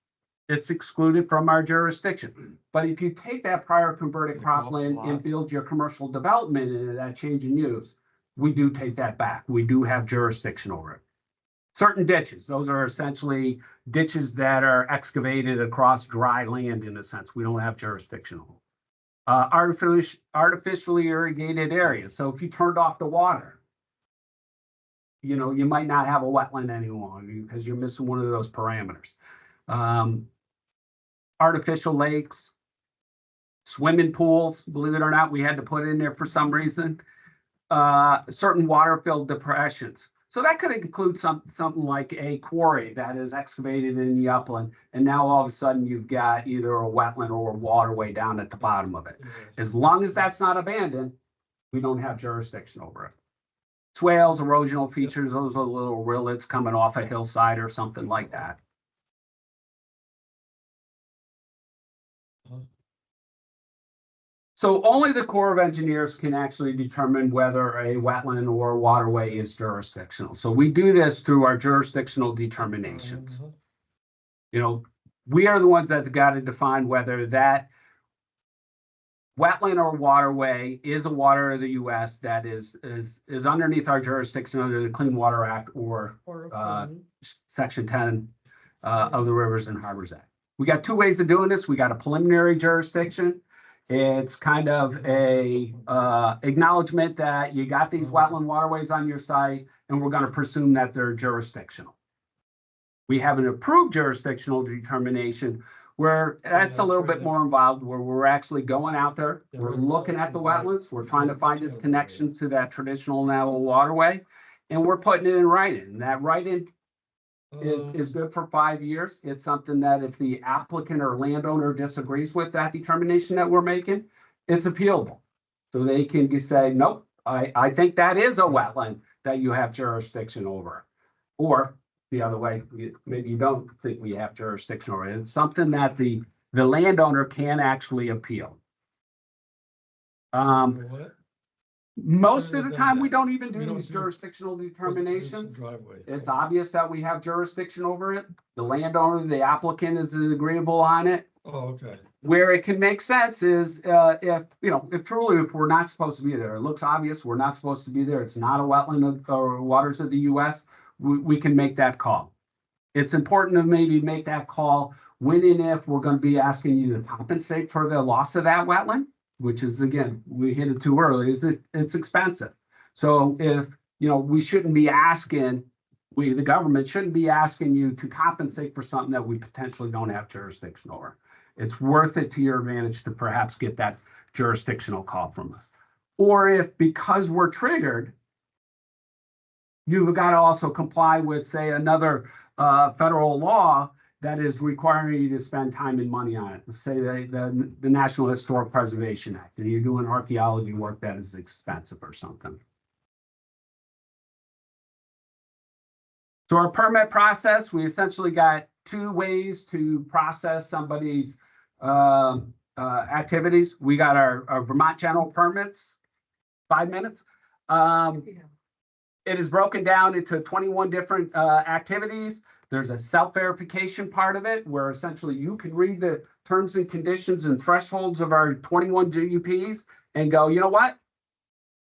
excluded from our jurisdiction. But if you take that prior converted cropland and build your commercial development into that change in use, we do take that back. We do have jurisdiction over it. Certain ditches, those are essentially ditches that are excavated across dry land in a sense. We don't have jurisdiction over. Artificially irrigated areas. So if you turned off the water, you might not have a wetland anymore because you're missing one of those parameters. Artificial lakes, Swimming pools, believe it or not, we had to put in there for some reason. Certain water-filled depressions. So that could include something like a quarry that is excavated in the upland, and now all of a sudden you've got either a wetland or a waterway down at the bottom of it. As long as that's not abandoned, we don't have jurisdiction over it. Swales, erosional features, those are little rillets coming off a hillside or something like that. So only the Corps of Engineers can actually determine whether a wetland or waterway is jurisdictional. So we do this through our jurisdictional determinations. You know, we are the ones that got to define whether that wetland or waterway is a water of the U.S. that is underneath our jurisdiction under the Clean Water Act or Section 10 of the Rivers and Harbors Act. We got two ways of doing this. We got a preliminary jurisdiction. It's kind of a acknowledgement that you got these wetland waterways on your site, and we're going to presume that they're jurisdictional. We have an approved jurisdictional determination where that's a little bit more involved, where we're actually going out there, we're looking at the wetlands, we're trying to find its connection to that traditional navigable waterway, and we're putting it in writing. And that writing is good for 5 years. It's something that if the applicant or landowner disagrees with that determination that we're making, it's appealable. So they can say, nope, I think that is a wetland that you have jurisdiction over. Or the other way, maybe you don't think we have jurisdiction over it. It's something that the landowner can actually appeal. Most of the time, we don't even do these jurisdictional determinations. It's obvious that we have jurisdiction over it. The landowner, the applicant is agreeable on it. Oh, okay. Where it can make sense is if we're not supposed to be there, it looks obvious we're not supposed to be there. It's not a wetland or waters of the U.S. We can make that call. It's important to maybe make that call when and if we're going to be asking you to compensate for the loss of that wetland, which is, again, we hit it too early, it's expensive. So if, we shouldn't be asking, the government shouldn't be asking you to compensate for something that we potentially don't have jurisdiction over. It's worth it to your advantage to perhaps get that jurisdictional call from us. Or if, because we're triggered, you've got to also comply with, say, another federal law that is requiring you to spend time and money on it. Say the National Historic Preservation Act, and you're doing archaeology work that is expensive or something. So our permit process, we essentially got two ways to process somebody's activities. We got our Vermont general permits, 5 minutes. It is broken down into 21 different activities. There's a self-verification part of it where essentially you can read the terms and conditions and thresholds of our 21 GUPs and go, you know what?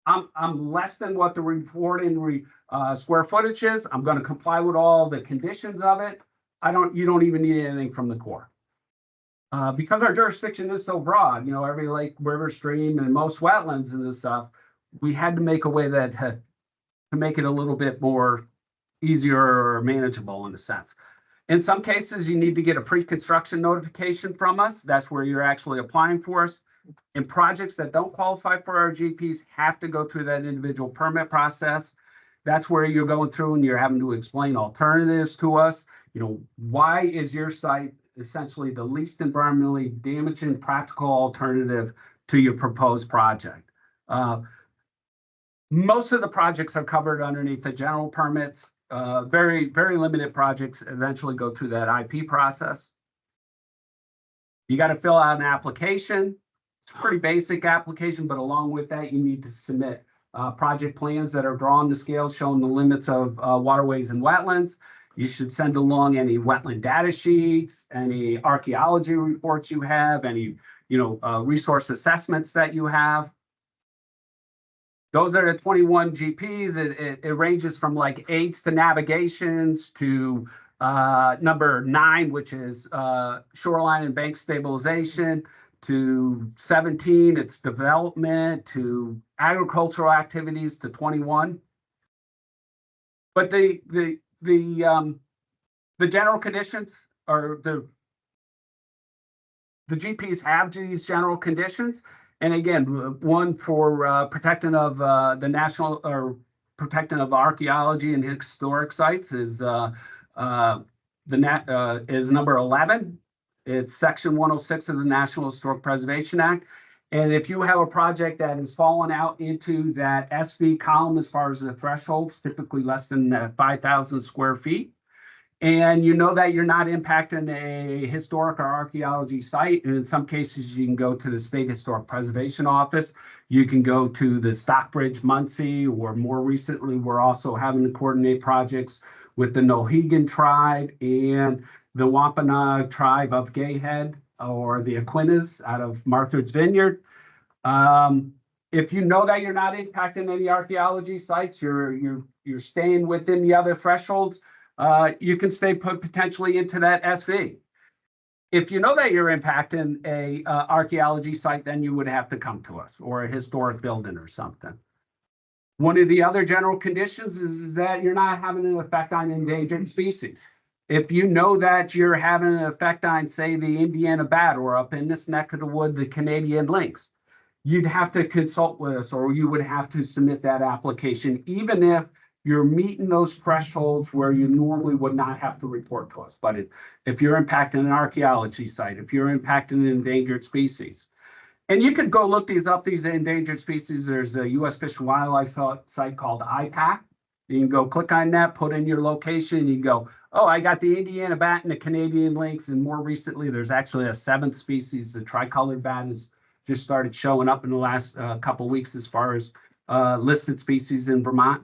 I'm less than what the reporting square footage is. I'm going to comply with all the conditions of it. You don't even need anything from the Corps. Because our jurisdiction is so broad, every lake, river, stream, and most wetlands and this stuff, we had to make a way that to make it a little bit more easier or manageable in a sense. In some cases, you need to get a pre-construction notification from us. That's where you're actually applying for us. In projects that don't qualify for our GPs, have to go through that individual permit process. That's where you're going through and you're having to explain alternatives to us. Why is your site essentially the least environmentally damaging practical alternative to your proposed project? Most of the projects are covered underneath the general permits. Very, very limited projects eventually go through that IP process. You got to fill out an application. It's a pretty basic application, but along with that, you need to submit project plans that are drawn to scale showing the limits of waterways and wetlands. You should send along any wetland data sheets, any archaeology reports you have, any resource assessments that you have. Those are the 21 GPs. It ranges from like aids to navigations to number 9, which is shoreline and bank stabilization, to 17, it's development, to agricultural activities, to 21. But the general conditions are the the GPs have these general conditions. And again, one for protecting of the national or protecting of archaeology and historic sites is is number 11. It's section 106 of the National Historic Preservation Act. And if you have a project that has fallen out into that SV column as far as the thresholds, typically less than 5,000 square feet, and you know that you're not impacting a historic or archaeology site, and in some cases you can go to the State Historic Preservation Office, you can go to the Stockbridge, Muncie, or more recently, we're also having to coordinate projects with the Nohegan tribe and the Wampanoag tribe of Gayhead, or the Aquinas out of Martha's Vineyard. If you know that you're not impacting any archaeology sites, you're staying within the other thresholds, you can stay put potentially into that SV. If you know that you're impacting a archaeology site, then you would have to come to us, or a historic building or something. One of the other general conditions is that you're not having an effect on endangered species. If you know that you're having an effect on, say, the Indiana bat, or up in this neck of the wood, the Canadian lynx, you'd have to consult with us, or you would have to submit that application, even if you're meeting those thresholds where you normally would not have to report to us. But if you're impacting an archaeology site, if you're impacting an endangered species, and you could go look these up, these endangered species. There's a U.S. Fish and Wildlife site called IPAC. You can go click on that, put in your location, you can go, oh, I got the Indiana bat and the Canadian lynx, and more recently, there's actually a 7th species, the tricolored bat, has just started showing up in the last couple of weeks as far as listed species in Vermont.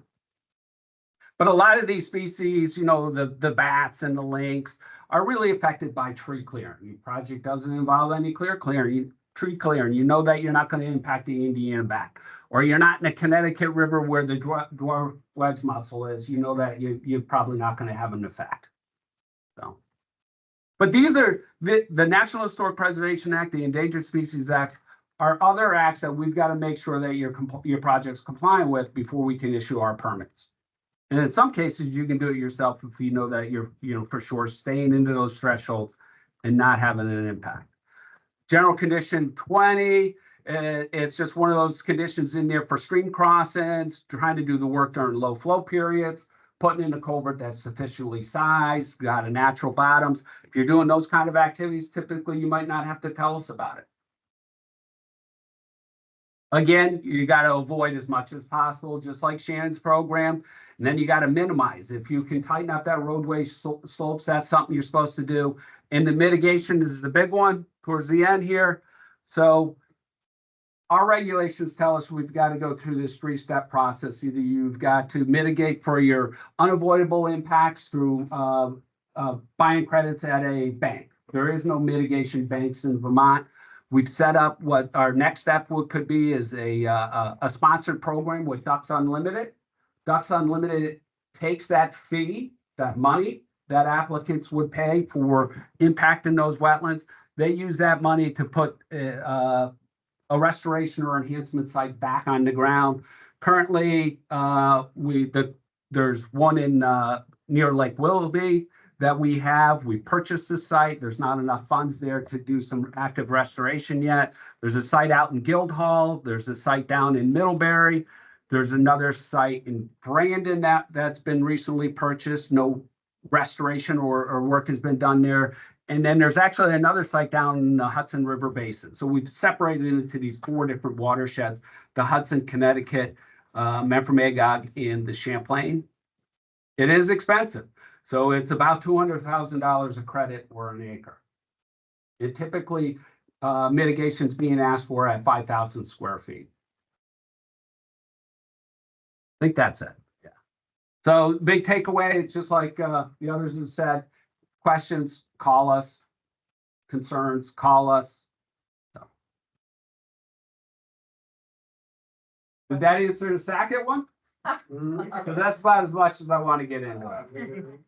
But a lot of these species, you know, the bats and the lynx are really affected by tree clearing. The project doesn't involve any tree clearing. You know that you're not going to impact the Indiana bat, or you're not in the Connecticut River where the dwarf wedge mussel is. You know that you're probably not going to have an effect. So, but these are the National Historic Preservation Act, the Endangered Species Act, are other acts that we've got to make sure that your project's compliant with before we can issue our permits. And in some cases, you can do it yourself if you know that you're, for sure staying into those thresholds and not having an impact. General condition 20, it's just one of those conditions in there for stream crossings, trying to do the work during low flow periods, putting in a culvert that's sufficiently sized, got a natural bottoms. If you're doing those kind of activities, typically you might not have to tell us about it. Again, you got to avoid as much as possible, just like Shannon's program. And then you got to minimize. If you can tighten up that roadway slopes, that's something you're supposed to do. And the mitigation is the big one towards the end here. So our regulations tell us we've got to go through this 3-step process. Either you've got to mitigate for your unavoidable impacts through buying credits at a bank. There is no mitigation banks in Vermont. We've set up what our next step could be is a sponsored program with Ducks Unlimited. Ducks Unlimited takes that fee, that money that applicants would pay for impacting those wetlands. They use that money to put a restoration or enhancement site back on the ground. Currently, there's one in near Lake Willoughby that we purchased the site. There's not enough funds there to do some active restoration yet. There's a site out in Guildhall. There's a site down in Middlebury. There's another site in Brandon that's been recently purchased. No restoration or work has been done there. And then there's actually another site down in the Hudson River Basin. So we've separated it into these 4 different watersheds: the Hudson, Connecticut, Memphremagog, and the Champlain. It is expensive. So it's about $200,000 a credit or an acre. It typically, mitigation's being asked for at 5,000 square feet. I think that's it. Yeah. So big takeaway, it's just like the others have said, questions, call us. Concerns, call us. So. Did that answer the second one? Because that's about as much as I want to get into it.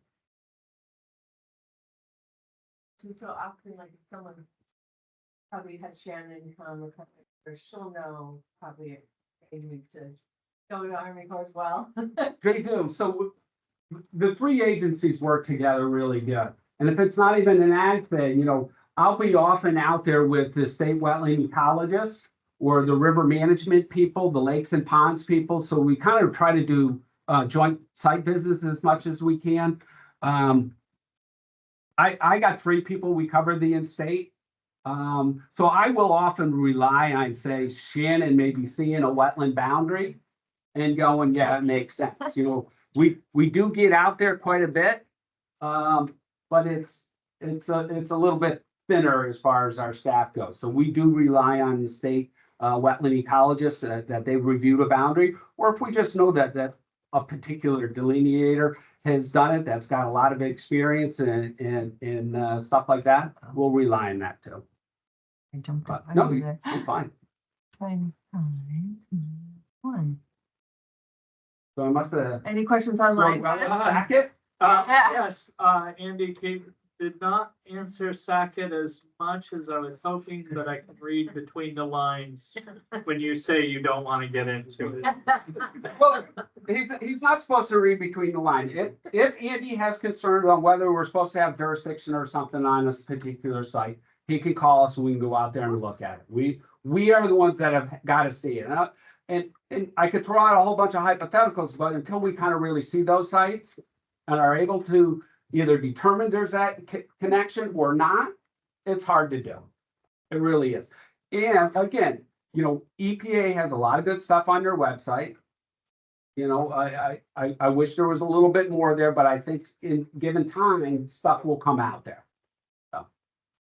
And so often, like, if someone probably has Shannon come, or she'll know probably they need to go to Army Corps as well. They do. So the 3 agencies work together really good. And if it's not even an ag thing, I'll be often out there with the state wetland ecologists or the river management people, the lakes and ponds people. So we kind of try to do joint site visits as much as we can. I got 3 people, we cover the in-state. So I will often rely on, say, Shannon maybe seeing a wetland boundary and going, yeah, it makes sense. You know, we do get out there quite a bit. But it's a little bit thinner as far as our staff goes. So we do rely on the state wetland ecologists that they've reviewed a boundary, or if we just know that a particular delineator has done it, that's got a lot of experience and stuff like that, we'll rely on that too. I jumped But up. no, you're fine. Trying to find one. So I must have. Any questions online? Packet? Yes, Andy did not answer Sackett as much as I was hoping, but I can read between the lines when you say you don't want to get into it. Well, he's not supposed to read between the lines. If Andy has concerns on whether we're supposed to have jurisdiction or something on this particular site, he can call us and we can go out there and look at it. We are the ones that have got to see it. And I could throw out a whole bunch of hypotheticals, but until we kind of really see those sites and are able to either determine there's that connection or not, it's hard to do. It really is. And again, you know, EPA has a lot of good stuff on their website. You know, I wish there was a little bit more there, but I think in given time, stuff will come out there. So.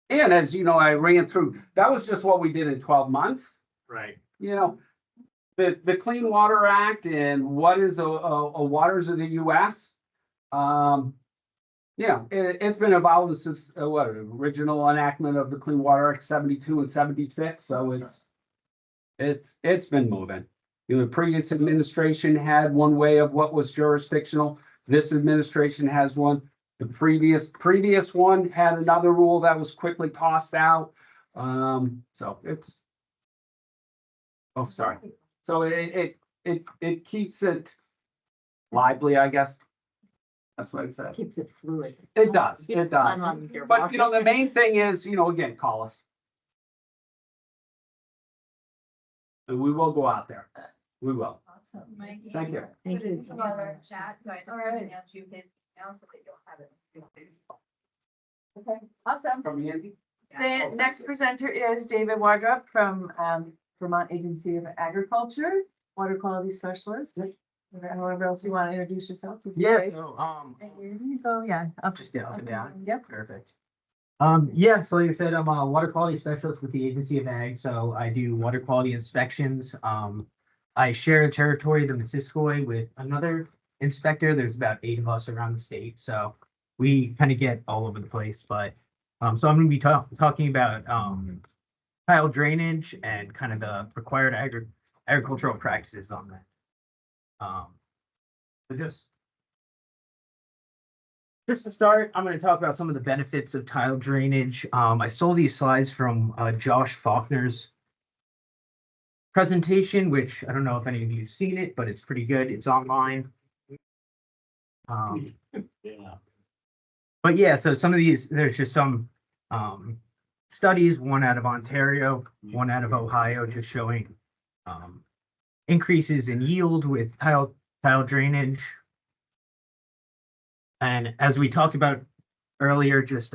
And as you know, I ran through, that was just what we did in 12 months. Right. You know, the Clean Water Act and what is a waters of the US. Yeah, it's been evolved since original enactment of the Clean Water Act 72 and 76. So it's been moving. You know, the previous administration had one way of what was jurisdictional. This administration has one. The previous one had another rule that was quickly tossed out. So it's. Oh, sorry. So it keeps it lively, I guess. That's what it said. Keeps it fluid. It does, it does. But you know, the main thing is, you know, again, call us. And we will go out there. We will. Awesome. Mikey. Thank you. Thank you. Put it in our chat, so I just All right. emailed you his email so that you'll have it. Okay, awesome. From Andy? The next presenter is David Wardrop from Vermont Agency of Agriculture, Water Quality Specialist. Or however else you want to introduce yourself. would be great. And here you go, yeah. Up Just down and down. Yep. Perfect. Yeah, so like I said, I'm a water quality specialist with the Agency of Ag, so I do water quality inspections. I share a territory, the Missisquoi, with another inspector. There's about 8 of us around the state, so we kind of get all over the place. But so I'm going to be talking about tile drainage and kind of the required agricultural practices on that. But just to start, I'm going to talk about some of the benefits of tile drainage. I stole these slides from Josh Faulkner's presentation, which I don't know if any of you've seen it, but it's pretty good. It's online. Yeah. But yeah, so some of these, there's just some studies, one out of Ontario, one out of Ohio, just showing increases in yield with tile drainage. And as we talked about earlier, just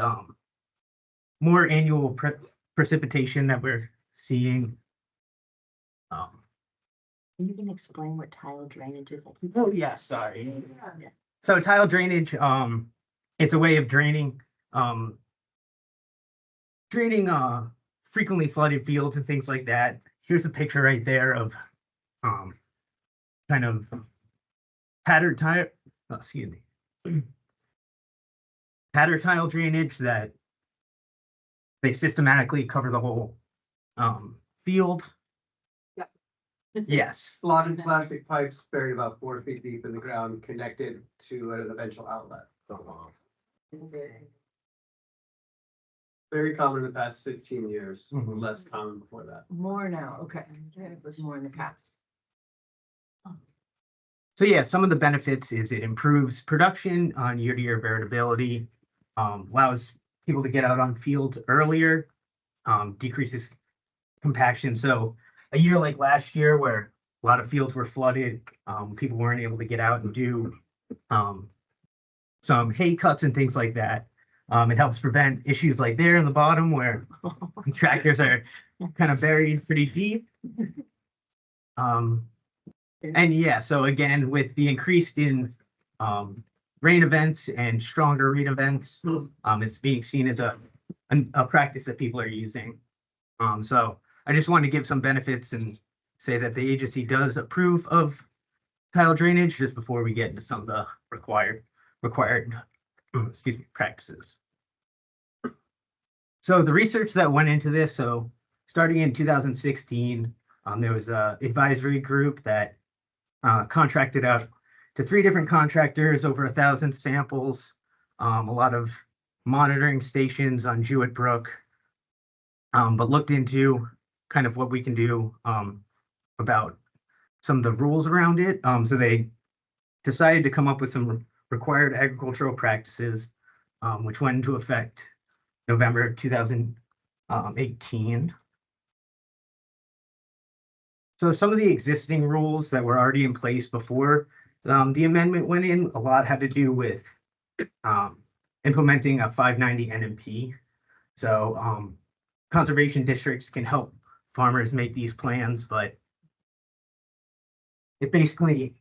more annual precipitation that we're seeing. You can explain what tile drainage is. Oh, yeah, sorry. So tile drainage, it's a way of draining frequently flooded fields and things like that. Here's a picture right there of kind of pattern tile, excuse me, pattern tile drainage that they systematically cover the whole field. Yes. A lot of plastic pipes buried about 4 feet deep in the ground, connected to an eventual outlet. Very common in the past 15 years, less common before that. More now, okay. It was more in the past. So yeah, some of the benefits is it improves production on year-to-year variability, allows people to get out on fields earlier, decreases compaction. So a year like last year where a lot of fields were flooded, people weren't able to get out and do some hay cuts and things like that. It helps prevent issues like there in the bottom where tractors are kind of buried pretty deep. And yeah, so again, with the increased in rain events and stronger rain events, it's being seen as a practice that people are using. So I just wanted to give some benefits and say that the agency does approve of tile drainage just before we get into some of the required excuse me, practices. So the research that went into this, so starting in 2016, there was a advisory group that contracted out to 3 different contractors, over 1,000 samples, a lot of monitoring stations on Jewett Brook, but looked into kind of what we can do about some of the rules around it. So they decided to come up with some required agricultural practices, which went into effect November 2018. So some of the existing rules that were already in place before the amendment went in, a lot had to do with implementing a 590 NMP. So conservation districts can help farmers make these plans, but it basically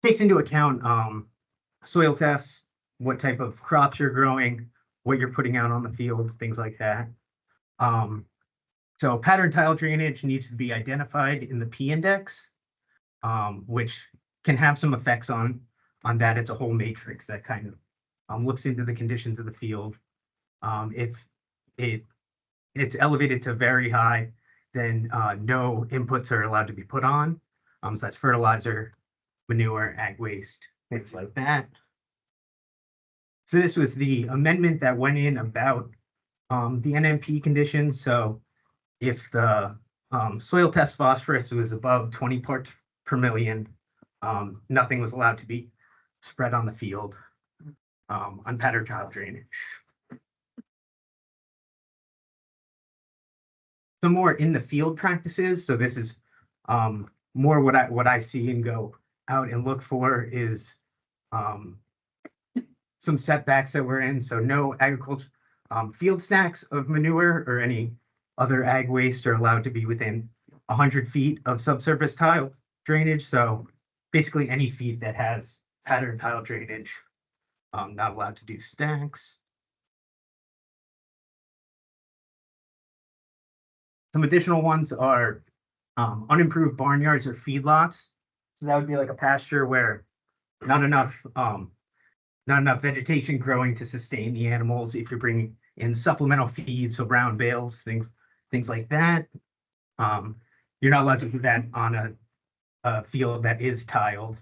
takes into account soil tests, what type of crops you're growing, what you're putting out on the field, things like that. So pattern tile drainage needs to be identified in the P index, which can have some effects on that. It's a whole matrix that kind of looks into the conditions of the field. If it's elevated to very high, then no inputs are allowed to be put on. So that's fertilizer, manure, ag waste, things like that. So this was the amendment that went in about the NMP conditions. So if the soil test phosphorus was above 20 parts per million, nothing was allowed to be spread on the field on pattern tile drainage. Some more in the field practices. So this is more what I see and go out and look for is some setbacks that we're in. So no agriculture field stacks of manure or any other ag waste are allowed to be within 100 feet of subsurface tile drainage. So basically any feet that has pattern tile drainage, not allowed to do stacks. Some additional ones are unimproved barnyards or feedlots. So that would be like a pasture where not enough vegetation growing to sustain the animals. If you're bringing in supplemental feeds, so brown bales, things like that, you're not allowed to do that on a field that is tiled,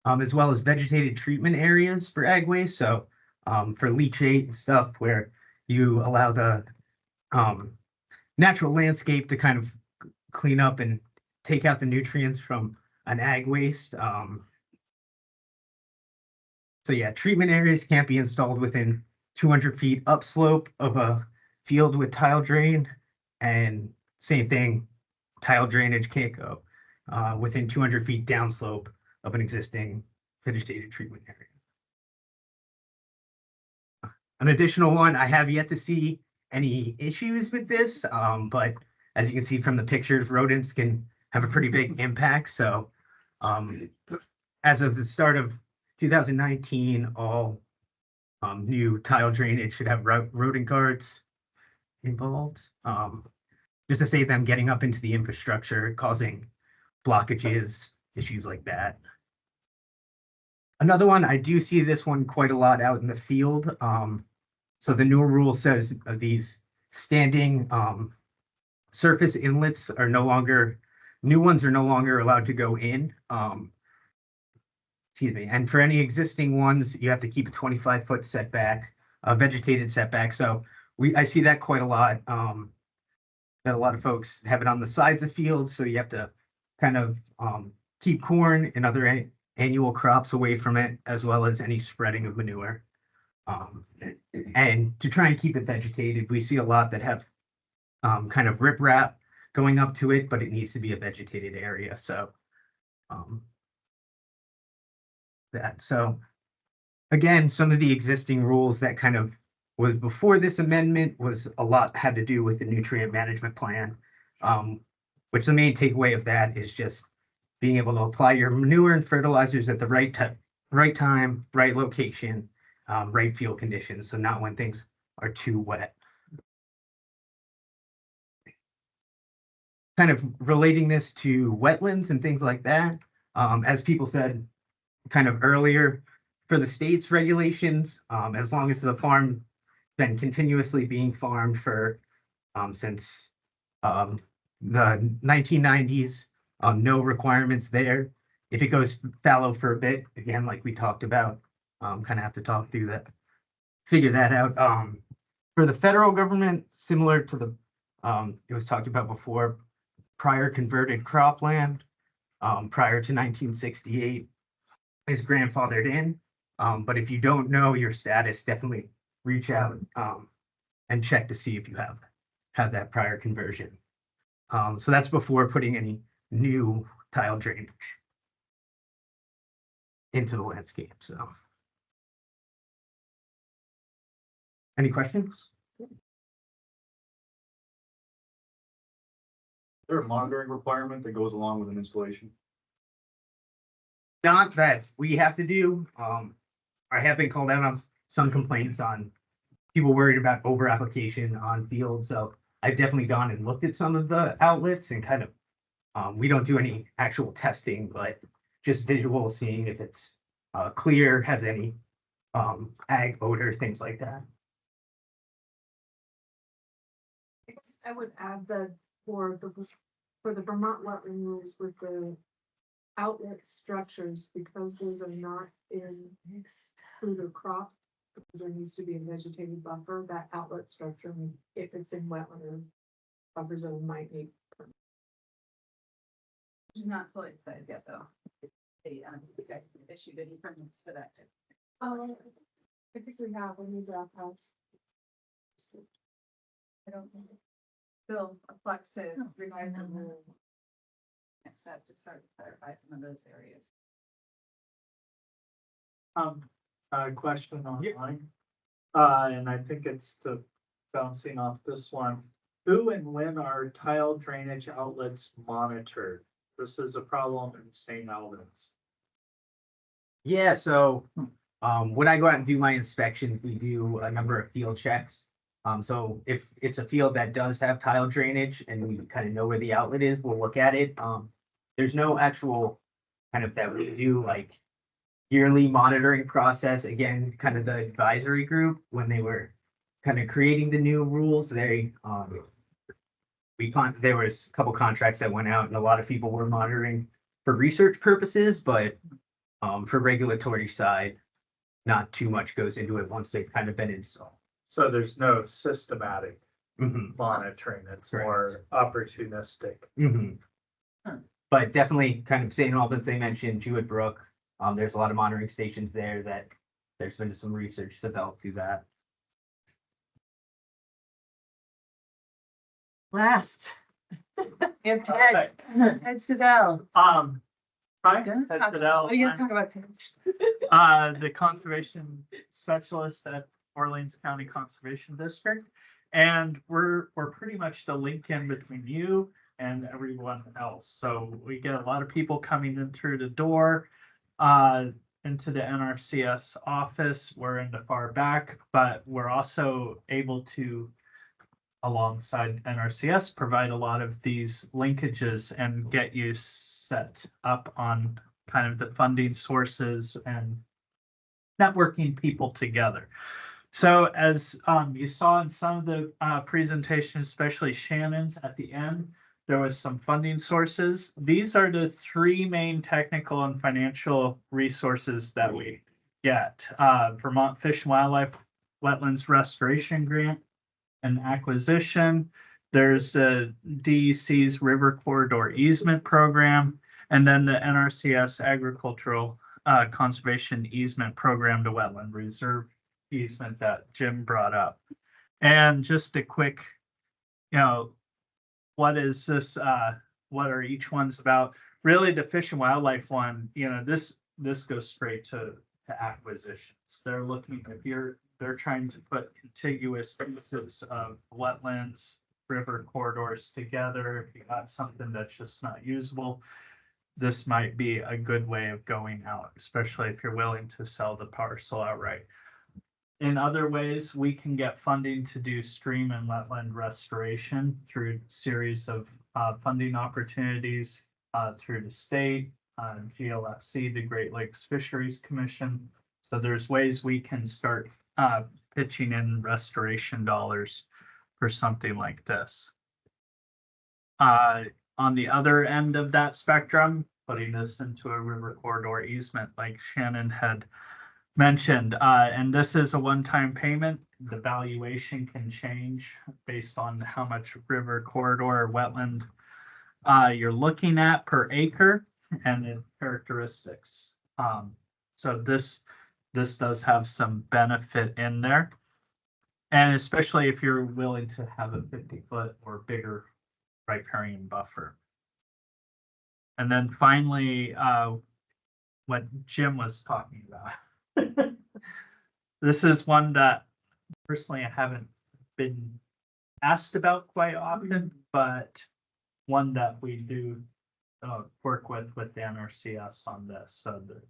as well as vegetated treatment areas for ag waste. So for leachate and stuff where you allow the natural landscape to kind of clean up and take out the nutrients from an ag waste. So yeah, treatment areas can't be installed within 200 feet upslope of a field with tile drain, and same thing, tile drainage can't go within 200 feet downslope of an existing vegetated treatment area. An additional one, I have yet to see any issues with this, but as you can see from the pictures, rodents can have a pretty big impact. So as of the start of 2019, all new tile drainage should have rodent guards involved, just to save them getting up into the infrastructure, causing blockages, issues like that. Another one, I do see this one quite a lot out in the field. So the new rule says these standing surface inlets are no longer, new ones are no longer allowed to go in. Excuse me. And for any existing ones, you have to keep a 25-foot setback, a vegetated setback. So I see that quite a lot. That a lot of folks have it on the sides of fields. So you have to kind of keep corn and other annual crops away from it, as well as any spreading of manure. And to try and keep it vegetated, we see a lot that have kind of riprap going up to it, but it needs to be a vegetated area, so so again, some of the existing rules that kind of was before this amendment was a lot had to do with the nutrient management plan, which the main takeaway of that is just being able to apply your manure and fertilizers at the right time, right location, right field conditions, so not when things are too wet. Kind of relating this to wetlands and things like that, as people said kind of earlier, for the state's regulations, as long as the farm been continuously being farmed for since the 1990s, no requirements there. If it goes fallow for a bit, again, like we talked about, kind of have to talk through that, figure that out. For the federal government, similar to the it was talked about before, prior converted cropland prior to 1968 is grandfathered in. But if you don't know your status, definitely reach out and check to see if you have that prior conversion. So that's before putting any new tile drainage into the landscape. So, any questions? Is there a monitoring requirement that goes along with an installation? Not that we have to do. I have been called out on some complaints on people worried about over application on field. So I've definitely gone and looked at some of the outlets and kind of, we don't do any actual testing, but just visual, seeing if it's clear, has any ag odor, things like that. I guess I would add that for the Vermont wetland rules with the outlet structures, because those are not in food or crop, because there needs to be a vegetated buffer, that outlet structure, if it's in wetland or buffer zone, might need. Which is not fully decided yet, though. They issued any permits for that. I think we have a new draft house. I don't think. Still a flux to revise the rules. Next step to start to clarify some of those areas. A question online. And I think it's bouncing off this one. Who and when are tile drainage outlets monitored? This is a problem in St. Albans. Yeah, so when I go out and do my inspections, we do a number of field checks. So if it's a field that does have tile drainage and we kind of know where the outlet is, we'll look at it. There's no actual kind of that we do like yearly monitoring process. Again, kind of the advisory group, when they were kind of creating the new rules, there was a couple contracts that went out and a lot of people were monitoring for research purposes, but for regulatory side, not too much goes into it once they've kind of been installed. So there's no systematic Mhm. monitoring, it's Correct. more opportunistic. But definitely kind of St. Albans, they mentioned Jewett Brook. There's a lot of monitoring stations there that there's been some research developed through that. Last. You have Ted. Ted Sedell. Hi, Gonna Ted talk- Fidel. Oh, you're I'm, talking about Ted. the conservation specialist at Orleans County Conservation District. And we're pretty much the link in between you and everyone else. So we get a lot of people coming in through the door, into the NRCS office. We're in the far back, but we're also able to, alongside NRCS, provide a lot of these linkages and get you set up on kind of the funding sources and networking people together. So as you saw in some of the presentations, especially Shannon's at the end, there was some funding sources. These are the three main technical and financial resources that we get. Vermont Fish and Wildlife Wetlands Restoration Grant and Acquisition. There's the DEC's River Corridor Easement Program, and then the NRCS Agricultural Conservation Easement Program to Wetland Reserve easement that Jim brought up. And just a quick, what is this, what are each one's about? Really, the Fish and Wildlife one, this goes straight to acquisitions. They're looking, they're trying to put contiguous pieces of wetlands, river corridors together. If you got something that's just not usable, this might be a good way of going out, especially if you're willing to sell the parcel outright. In other ways, we can get funding to do stream and wetland restoration through series of funding opportunities through the state, GLFC, the Great Lakes Fisheries Commission. So there's ways we can start pitching in restoration dollars for something like this. On the other end of that spectrum, putting this into a river corridor easement, like Shannon had mentioned, and this is a one-time payment. The valuation can change based on how much river corridor or wetland you're looking at per acre and the characteristics. So this does have some benefit in there. And especially if you're willing to have a 50-foot or bigger riparian buffer. And then finally, what Jim was talking about. This is one that personally I haven't been asked about quite often, but one that we do work with the NRCS on this, so that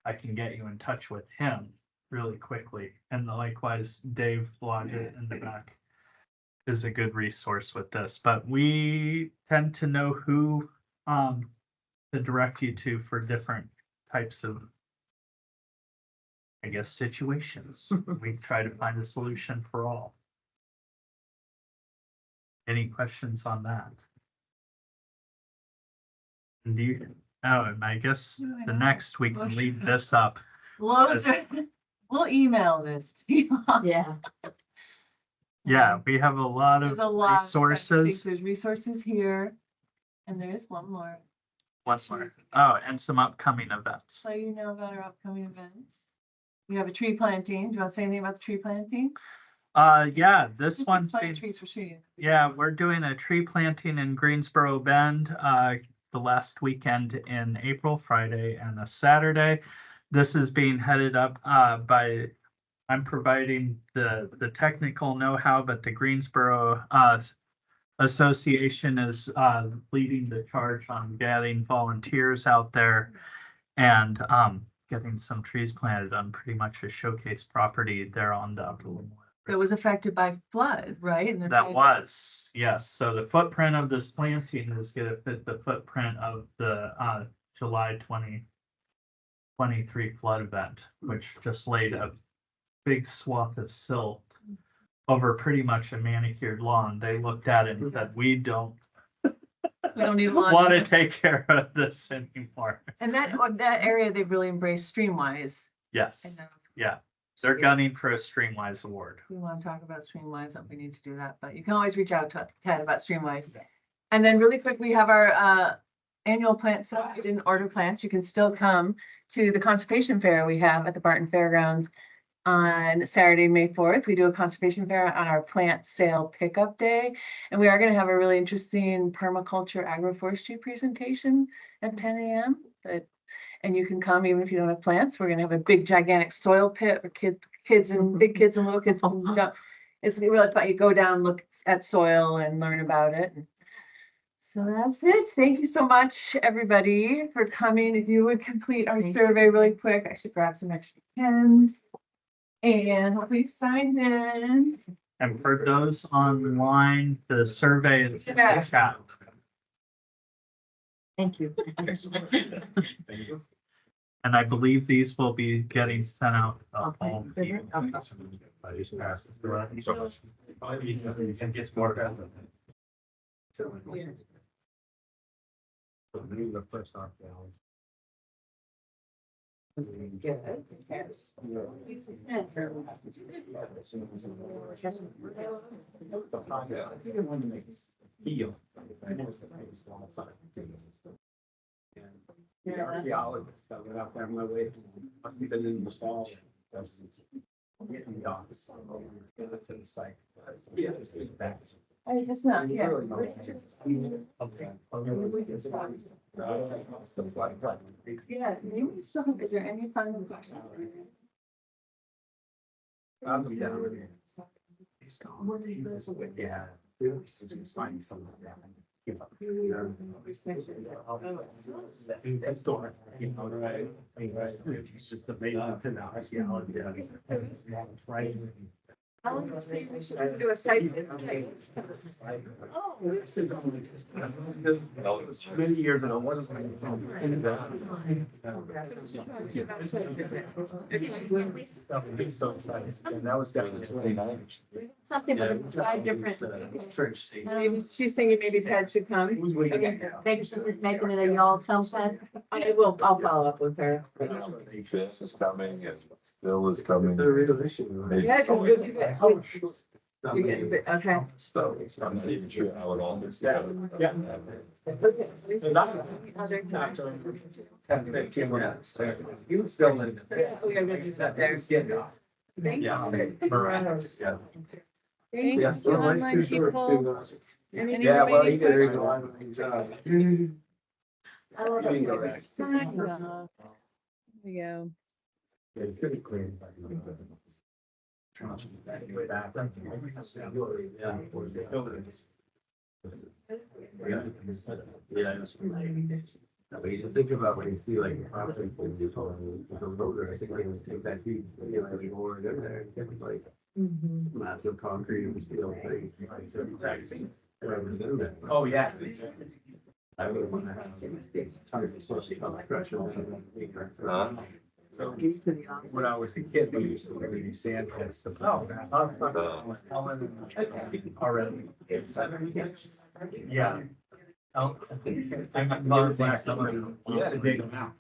I can get you in touch with him really quickly. And likewise, Dave Blodgett in the back is a good resource with this. But we tend to know who to direct you to for different types of, I guess, situations. We try to find a solution for all. Any questions on that? And and I guess the next we can leave this up. Loads of, we'll email this to you. Yeah. Yeah, we have a lot of There's a lot. I think resources. There's resources here. And there is one more. One more. Oh, and some upcoming events. So you know about our upcoming events. We have a tree planting. Do you want to say anything about the tree planting? Yeah, this Just one's explain been, trees for sure. yeah, we're doing a tree planting in Greensboro Bend, the last weekend in April, Friday and a Saturday. This is being headed up, by, I'm providing the technical know-how, but the Greensboro, Association is, leading the charge on getting volunteers out there and, getting some trees planted on pretty much a showcase property there on the Upper Lemoore. That was affected by flood, right? And they're That trying to- was, yes. So the footprint of this planting is gonna fit the footprint of the July 2023 flood event, which just laid a big swath of silt over pretty much a manicured lawn. They looked at it and said, we don't need a lawn. want to take care of this anymore. And that area, they've really embraced Streamwise. Yes, And, yeah. They're gunning for a Streamwise award. we want to talk about Streamwise, we need to do that, but you can always reach out to Ted about Streamwise. And then really quick, we have our annual plant sale. If you didn't order plants, you can still come to the conservation fair we have at the Barton Fairgrounds on Saturday, May 4th. We do a conservation fair on our plant sale pickup day. And we are going to have a really interesting permaculture agroforestry presentation at 10 a.m. And you can come even if you don't have plants. We're going to have a big gigantic soil pit where kids and big kids and little kids can jump. It's really fun. You go down, look at soil and learn about it. So that's it. Thank you so much, everybody, for coming. If you would complete our survey really quick, I should grab some extra pens. And hopefully you signed in. And for those online, the survey is in the chat. Thank you. And I believe these will be getting sent out to all people. The archaeologist that went out there on my way, must have been in the fall. It's not, yeah. Yeah, maybe some, is there any final question? Yeah. Find some of that. That's door, you know, right? It's just the main archaeology. Right. How long does the, we should do a site visit? Many years ago, wasn't. That was definitely. Something with 5 different. Maybe she's thinking maybe Ted should come. Okay. Maybe she's making it a y'all film set. I'll follow up with her. Jess is coming and Bill is coming. Yeah, because we'll do it. Oh, you get a bit, okay. So I'm not even sure how it all gets together. Yeah. Okay. Other He was still in. Yeah, we are gonna use that there. Thank you. Yeah. Thank Yes, you, well, nice online to short people. to, Any Yeah, well, he remaining did a questions? good job. I love You can go it. back. Sign off. There you go. Yeah, you couldn't clean. You think about when you see like the property things you told me, the road, I think I can take that huge, you know, every board in there, different place. Massive concrete and steel things. Oh, yeah. I would want to have some. Especially on the pressure. So when I was a kid, we used to really do sand pits to. Already. Yeah. Oh, I'm not. Yeah. To dig them out.